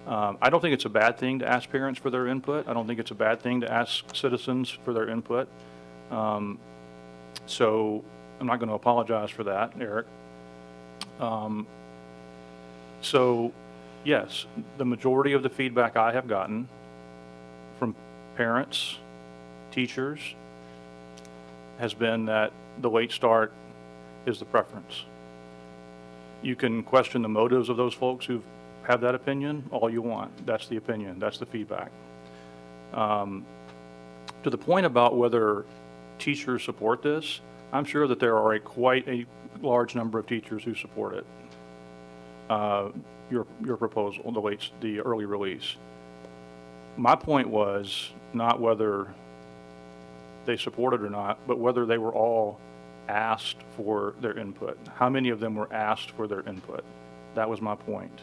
I don't think it's a bad thing to ask parents for their input. I don't think it's a bad thing to ask citizens for their input. So I'm not going to apologize for that, Eric. So yes, the majority of the feedback I have gotten from parents, teachers, has been that the late start is the preference. You can question the motives of those folks who have that opinion all you want. That's the opinion. That's the feedback. To the point about whether teachers support this, I'm sure that there are quite a large number of teachers who support it. Your proposal, the early release. My point was not whether they support it or not, but whether they were all asked for their input. How many of them were asked for their input? That was my point.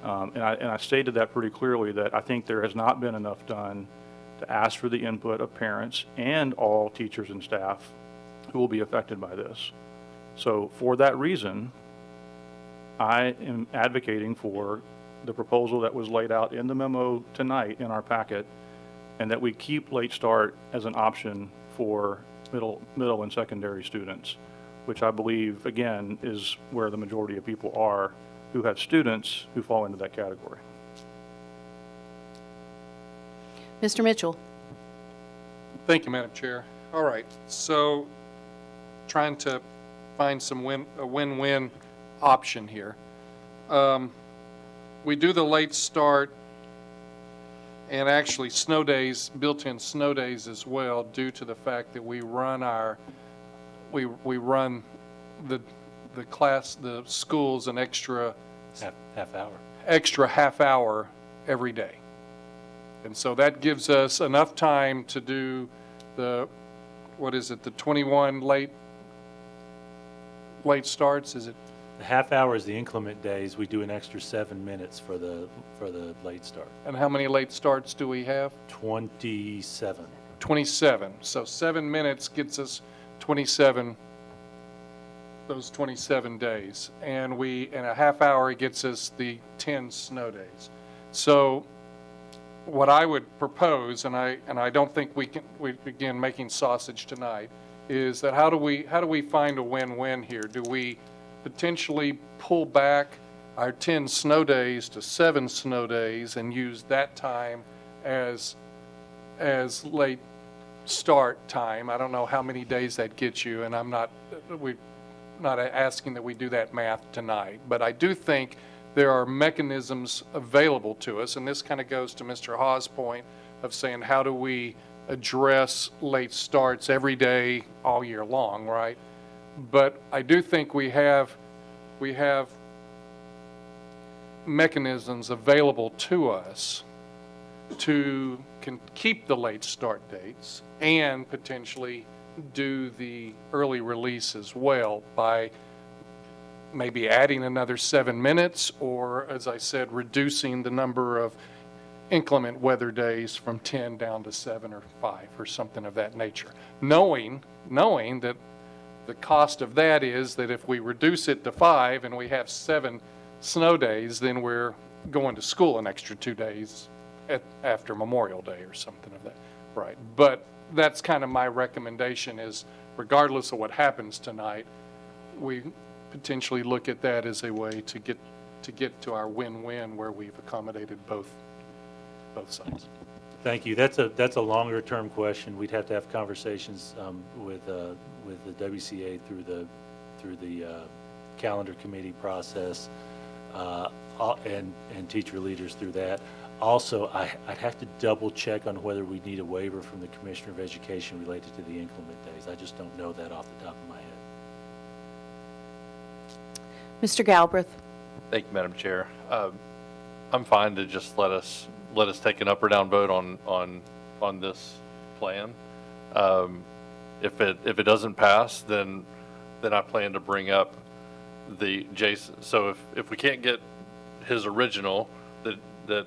And I stated that pretty clearly, that I think there has not been enough done to ask for the input of parents and all teachers and staff who will be affected by this. So for that reason, I am advocating for the proposal that was laid out in the memo tonight in our packet, and that we keep late start as an option for middle and secondary students, which I believe, again, is where the majority of people are who have students who fall into that category. Mr. Mitchell? Thank you, Madam Chair. All right, so trying to find a win-win option here. We do the late start and actually snow days, built-in snow days as well, due to the fact that we run we run the schools an extra half hour every day. And so that gives us enough time to do the 21 late starts, is it? The half hour is the inclement days. We do an extra 7 minutes for the late start. And how many late starts do we have? 27. 27. So 7 minutes gets us 27, those 27 days. And in a half hour, it gets us the 10 snow days. So what I would propose, and I don't think we begin making sausage tonight, is that how do we find a win-win here? Do we potentially pull back our 10 snow days to 7 snow days and use that time as late start time? I don't know how many days that gets you, and we're not asking that we do that math tonight, but I do think there are mechanisms available to us, and this kind of goes to Mr. Hawes' point of saying, how do we address late starts every day all year long, right? But I do think we have mechanisms available to us to keep the late start dates and potentially do the early release as well by maybe adding another 7 minutes, or, as I said, reducing the number of inclement weather days from 10 down to 7 or 5 or something of that nature. Knowing that the cost of that is that if we reduce it to 5 and we have 7 snow days, then we're going to school an extra 2 days after Memorial Day or something of that. Right. But that's kind of my recommendation, is regardless of what happens tonight, we potentially look at that as a way to get to our win-win where we've accommodated both sides. Thank you. That's a longer-term question. We'd have to have conversations with the WCA through the calendar committee process and teacher leaders through that. Also, I'd have to double check on whether we need a waiver from the Commissioner of Education related to the inclement days. I just don't know that off the top of my head. Mr. Galbraith? Thank you, Madam Chair. I'm fine to just let us take an up or down vote on this plan. If it doesn't pass, then I plan to bring up the Jason. So if we can't get his original that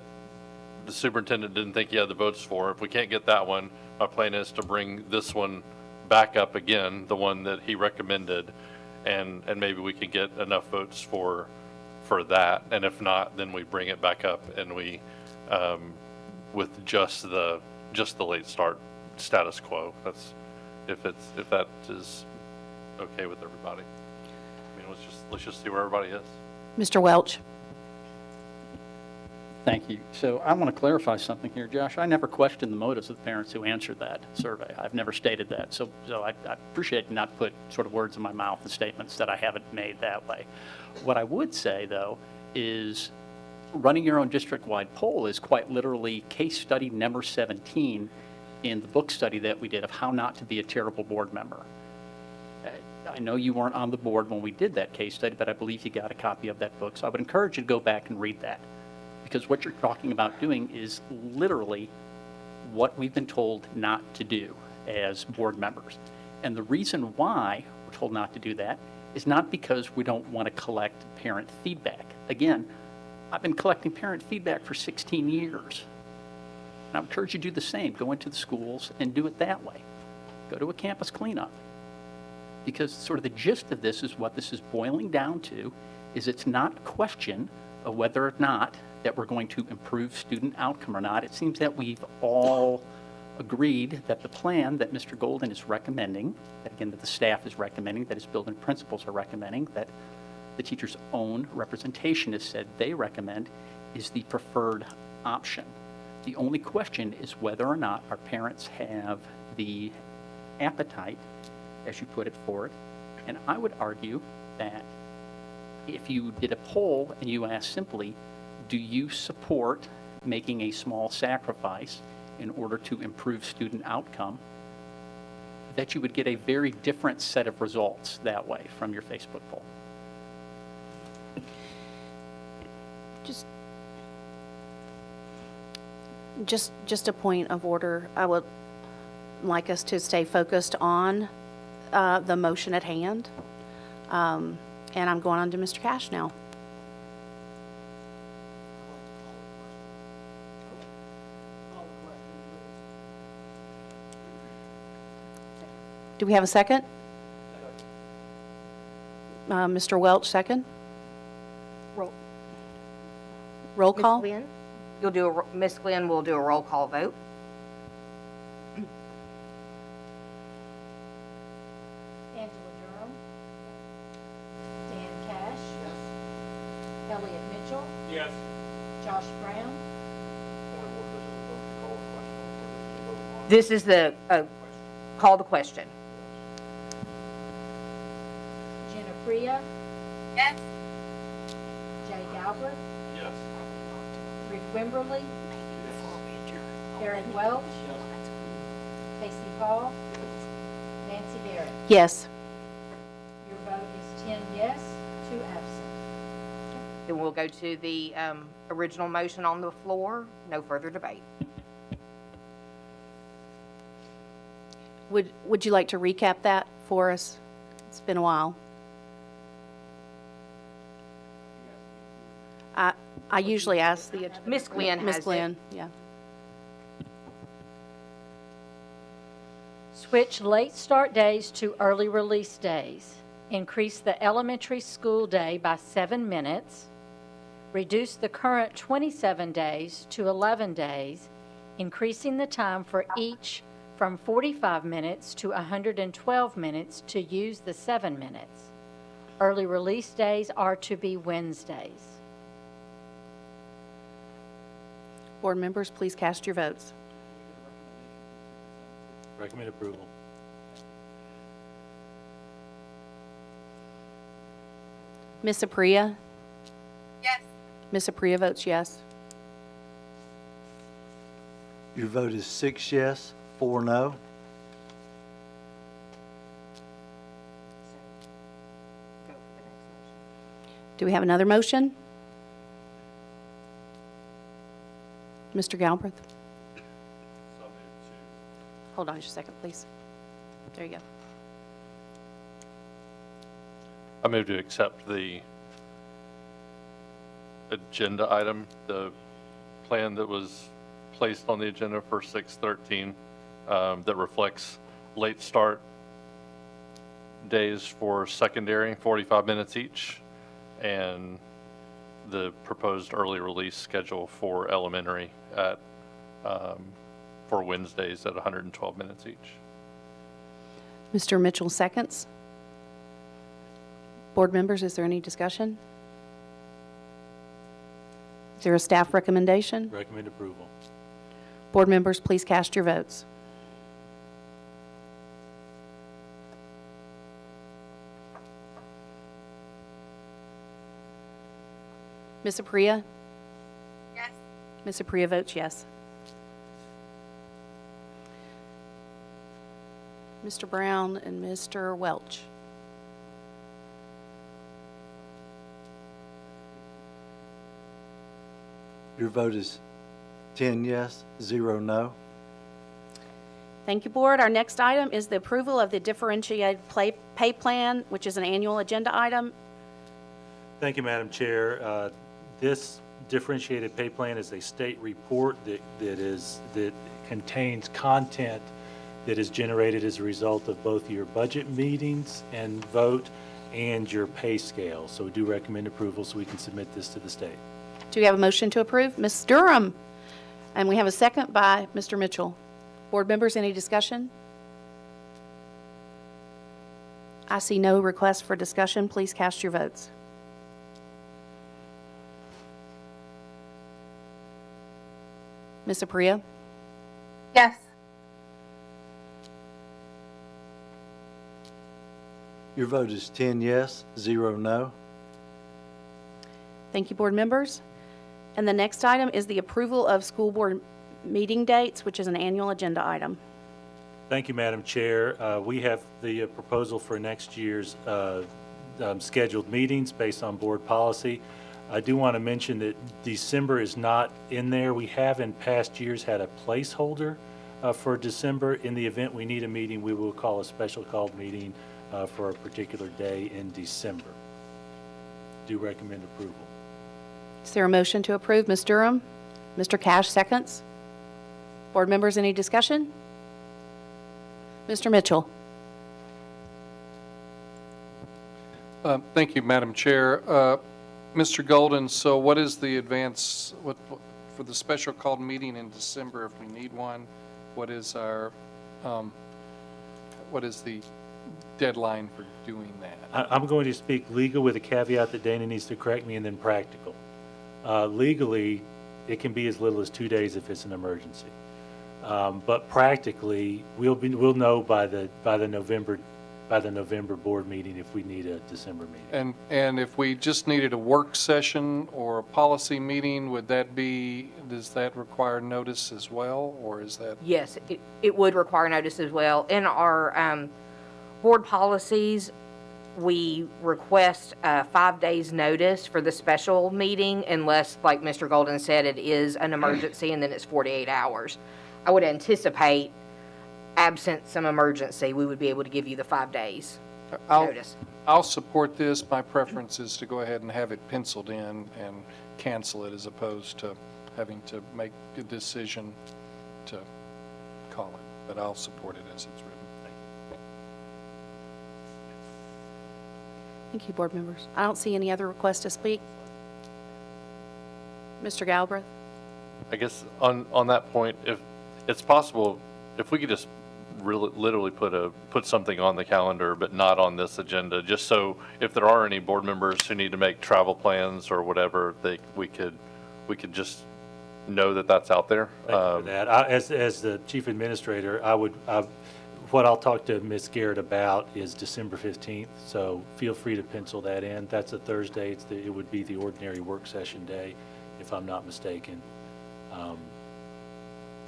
the superintendent didn't think he had the votes for, if we can't get that one, my plan is to bring this one back up again, the one that he recommended, and maybe we can get enough votes for that. And if not, then we bring it back up and we with just the late start status quo. That's if that is okay with everybody. I mean, let's just see where everybody is. Mr. Welch? Thank you. So I want to clarify something here, Josh. I never questioned the motives of the parents who answered that survey. I've never stated that. So I appreciate you not put sort of words in my mouth and statements that I haven't made that way. What I would say, though, is running your own district-wide poll is quite literally case study number 17 in the book study that we did of how not to be a terrible board member. I know you weren't on the board when we did that case study, but I believe you got a copy of that book. So I would encourage you to go back and read that, because what you're talking about doing is literally what we've been told not to do as board members. And the reason why we're told not to do that is not because we don't want to collect parent feedback. Again, I've been collecting parent feedback for 16 years. And I would encourage you to do the same. Go into the schools and do it that way. Go to a campus cleanup. Because sort of the gist of this is what this is boiling down to, is it's not a question of whether or not that we're going to improve student outcome or not. It seems that we've all agreed that the plan that Mr. Golden is recommending, that again that the staff is recommending, that his building principals are recommending, that the teacher's own representation has said they recommend, is the preferred option. The only question is whether or not our parents have the appetite, as you put it, for it. And I would argue that if you did a poll and you asked simply, do you support making a small sacrifice in order to improve student outcome, that you would get a very different set of results that way from your Facebook poll. Just a point of order. I would like us to stay focused on the motion at hand. And I'm going on to Mr. Cash now. Do we have a second? Mr. Welch, second. Roll call. Ms. Glenn? Ms. Glenn will do a roll call vote. Angela Durham. Dan Cash. Yes. Elliot Mitchell. Yes. Josh Brown. This is the call the question. Jenna Priya. Yes. Jay Galbraith. Yes. Rick Wimberly. Eric Welch. Casey Hall. Nancy Barrett. Yes. Your vote is 10 yes, 2 absent. Then we'll go to the original motion on the floor. No further debate. Would you like to recap that for us? It's been a while. I usually ask the Ms. Glenn has Ms. it. Glenn, yeah. Switch late start days to early release days. Increase the elementary school day by 7 minutes. Reduce the current 27 days to 11 days, increasing the time for each from 45 minutes to 112 minutes to use the 7 minutes. Early release days are to be Wednesdays. Board members, please cast your votes. Recommend approval. Ms. Apria? Yes. Ms. Apria votes yes. Your vote is 6 yes, 4 no. Do we have another motion? Mr. Galbraith? Hold on just a second, please. There you go. I move to accept the agenda item, the plan that was placed on the agenda for 6/13, that reflects late start days for secondary, 45 minutes each, and the proposed early release schedule for elementary at, for Wednesdays at 112 minutes each. Mr. Mitchell seconds. Board members, is there any discussion? Is there a staff recommendation? Recommend approval. Board members, please cast your votes. Ms. Apria? Yes. Ms. Apria votes yes. Mr. Brown and Mr. Welch. Your vote is 10 yes, 0 no. Thank you, Board. Our next item is the approval of the differentiated pay plan, which is an annual agenda item. Thank you, Madam Chair. This differentiated pay plan is a state report that contains content that is generated as a result of both your budget meetings and vote and your pay scale. So we do recommend approval so we can submit this to the state. Do we have a motion to approve? Ms. Durham. And we have a second by Mr. Mitchell. Board members, any discussion? I see no request for discussion. Please cast your votes. Ms. Apria? Yes. Your vote is 10 yes, 0 no. Thank you, board members. And the next item is the approval of school board meeting dates, which is an annual agenda item. Thank you, Madam Chair. We have the proposal for next year's scheduled meetings based on board policy. I do want to mention that December is not in there. We have in past years had a placeholder for December. In the event we need a meeting, we will call a special called meeting for a particular day in December. Do recommend approval. Is there a motion to approve? Ms. Durham? Mr. Cash seconds. Board members, any discussion? Mr. Mitchell? Thank you, Madam Chair. Mr. Golden, so what is the advance, for the special called meeting in December, if we need one, what is our, what is the deadline for doing that? I'm going to speak legal with a caveat that Dana needs to correct me, and then practical. Legally, it can be as little as 2 days if it's an emergency. But practically, we'll know by the November board meeting if we need a December meeting. And if we just needed a work session or a policy meeting, does that require notice as well, or is that? Yes, it would require notice as well. In our board policies, we request 5 days notice for the special meeting unless, like Mr. Golden said, it is an emergency and then it's 48 hours. I would anticipate, absent some emergency, we would be able to give you the 5 days notice. I'll support this. My preference is to go ahead and have it penciled in and cancel it as opposed to having to make a decision to call it. But I'll support it as it's written. Thank you, board members. I don't see any other requests to speak. Mr. Galbraith? I guess on that point, if it's possible, if we could just really literally put something on the calendar, but not on this agenda, just so if there are any board members who need to make travel plans or whatever, we could just know that that's out there. Thank you for that. As the chief administrator, what I'll talk to Ms. Garrett about is December 15th, so feel free to pencil that in. That's a Thursday. It would be the ordinary work session day, if I'm not mistaken.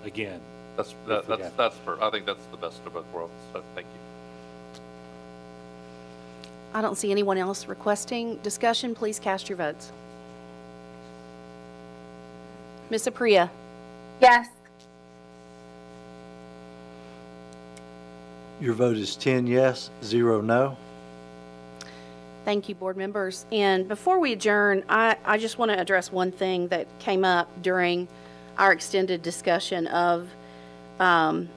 Again, I think that's the best of both worlds, so thank you. I don't see anyone else requesting discussion. Please cast your votes. Ms. Apria? Yes. Your vote is 10 yes, 0 no. Thank you, board members. And before we adjourn, I just want to address one thing that came up during our extended discussion of the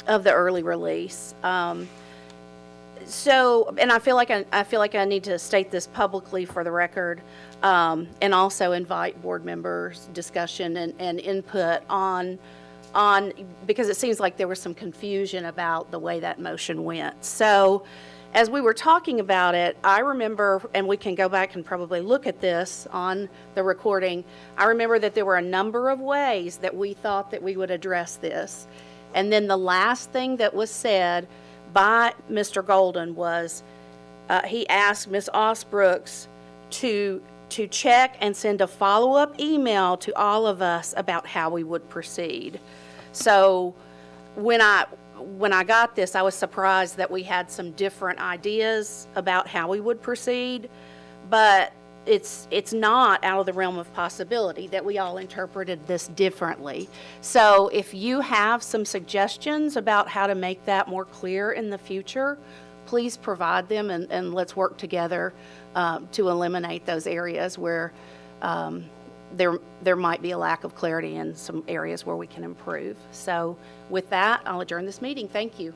early release. So, and I feel like I need to state this publicly for the record, and also invite board members' discussion and input on, because it seems like there was some confusion about the way that motion went. So, as we were talking about it, I remember, and we can go back and probably look at this on the recording, I remember that there were a number of ways that we thought that we would address this. And then the last thing that was said by Mr. Golden was, he asked Ms. Osbrooks to check and send a follow-up email to all of us about how we would proceed. So when I got this, I was surprised that we had some different ideas about how we would proceed, but it's not out of the realm of possibility that we all interpreted this differently. So if you have some suggestions about how to make that more clear in the future, please provide them, and let's work together to eliminate those areas where there might be a lack of clarity and some areas where we can improve. So with that, I'll adjourn this meeting. Thank you.